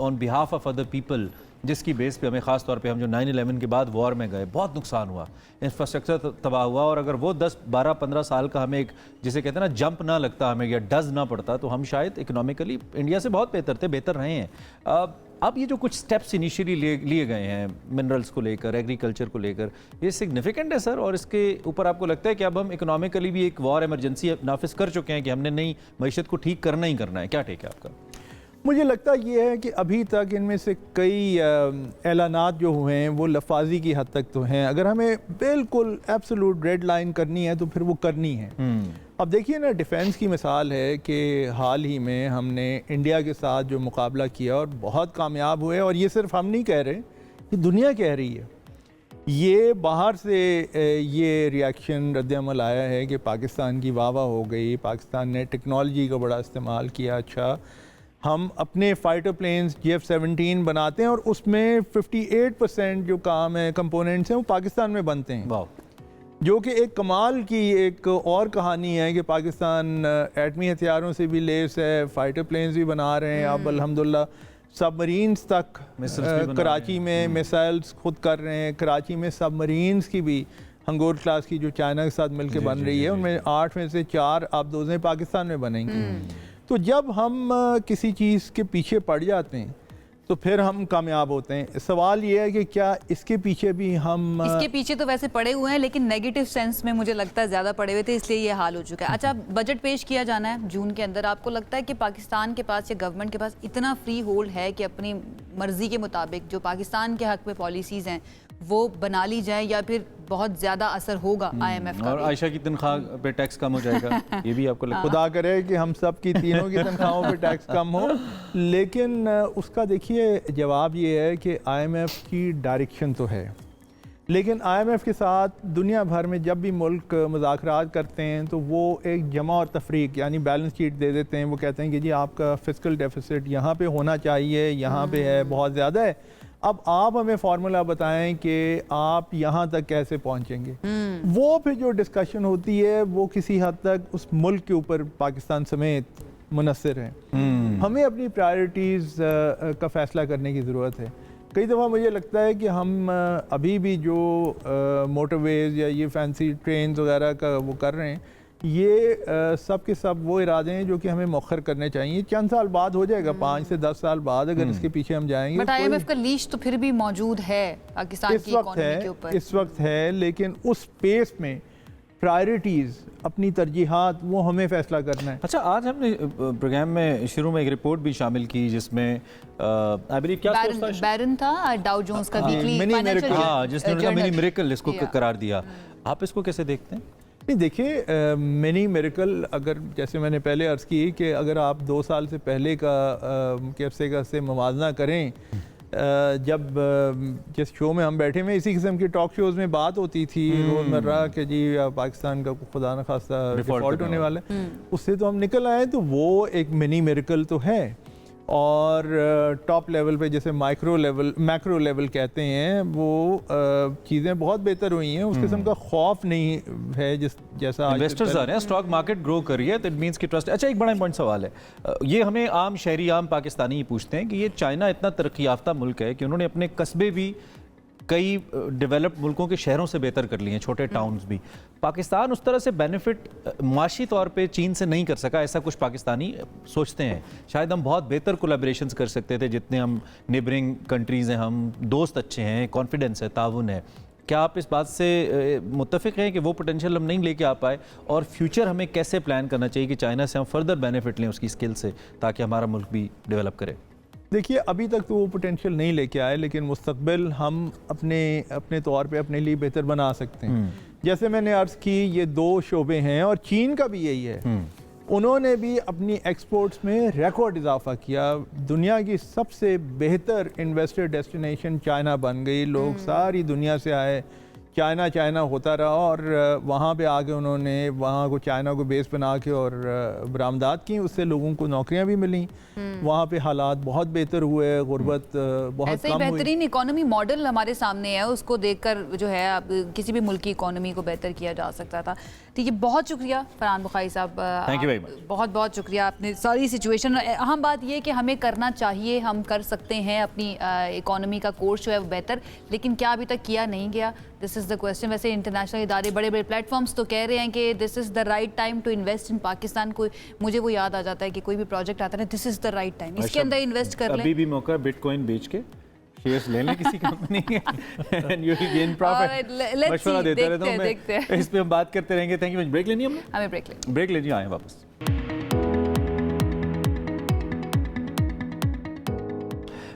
on behalf of other people, जिसकी बेस पे हमें ख़ास तौर पे हम जो 9/11 के बाद वॉर में गए, बहुत नुकसान हुआ, इंफ्रास्ट्रक्चर तबाह हुआ। और अगर वो 10, 12, 15 साल का हमें एक जिसे कहते हैं ना जंप ना लगता हमें, या डज ना पड़ता, तो हम शायद इकोनॉमिकली इंडिया से बहुत बेहतर रहे हैं। अब ये जो कुछ स्टेप्स इनिशियली लिए गए हैं मिनरल्स को लेकर, एग्रीकल्चर को लेकर, ये सिग्निफिकेंट है सर? और इसके ऊपर आपको लगता है कि अब हम इकोनॉमिकली भी एक वॉर इमरजेंसी नाफिज कर चुके हैं कि हमने नई मईशत को ठीक करना ही करना है? क्या टेक है आपका? मुझे लगता ये है कि अभी तक इनमें से कई ऐलानात जो हुए हैं वो लफाजी की हद तक तो हैं। अगर हमें बिल्कुल एब्सोल्यूट रेड लाइन करनी है तो फिर वो करनी है। अब देखिए ना, डिफेंस की मिसाल है कि हाल ही में हमने इंडिया के साथ जो मुकाबला किया और बहुत कामयाब हुए, और ये सिर्फ हम नहीं कह रहे, ये दुनिया कह रही है। ये बाहर से ये रिएक्शन रद्दअमल आया है कि पाकिस्तान की वाह हो गई, पाकिस्तान ने टेक्नोलॉजी का बड़ा इस्तेमाल किया। अच्छा, हम अपने फाइटर प्लेन्स JF-17 बनाते हैं और उसमें 58% जो काम है, कंपोनेंट्स हैं, वो पाकिस्तान में बनते हैं, जो कि एक कमाल की एक और कहानी है कि पाकिस्तान एटमी हथियारों से भी लेस है, फाइटर प्लेन्स भी बना रहे हैं, अब अल्हम्दुलिल्लाह सबमरीन्स तक कराची में मिसाइल्स खुद कर रहे हैं। कराची में सबमरीन्स की भी हंगोर क्लास की जो चाइना के साथ मिलकर बन रही है, उनमें 8 में से 4 आबदोज़ें पाकिस्तान में बनेंगी। तो जब हम किसी चीज़ के पीछे पड़ जाते हैं तो फिर हम कामयाब होते हैं। सवाल ये है कि क्या इसके पीछे भी हम इसके पीछे तो वैसे पड़े हुए हैं, लेकिन नेगेटिव सेंस में मुझे लगता है ज़्यादा पड़े हुए थे, इसलिए ये हाल हो चुका है। अच्छा, बजट पेश किया जाना है जून के अंदर। आपको लगता है कि पाकिस्तान के पास या गवर्नमेंट के पास इतना फ्री होल्ड है कि अपनी मर्जी के मुताबिक जो पाकिस्तान के हक में पॉलिसीज़ हैं वो बना ली जाए, या फिर बहुत ज़्यादा असर होगा IMF का? और आयशा की तनख्वाह पे टैक्स कम हो जाएगा, ये भी आपको लगता है? खुदा करे कि हम सब की तीनों की तनख्वाहों पे टैक्स कम हो, लेकिन उसका देखिए जवाब ये है कि IMF की डायरेक्शन तो है, लेकिन IMF के साथ दुनिया भर में जब भी मुल्क मुज़ाकरात करते हैं तो वो एक जमा और तफरीक यानी बैलेंस शीट दे देते हैं। वो कहते हैं कि जी आपका फिस्कल डेफिसिट यहाँ पे होना चाहिए, यहाँ पे है, बहुत ज़्यादा है, अब आप हमें फार्मूला बताएं कि आप यहाँ तक कैसे पहुँचेंगे। वो फिर जो डिस्कशन होती है वो किसी हद तक उस मुल्क के ऊपर पाकिस्तान समेत मुनस्सिर है। हमें अपनी प्रायोरिटीज़ का फ़ैसला करने की ज़रूरत है। कई दफ़ा मुझे लगता है कि हम अभी भी जो मोटरवेज़ या ये फैंसी ट्रेन वगैरह का वो कर रहे हैं, ये सब के सब वो इरादे हैं जो कि हमें मौखर करने चाहिए। चंद साल बाद हो जाएगा, 5 से 10 साल बाद अगर इसके पीछे हम जाएंगे। बट IMF का लीश तो फिर भी मौजूद है पाकिस्तान की इकोनॉमी के ऊपर, इस वक्त है, लेकिन उस पेस में प्रायोरिटीज़, अपनी तरजीहात, वो हमें फैसला करना है। अच्छा, आज हमने प्रोग्राम में शुरू में एक रिपोर्ट भी शामिल की जिसमें आई बिलीव क्या बैरन था, डाउ जोन्स का वीकली फाइनेंशियल, हाँ, जिसने उनका मिनी मिरेकल इसको करार दिया। आप इसको कैसे देखते हैं? नहीं, देखिए, मिनी मिरेकल, अगर जैसे मैंने पहले अर्ज़ की कि अगर आप 2 साल से पहले का के अरसे का से मुवाजना करें, जब जिस शो में हम बैठे में इसी किस्म की टॉक शोज़ में बात होती थी रोज़मर्रा कि जी पाकिस्तान का खुदा न खास्ता डिफ़ॉल्ट होने वाला है, उससे तो हम निकल आए। तो वो एक मिनी मिरेकल तो है। और टॉप लेवल पे जैसे मैक्रो लेवल कहते हैं, वो चीज़ें बहुत बेहतर हुई हैं। उस किस्म का खौफ नहीं है जैसा इन्वेस्टर्स आ रहे हैं, स्टॉक मार्केट ग्रो कर रही है, तो इट मीन्स कि ट्रस्ट। अच्छा, एक बड़ा इंपॉर्टेंट सवाल है, ये हमें आम शहरी, आम पाकिस्तानी ही पूछते हैं कि ये चाइना इतना तरक्की याफ्ता मुल्क है कि उन्होंने अपने कस्बे भी कई डेवलप्ड मुल्कों के शहरों से बेहतर कर लिए हैं, छोटे टाउन्स भी। पाकिस्तान उस तरह से बेनिफिट माशी तौर पे चीन से नहीं कर सका, ऐसा कुछ पाकिस्तानी सोचते हैं। शायद हम बहुत बेहतर कोलैबोरेशंस कर सकते थे, जितने हम नेबरिंग कंट्रीज़ हैं, हम दोस्त अच्छे हैं, कॉन्फिडेंस है, ताउन है। क्या आप इस बात से मुत्तफिक हैं कि वो पोटेंशियल हम नहीं लेके आ पाए, और फ्यूचर हमें कैसे प्लान करना चाहिए कि चाइना से हम फर्दर बेनिफिट लें उसकी स्किल से, ताकि हमारा मुल्क भी डेवलप करे? देखिए, अभी तक तो वो पोटेंशियल नहीं लेके आए, लेकिन मुस्तकबिल हम अपने तौर पे अपने लिए बेहतर बना सकते हैं। जैसे मैंने अर्ज़ की, ये 2 शोबे हैं और चीन का भी यही है। उन्होंने भी अपनी एक्सपोर्ट्स में रिकॉर्ड इजाफा किया। दुनिया की सबसे बेहतर इन्वेस्टर डेस्टिनेशन चाइना बन गई। लोग सारी दुनिया से आए, चाइना होता रहा, और वहाँ पे आके उन्होंने वहाँ को चाइना को बेस बना के और बरामदात की, उससे लोगों को नौकरियाँ भी मिली। वहाँ पे हालात बहुत बेहतर हुए, गुर्बत बहुत ऐसे ही कम हुई। बेहतरीन इकोनॉमी मॉडल हमारे सामने है, उसको देखकर जो है अब किसी भी मुल्क की इकोनॉमी को बेहतर किया जा सकता था। ठीक है, बहुत शुक्रिया फरहान बुखारी साहब, थैंक यू वेरी मच। बहुत बहुत शुक्रिया। आपने सारी सिचुएशन, अहम बात यह है कि हमें करना चाहिए, हम कर सकते हैं अपनी इकोनॉमी का कोर्स जो है वो बेहतर, लेकिन क्या अभी तक किया नहीं गया, दिस इज़ द क्वेश्चन। वैसे इंटरनेशनल इदारे, बड़े बड़े प्लेटफॉर्म्स तो कह रहे हैं कि this is the right time to invest in Pakistan. कोई मुझे वो याद आ जाता है कि कोई भी प्रोजेक्ट आता है, this is the right time, इसके अंदर इन्वेस्ट कर लें। अभी भी मौका, बिटकॉइन बेच के शेयर्स ले लें किसी कंपनी के, and you will gain profit. मशवरा देता रहता हूं मैं, इस पे हम बात करते रहेंगे। Thank you. ब्रेक लेनी है हमें ब्रेक लेनी, आए वापस।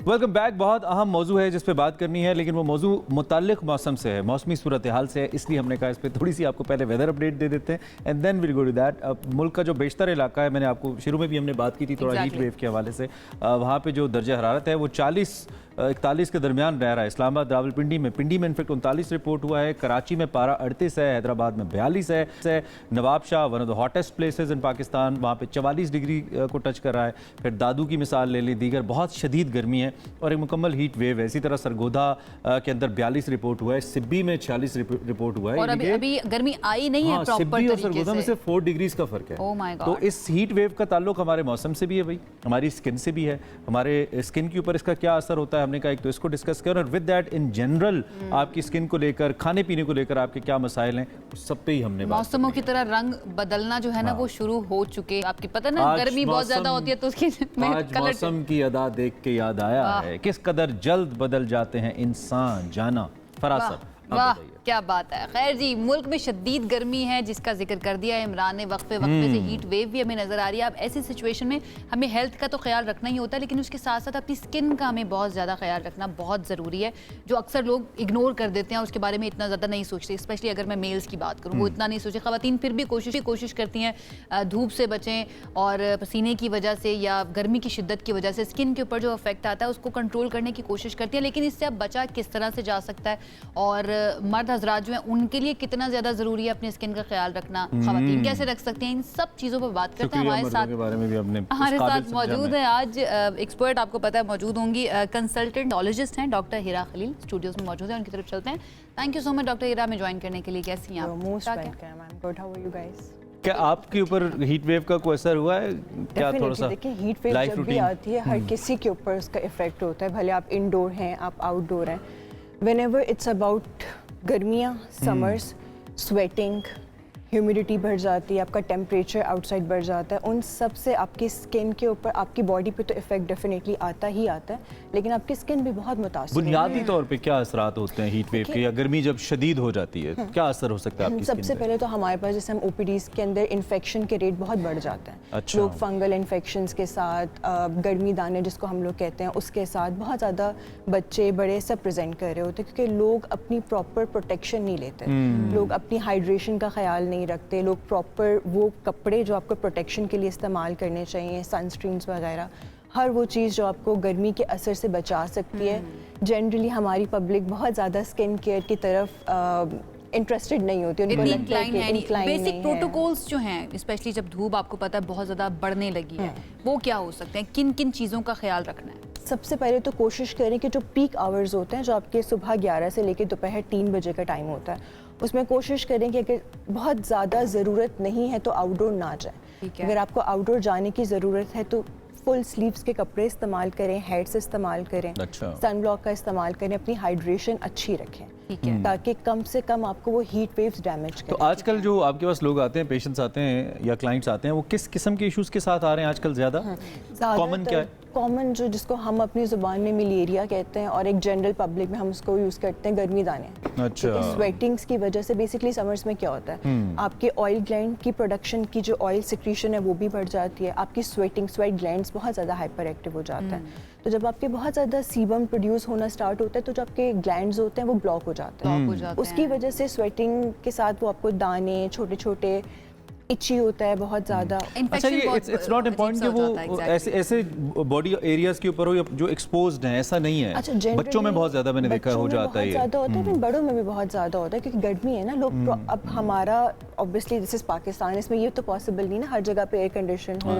Welcome back. बहुत अहम मौजू है जिस पे बात करनी है, लेकिन वो मौजू मुताल्लिक मौसम से है, मौसमी सूरत हाल से है, इसलिए हमने कहा इस पे थोड़ी सी आपको पहले वेदर अपडेट दे देते हैं and then will go to that. मुल्क का जो बेशतर इलाका है, मैंने आपको शुरू में भी हमने बात की थी थोड़ा हीट वेव के हवाले से, वहाँ पे जो दर्जा हरारत है वो 40-41 के दरमियान रह रहा है। इस्लामाबाद, रावलपिंडी में इनफेक्ट 39 रिपोर्ट हुआ है, कराची में पारा 38 है, हैदराबाद में 42 है, Nawabshah one of the hottest places in Pakistan, वहाँ पे 44 डिग्री को टच कर रहा है। फिर दादू की मिसाल ले ली, दीगर बहुत शदीद गर्मी है और एक मुकम्मल हीट वेव है। इसी तरह सरगोधा के अंदर 42 रिपोर्ट हुआ है, सिब्बी में 46 रिपोर्ट हुआ है और अभी गर्मी आई नहीं है प्रॉपर सिब्बी और तरीके सरगोधा में से। से 4 डिग्रीज का फर्क है। Oh my God। तो इस हीट वेव का ताल्लुक हमारे मौसम से भी है भाई, हमारी स्किन से भी है। हमारे स्किन के ऊपर इसका क्या असर होता है, हमने कहा एक तो इसको डिस्कस किया और विद दैट इन जनरल आपकी स्किन को लेकर, खाने पीने को लेकर आपके क्या मसाइल हैं, उस सब पे ही हमने बात मौसमों की तरह रंग बदलना जो है ना वो शुरू हो चुके। आपकी पता ना आज गर्मी बहुत ज्यादा होती है तो उसकी आज मौसम की अदा देख के याद आया है किस कदर जल्द बदल जाते हैं इंसान। जाना फरासत। वाह क्या बात है। खैर जी, मुल्क में शदीद गर्मी है जिसका जिक्र कर दिया है इमरान ने। वक्फे से हीट वेव भी हमें नजर आ रही है। अब ऐसी सिचुएशन में हमें हेल्थ का तो ख्याल रखना ही होता है, लेकिन उसके साथ साथ अपनी स्किन का हमें बहुत ज़्यादा ख्याल रखना बहुत ज़रूरी है, जो अक्सर लोग इग्नोर कर देते हैं, उसके बारे में इतना ज़्यादा नहीं सोचते। स्पेशली अगर मैं मेल्स की बात करूँ, वो इतना नहीं सोचे। ख़वातीन फिर भी कोशिश करती हैं धूप से बचें और पसीने की वजह से या गर्मी की शिद्दत की वजह से स्किन के ऊपर जो इफेक्ट आता है उसको कंट्रोल करने की कोशिश करती हैं। लेकिन इससे अब बचा किस तरह से जा सकता है और मर्द हजरात जो हैं उनके लिए कितना ज्यादा जरूरी है अपनी स्किन का ख्याल रखना, खवातीन कैसे रख सकते हैं, इन सब चीजों पर बात करते हैं। हमारे साथ मौजूद है आज एक्सपर्ट, आपको पता है मौजूद होंगी, कंसल्टेंटोलॉजिस्ट हैं डॉक्टर हिरा खलील स्टूडियोज में मौजूद है, उनकी तरफ चलते हैं। Thank you so much doctor Hira, में ज्वाइन करने के लिए। कैसी हैं आप? क्या आपके ऊपर हीट वेव का कोई असर हुआ है क्या? थोड़ा सा देखिए, हीट वेव जब भी आती है हर किसी के ऊपर उसका इफेक्ट होता है, भले आप इंडोर हैं आप आउटडोर हैं। व्हेनेवर इट्स अबाउट गर्मियाँ, समर्स, स्वेटिंग, ह्यूमिडिटी बढ़ जाती है, आपका टेम्परेचर आउटसाइड बढ़ जाता है, उन सब से आपकी स्किन के ऊपर, आपकी बॉडी पे तो इफेक्ट डेफिनेटली आता ही आता है, लेकिन आपकी स्किन भी बहुत मुतासिर है। बुनियादी तौर पे क्या असरात होते हैं हीट वेव के या गर्मी जब शदीद हो जाती है, क्या असर हो सकता है आपकी स्किन पे? सबसे पहले तो हमारे पास जैसे हम ओपीडीज के अंदर इन्फेक्शन के रेट बहुत बढ़ जाते हैं। अच्छा। लोग फंगल इन्फेक्शंस के साथ, गर्मी दाने जिसको हम लोग कहते हैं, उसके साथ बहुत ज़्यादा बच्चे बड़े सब प्रेजेंट कर रहे होते हैं, क्योंकि लोग अपनी प्रॉपर प्रोटेक्शन नहीं लेते, लोग अपनी हाइड्रेशन का ख्याल नहीं रखते, लोग प्रॉपर वो कपड़े जो आपको प्रोटेक्शन के लिए इस्तेमाल करने चाहिए, सनस्क्रीन्स वगैरह, हर वो चीज़ जो आपको गर्मी के असर से बचा सकती है। जनरली हमारी पब्लिक बहुत ज़्यादा स्किन केयर की तरफ इंटरेस्टेड नहीं होती, उनको लगता है कि incline बेसिक नहीं है। प्रोटोकॉल्स जो हैं, स्पेशली जब धूप आपको पता है बहुत ज़्यादा बढ़ने लगी है, वो क्या हो सकते हैं, किन किन चीज़ों का ख्याल रखना है? सबसे पहले तो कोशिश करें कि जो पीक आवर्स होते हैं, जो आपके सुबह 11 से लेकर दोपहर 3 बजे का टाइम होता है, उसमें कोशिश करें कि अगर बहुत ज़्यादा ज़रूरत नहीं है तो आउटडोर ना जाएं। अगर आपको आउटडोर जाने की ज़रूरत है तो फुल स्लीव्स के कपड़े इस्तेमाल करें, हेड्स इस्तेमाल करें, सन ब्लॉक का इस्तेमाल करें, अपनी हाइड्रेशन अच्छी रखें ताकि कम से कम आपको वो हीट वेव्स डैमेज करें। तो आजकल जो आपके पास लोग आते हैं, पेशेंट्स आते हैं या क्लाइंट्स आते हैं, वो किस किस्म के इश्यूज के साथ आ रहे हैं आजकल? ज़्यादा कॉमन क्या है? कॉमन जो जिसको हम अपनी ज़ुबान में मलेरिया कहते हैं और एक जनरल पब्लिक में हम उसको यूज़ करते हैं गर्मी दाने। अच्छा। स्वेटिंग्स की वजह से बेसिकली समर्स में क्या होता है, आपके ऑयल ग्लैंड की प्रोडक्शन की जो ऑयल सिक्रीशन है वो भी बढ़ जाती है, आपकी स्वेट ग्लैंड्स बहुत ज़्यादा हाइपर एक्टिव हो जाता है। तो जब आपके बहुत ज़्यादा सीबम प्रोड्यूस होना स्टार्ट होता है तो जो आपके ग्लैंड्स होते हैं वो ब्लॉक हो जाते हैं, उसकी वजह से स्वेटिंग के साथ वो आपको दाने छोटे छोटे इची होता है बहुत ज़्यादा। अच्छा, ये इट्स नॉट इम्पॉर्टेंट कि वो ऐसे बॉडी एरियाज के ऊपर हो जो एक्सपोज्ड हैं, ऐसा नहीं है। अच्छा, बच्चों में बहुत ज़्यादा मैंने देखा हो जाता है, ज़्यादा होता है, बड़ों में भी बहुत ज़्यादा होता है क्योंकि गर्मी है ना। लोग अब हमारा ऑब्वियसली दिस इज पाकिस्तान, इसमें ये तो पॉसिबल नहीं ना हर जगह पे एयर कंडीशन हो,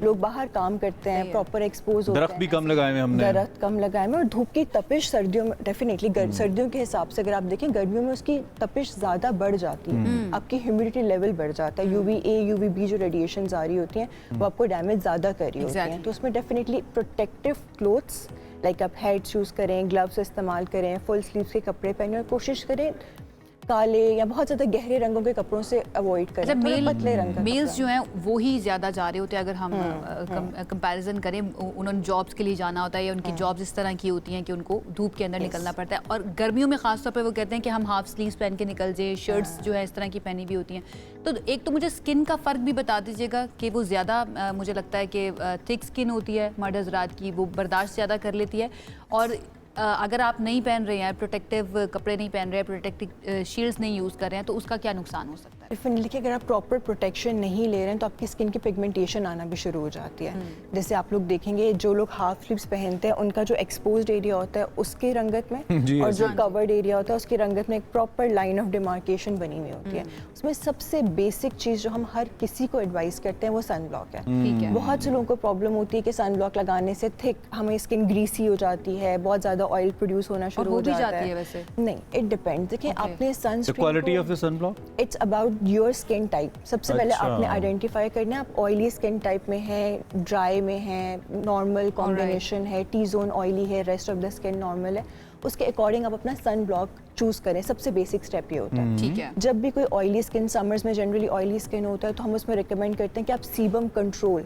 लोग बाहर काम करते हैं, प्रॉपर एक्सपोज होते हैं, दरख्त भी कम लगाए हैं हमने, दरख्त कम लगाए हैं, और धूप की तपिश सर्दियों में डेफिनेटली सर्दियों के हिसाब से अगर आप देखें गर्मियों में उसकी तपिश ज़्यादा बढ़ जाती है, आपकी ह्यूमिडिटी लेवल बढ़ जाता है, UVA UVB जो रेडिएशंस आ रही होती हैं वो आपको डैमेज ज़्यादा कर रही होती हैं। तो उसमें डेफिनेटली प्रोटेक्टिव क्लोथ्स लाइक आप हेड्स यूज़ करें, ग्लव्स इस्तेमाल करें, फुल स्लीव्स के कपड़े पहने और कोशिश करें काले या बहुत ज़्यादा गहरे रंगों के कपड़ों से अवॉइड करें। अच्छा, पतले रंग का मेल्स कपड़ा। जो हैं वो ही ज़्यादा जा रहे होते हैं अगर हम कंपैरिजन करें, उन्होंने जॉब्स के लिए जाना होता है या उनकी जॉब्स इस तरह की होती हैं कि उनको धूप के अंदर निकलना पड़ता है, और गर्मियों में खासतौर पर वो कहते हैं कि हम हाफ स्लीव्स पहन के निकल जाए, शर्ट्स जो है इस तरह की पहनी भी होती हैं। तो एक तो मुझे स्किन का फ़र्क भी बता दीजिएगा कि वो ज़्यादा मुझे लगता है कि थिक स्किन होती है मर्द हज़रात की, वो बर्दाश्त ज़्यादा कर लेती है, और अगर आप नहीं पहन रहे हैं, प्रोटेक्टिव कपड़े नहीं पहन रहे हैं, प्रोटेक्टिव शील्ड्स नहीं यूज़ कर रहे हैं, तो उसका क्या नुकसान हो सकता है? डेफिनेटली कि अगर आप प्रॉपर प्रोटेक्शन नहीं ले रहे हैं तो आपकी स्किन की पिगमेंटेशन आना भी शुरू हो जाती है। जैसे आप लोग देखेंगे जो लोग हाफ स्लीव्स पहनते हैं उनका जो एक्सपोज्ड एरिया होता है उसकी रंगत में और जो कवर्ड एरिया होता है उसकी रंगत में एक प्रॉपर लाइन ऑफ डिमार्केशन बनी हुई होती है। उसमें सबसे बेसिक चीज़ जो हम हर किसी को एडवाइस करते हैं वो सन ब्लॉक है। बहुत से लोगों को प्रॉब्लम होती है कि सन ब्लॉक लगाने से थिक हमें स्किन ग्रीसी हो जाती है, बहुत ज़्यादा ऑयल प्रोड्यूस होना शुरू हो जाता है। वैसे नहीं, इट डिपेंड्स। देखिए आपने sunscreen quality of the sunblock, it's about your skin type. सबसे पहले आपने आइडेंटिफाई करना है आप ऑयली स्किन टाइप में है, ड्राई में है, नॉर्मल कॉम्बिनेशन है, टी जोन ऑयली है, rest of the skin normal है, उसके अकॉर्डिंग आप अपना सन ब्लॉक चूज करें। सबसे बेसिक स्टेप ये होता है। ठीक है। जब भी कोई ऑयली स्किन, समर्स में जनरली ऑयली स्किन होता है, तो हम उसमें रिकमेंड करते हैं कि आप सीबम कंट्रोल,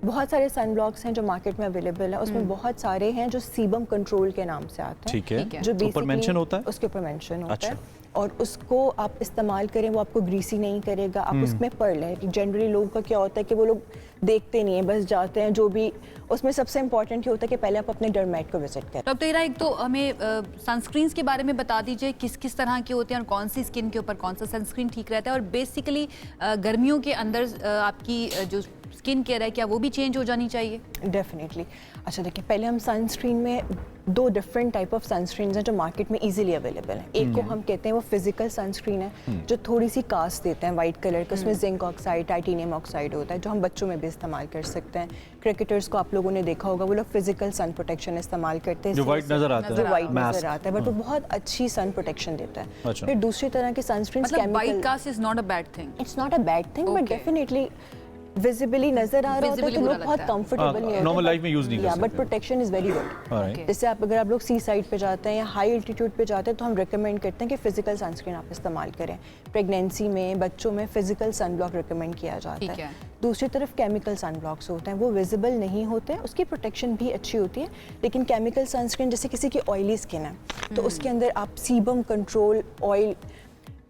बहुत सारे सन ब्लॉक्स हैं जो मार्केट में अवेलेबल है, उसमें बहुत सारे हैं जो सीबम कंट्रोल के नाम से आते हैं। ठीक है। जो ऊपर मेंशन होता है, उसके ऊपर मेंशन होता अच्छा। है, और उसको आप इस्तेमाल करें, वो आपको ग्रीसी नहीं करेगा। आप उसमें पढ़ लें। जनरली लोगों का क्या होता है कि वो लोग देखते नहीं है, बस जाते हैं। जो भी उसमें सबसे इंपॉर्टेंट ये होता है कि पहले आप अपने डर्मेट को विजिट करें। डॉक्टर इरा, एक तो हमें सनस्क्रीन्स के बारे में बता दीजिए, किस किस तरह के होते हैं और कौन सी स्किन के ऊपर कौन सा सनस्क्रीन ठीक रहता है, और बेसिकली गर्मियों के अंदर आपकी जो स्किन केयर है क्या वो भी चेंज हो जानी चाहिए? डेफिनेटली। अच्छा देखिए, पहले हम सनस्क्रीन में दो डिफरेंट टाइप ऑफ सनस्क्रीन हैं जो मार्केट में इजीली अवेलेबल हैं। एक को हम कहते हैं वो फिजिकल सनस्क्रीन है जो थोड़ी सी कास्ट देते हैं वाइट कलर का, उसमें जिंक ऑक्साइड, टाइटेनियम ऑक्साइड होता है, जो हम बच्चों में भी इस्तेमाल कर सकते हैं। क्रिकेटर्स को आप लोगों ने देखा होगा, वो लोग फिजिकल सन प्रोटेक्शन इस्तेमाल करते हैं, जो वाइट नजर आता है, जो वाइट नजर आता है, बट वो बहुत अच्छी सन प्रोटेक्शन देता है। अच्छा। फिर दूसरी तरह के सनस्क्रीन, मतलब white cast is not a bad thing. It's not a bad thing, but definitely visibly नजर आ रहा होता है तो लोग बहुत कंफर्टेबल नहीं होते। नॉर्मल लाइफ में यूज नहीं कर सकते, but protection is very good. जैसे अगर आप लोग सी साइड पे जाते हैं या हाई एल्टीट्यूड पे जाते हैं तो हम रिकमेंड करते हैं कि फिजिकल सनस्क्रीन आप इस्तेमाल करें। प्रेगनेंसी में बच्चों में फिजिकल सन ब्लॉक रिकमेंड किया जाता है। दूसरी तरफ केमिकल सन ब्लॉक्स होते हैं, वो विजिबल नहीं होते हैं, उसकी प्रोटेक्शन भी अच्छी होती है, लेकिन केमिकल सनस्क्रीन जैसे किसी की ऑयली स्किन है तो उसके अंदर आप sebum control oil,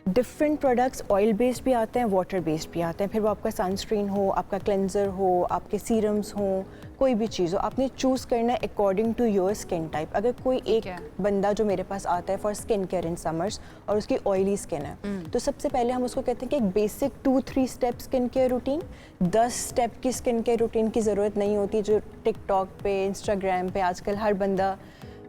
different products oil based भी आते हैं, वाटर बेस्ड भी आते हैं। फिर वो आपका सनस्क्रीन हो, आपका क्लेंजर हो, आपके सीरम्स हो, कोई भी चीज़ हो, आपने चूज़ करना है according to your skin type. अगर कोई एक बंदा जो मेरे पास आता है for skin care in summers और उसकी ऑयली स्किन है तो सबसे पहले हम उसको कहते हैं कि एक basic 2-3 step skin care routine, 10 step की स्किन केयर रूटीन की ज़रूरत नहीं होती जो टिकटॉक पे, इंस्टाग्राम पे आजकल हर बंदा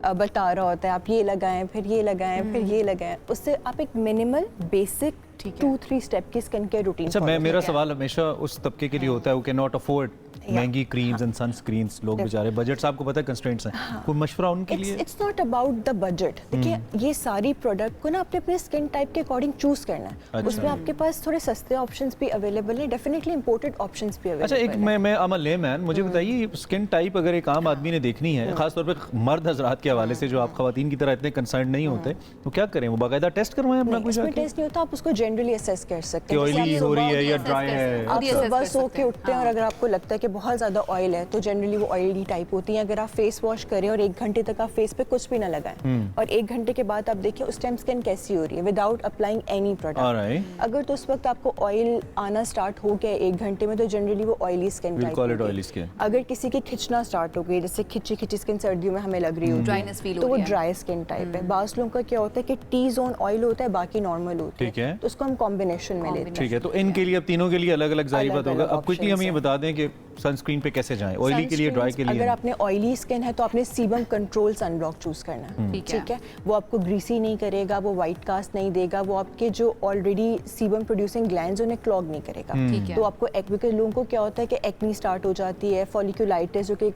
बता रहा होता है आप ये लगाएं, फिर ये लगाएं, फिर ये लगाएं। उससे आप एक मिनिमल बेसिक 2-3 स्टेप की स्किन केयर रूटीन। अच्छा, मेरा सवाल हमेशा उस तबके के लिए होता है वो कैन नॉट अफोर्ड महंगी क्रीम्स एंड सनस्क्रीन्स, लोग बेचारे बजट्स आपको पता है कंस्ट्रेंट्स हैं, कोई मशवरा उनके लिए? It's not about the budget. देखिए ये सारी प्रोडक्ट को ना अपने अपने स्किन टाइप के अकॉर्डिंग चूज करना है। अच्छा। उसमें आपके पास थोड़े सस्ते ऑप्शंस भी अवेलेबल हैं, डेफिनेटली इंपोर्टेड ऑप्शंस भी अवेलेबल अच्छा, एक मैं आम लेमैन, मुझे बताइए स्किन टाइप अगर एक आम आदमी ने देखनी है, खासतौर पे मर्द हजरात के हवाले से जो आप खवातीन की तरह इतने कंसर्न नहीं होते, तो क्या करें? वो बाकायदा टेस्ट करवाएं अपना? कुछ टेस्ट नहीं होता, आप उसको जनरली असेस कर सकते हैं। ऑयली हो रही है या ड्राई है? आप सुबह सो के उठते हैं और अगर आपको लगता है कि बहुत ज़्यादा ऑयल है तो जनरली वो ऑयली टाइप होती है। अगर आप फेस वॉश करें और 1 घंटे तक आप फेस पे कुछ भी ना लगाएं और 1 घंटे के बाद आप देखिए उस टाइम स्किन कैसी हो रही है विदाउट अप्लाइंग एनी प्रोडक्ट। अगर तो उस वक्त आपको ऑयल आना स्टार्ट हो गया 1 घंटे में तो जनरली वो ऑयली स्किन टाइप है। अगर किसी की खिंचना स्टार्ट हो गई, जैसे खिंची खिंची स्किन सर्दियों में हमें लग रही हो ड्राइनेस फील तो वो ड्राई स्किन टाइप है। बास लोगों का क्या होता है कि टी जोन ऑयल होता है, बाकी नॉर्मल होता है, तो उसको हम कॉम्बिनेशन में लेते हैं। ठीक है, तो इनके लिए अब तीनों के लिए अलग अलग जारी बात होगा। अब क्विकली हम ये बता दें कि सनस्क्रीन पे कैसे जाएं, ऑयली के लिए, ड्राई के लिए? अगर आपने ऑयली स्किन है तो आपने sebum control sun block choose करना है। ठीक है, वो आपको ग्रीसी नहीं करेगा, वो वाइट कास्ट नहीं देगा, वो आपके जो ऑलरेडी सीबम प्रोड्यूसिंग ग्लैंड्स उन्हें क्लॉग नहीं करेगा। तो आपको बिकॉज लोगों को क्या होता है कि एक्नी स्टार्ट हो जाती है, फॉलिकुलाइटिस जो कि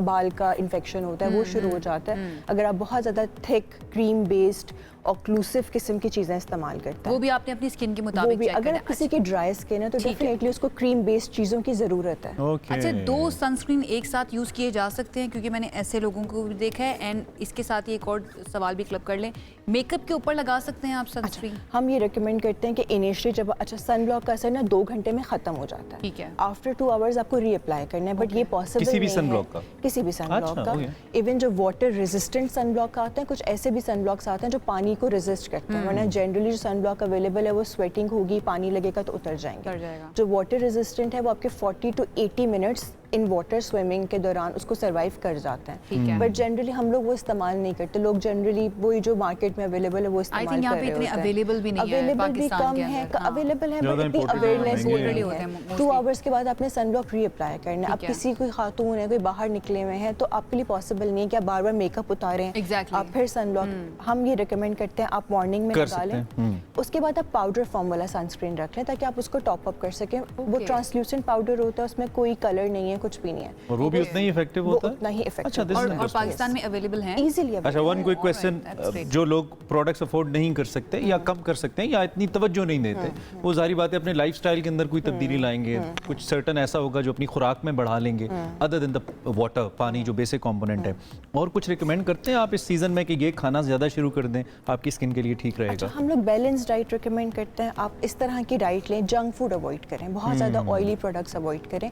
बाल का इन्फेक्शन होता है वो शुरू हो जाता है। अगर आप बहुत ज़्यादा थिक क्रीम बेस्ड ऑक्लूसिव किस्म की चीज़ें इस्तेमाल करता है। वो भी आपने अपनी स्किन के वो मुताबिक भी check अगर करना आप किसी की ड्राई स्किन है तो ठीक है। डेफिनेटली उसको क्रीम बेस्ड चीज़ों की ज़रूरत है। अच्छा, 2 सनस्क्रीन एक साथ यूज़ किए जा सकते हैं? क्योंकि मैंने ऐसे लोगों को भी देखा है। एंड इसके साथ ही एक और सवाल भी क्लब कर लें, मेकअप के ऊपर लगा सकते हैं आप सनस्क्रीन? हम ये रिकमेंड करते हैं कि इनिशियली जब सन ब्लॉक का असर ना 2 घंटे में ख़त्म हो जाता है, ठीक है। आफ्टर 2 आवर्स आपको रीअप्लाई करना है, बट ये पॉसिबल किसी भी नहीं sunblock है का? किसी भी सन ब्लॉक अच्छा, का। इवन जो वाटर रेजिस्टेंट सन ब्लॉक आते हैं, कुछ ऐसे भी सन ब्लॉक्स आते हैं जो पानी को रेजिस्ट करते हैं, वरना जनरली जो सन ब्लॉक अवेलेबल है वो स्वेटिंग होगी, पानी लगेगा तो उतर जाएंगे। जो वाटर रेजिस्टेंट है वो आपके 40 to 80 minutes in water swimming के दौरान उसको सर्वाइव कर जाते हैं, बट जनरली हम लोग वो इस्तेमाल नहीं करते। लोग जनरली वही जो मार्केट में अवेलेबल है वो इस्तेमाल कर रहे होते हैं। अवेलेबल भी नहीं है, अवेलेबल भी कम है, अवेलेबल है बट इतनी अवेयरनेस नहीं है। 2 आवर्स के बाद आपने सनब्लॉक रीअप्लाई करना है। अब किसी कोई खातून है, कोई बाहर निकले हुए हैं, तो आपके लिए पॉसिबल नहीं है कि आप बार बार मेकअप उतारें, आप फिर सनब्लॉक। हम ये रिकमेंड करते हैं आप मॉर्निंग में लगा लें, उसके बाद आप पाउडर फॉर्म वाला सनस्क्रीन रख लें ताकि आप उसको टॉप अप कर सकें। वो ट्रांसल्यूसेंट पाउडर होता है, उसमें कोई कलर नहीं है, कुछ भी नहीं है, और वो भी उतना ही इफेक्टिव होता है? उतना ही इफेक्टिव। अच्छा, this is और interesting. पाकिस्तान में अवेलेबल हैं इजीली। अच्छा, वन क्विक क्वेश्चन, जो लोग प्रोडक्ट्स अफोर्ड नहीं कर सकते या कम कर सकते हैं या इतनी तवज्जो नहीं देते, वो जारी बात है अपने लाइफस्टाइल के अंदर कोई तब्दीली लाएंगे, कुछ सर्टन ऐसा होगा जो अपनी खुराक में बढ़ा लेंगे, अदर देन द वाटर, पानी जो बेसिक कंपोनेंट है, और कुछ रिकमेंड करते हैं आप इस सीजन में कि ये खाना ज़्यादा शुरू कर दें, आपकी स्किन के लिए ठीक रहेगा? अच्छा, हम लोग बैलेंस डाइट रिकमेंड करते हैं। आप इस तरह की डाइट लें, जंक फूड अवॉइड करें, बहुत ज़्यादा ऑयली प्रोडक्ट्स अवॉइड करें।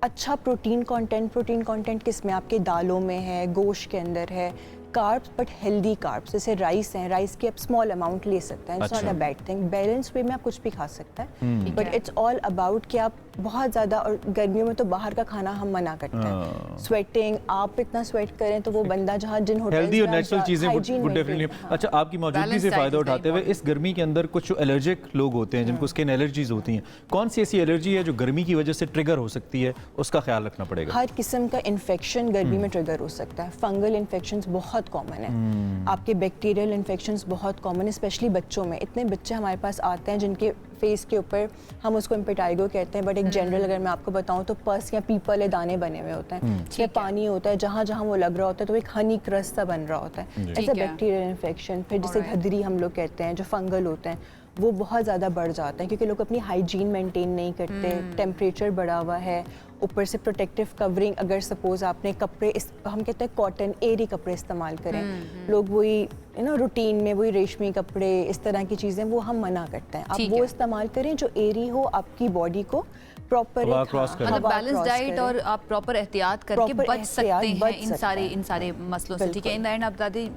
अच्छा प्रोटीन कंटेंट किसमें आपके दालों में है, गोश्त के अंदर है, कार्ब्स बट हेल्दी कार्ब्स, जैसे राइस हैं, राइस की आप स्मॉल अमाउंट ले सकते हैं, it's not a bad thing. Balance way में आप कुछ भी खा सकते हैं, बट इट्स ऑल अबाउट कि आप बहुत ज़्यादा, और गर्मियों में तो बाहर का खाना हम मना करते हैं, स्वेटिंग, आप इतना स्वेट करें तो वो बंदा जहाँ जिन होटल्स हेल्दी और नेचुरल चीज़ें वो डेफिनेटली। अच्छा, आपकी मौजूदगी से फ़ायदा उठाते हुए इस गर्मी के अंदर कुछ एलर्जिक लोग होते हैं जिनको स्किन एलर्जीज होती हैं, कौन सी ऐसी एलर्जी है जो गर्मी की वजह से ट्रिगर हो सकती है, उसका ख्याल रखना पड़ेगा? हर किस्म का इन्फेक्शन गर्मी में ट्रिगर हो सकता है। फंगल इन्फेक्शंस बहुत कॉमन है, आपके बैक्टीरियल इन्फेक्शंस बहुत कॉमन है, स्पेशली बच्चों में। इतने बच्चे हमारे पास आते हैं जिनके फेस के ऊपर, हम उसको इम्पेटाइगो कहते हैं, बट एक जनरल अगर मैं आपको बताऊं तो पस या पीपल है दाने बने हुए होते हैं, या पानी होता है, जहाँ जहाँ वो लग रहा होता है तो एक हनी क्रस्ट सा बन रहा होता है, ऐसा बैक्टीरियल इन्फेक्शन। फिर जिसे घदरी हम लोग कहते हैं, जो फंगल होते हैं, वो बहुत ज़्यादा बढ़ जाते हैं क्योंकि लोग अपनी हाइजीन मेंटेन नहीं करते, टेम्परेचर बढ़ा हुआ है, ऊपर से प्रोटेक्टिव कवरिंग, अगर सपोज आपने कपड़े हम कहते हैं कॉटन एरी कपड़े इस्तेमाल करें, लोग वही रूटीन में वही रेशमी कपड़े, इस तरह की चीज़ें वो हम मना करते हैं। आप वो इस्तेमाल करें जो एरी हो, आपकी बॉडी को प्रॉपर मतलब बैलेंस डाइट और आप प्रॉपर एहतियात करके बच सकते हैं इन सारे मसलों से। ठीक है, इन द एंड आप दादी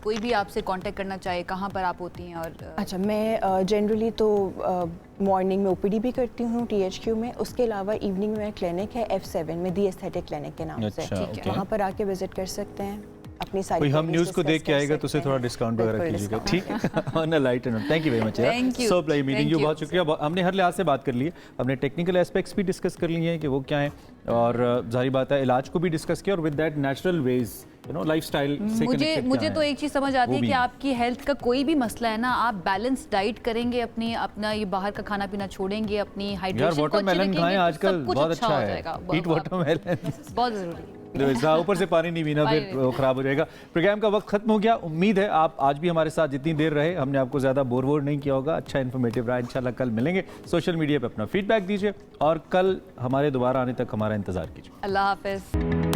कोई भी आपसे कांटेक्ट करना चाहे, कहाँ पर आप होती हैं? और अच्छा, मैं जनरली तो मॉर्निंग में ओपीडी भी करती हूँ THQ में, उसके अलावा इवनिंग में क्लिनिक है F7 में, दी एस्थेटिक क्लिनिक के नाम से, वहाँ पर आके विजिट कर सकते हैं। अपनी सारी हम न्यूज़ को देख के आएगा तो उसे थोड़ा डिस्काउंट वगैरह कीजिएगा, ठीक है? On a light note, thank you very much यार, सो प्लेजर मीटिंग यू, बहुत शुक्रिया। हमने हर लिहाज से बात कर ली है, हमने टेक्निकल एस्पेक्ट्स भी डिस्कस कर लिए हैं कि वो क्या है, और जाहिर बात है इलाज को भी डिस्कस किया, और with that natural veg lifestyle से मुझे तो एक चीज़ समझ आती है कि आपकी हेल्थ का कोई भी मसला है ना, आप बैलेंस डाइट करेंगे, अपना ये बाहर का खाना पीना छोड़ेंगे, अपनी हाइड्रेशन को अच्छे रखेंगे, आजकल बहुत अच्छा है, ईट वाटरमेलन, बहुत ज़रूरी। ऊपर से पानी नहीं पीना फिर खराब हो जाएगा। प्रोग्राम का वक्त खत्म हो गया, उम्मीद है आप आज भी हमारे साथ जितनी देर रहे हमने आपको ज़्यादा बोर वोर नहीं किया होगा, अच्छा इन्फॉर्मेटिव रहा। इंशाल्लाह कल मिलेंगे, सोशल मीडिया पे अपना फीडबैक दीजिए और कल हमारे दोबारा आने तक हमारा इंतजार कीजिए। अल्लाह हाफिज़।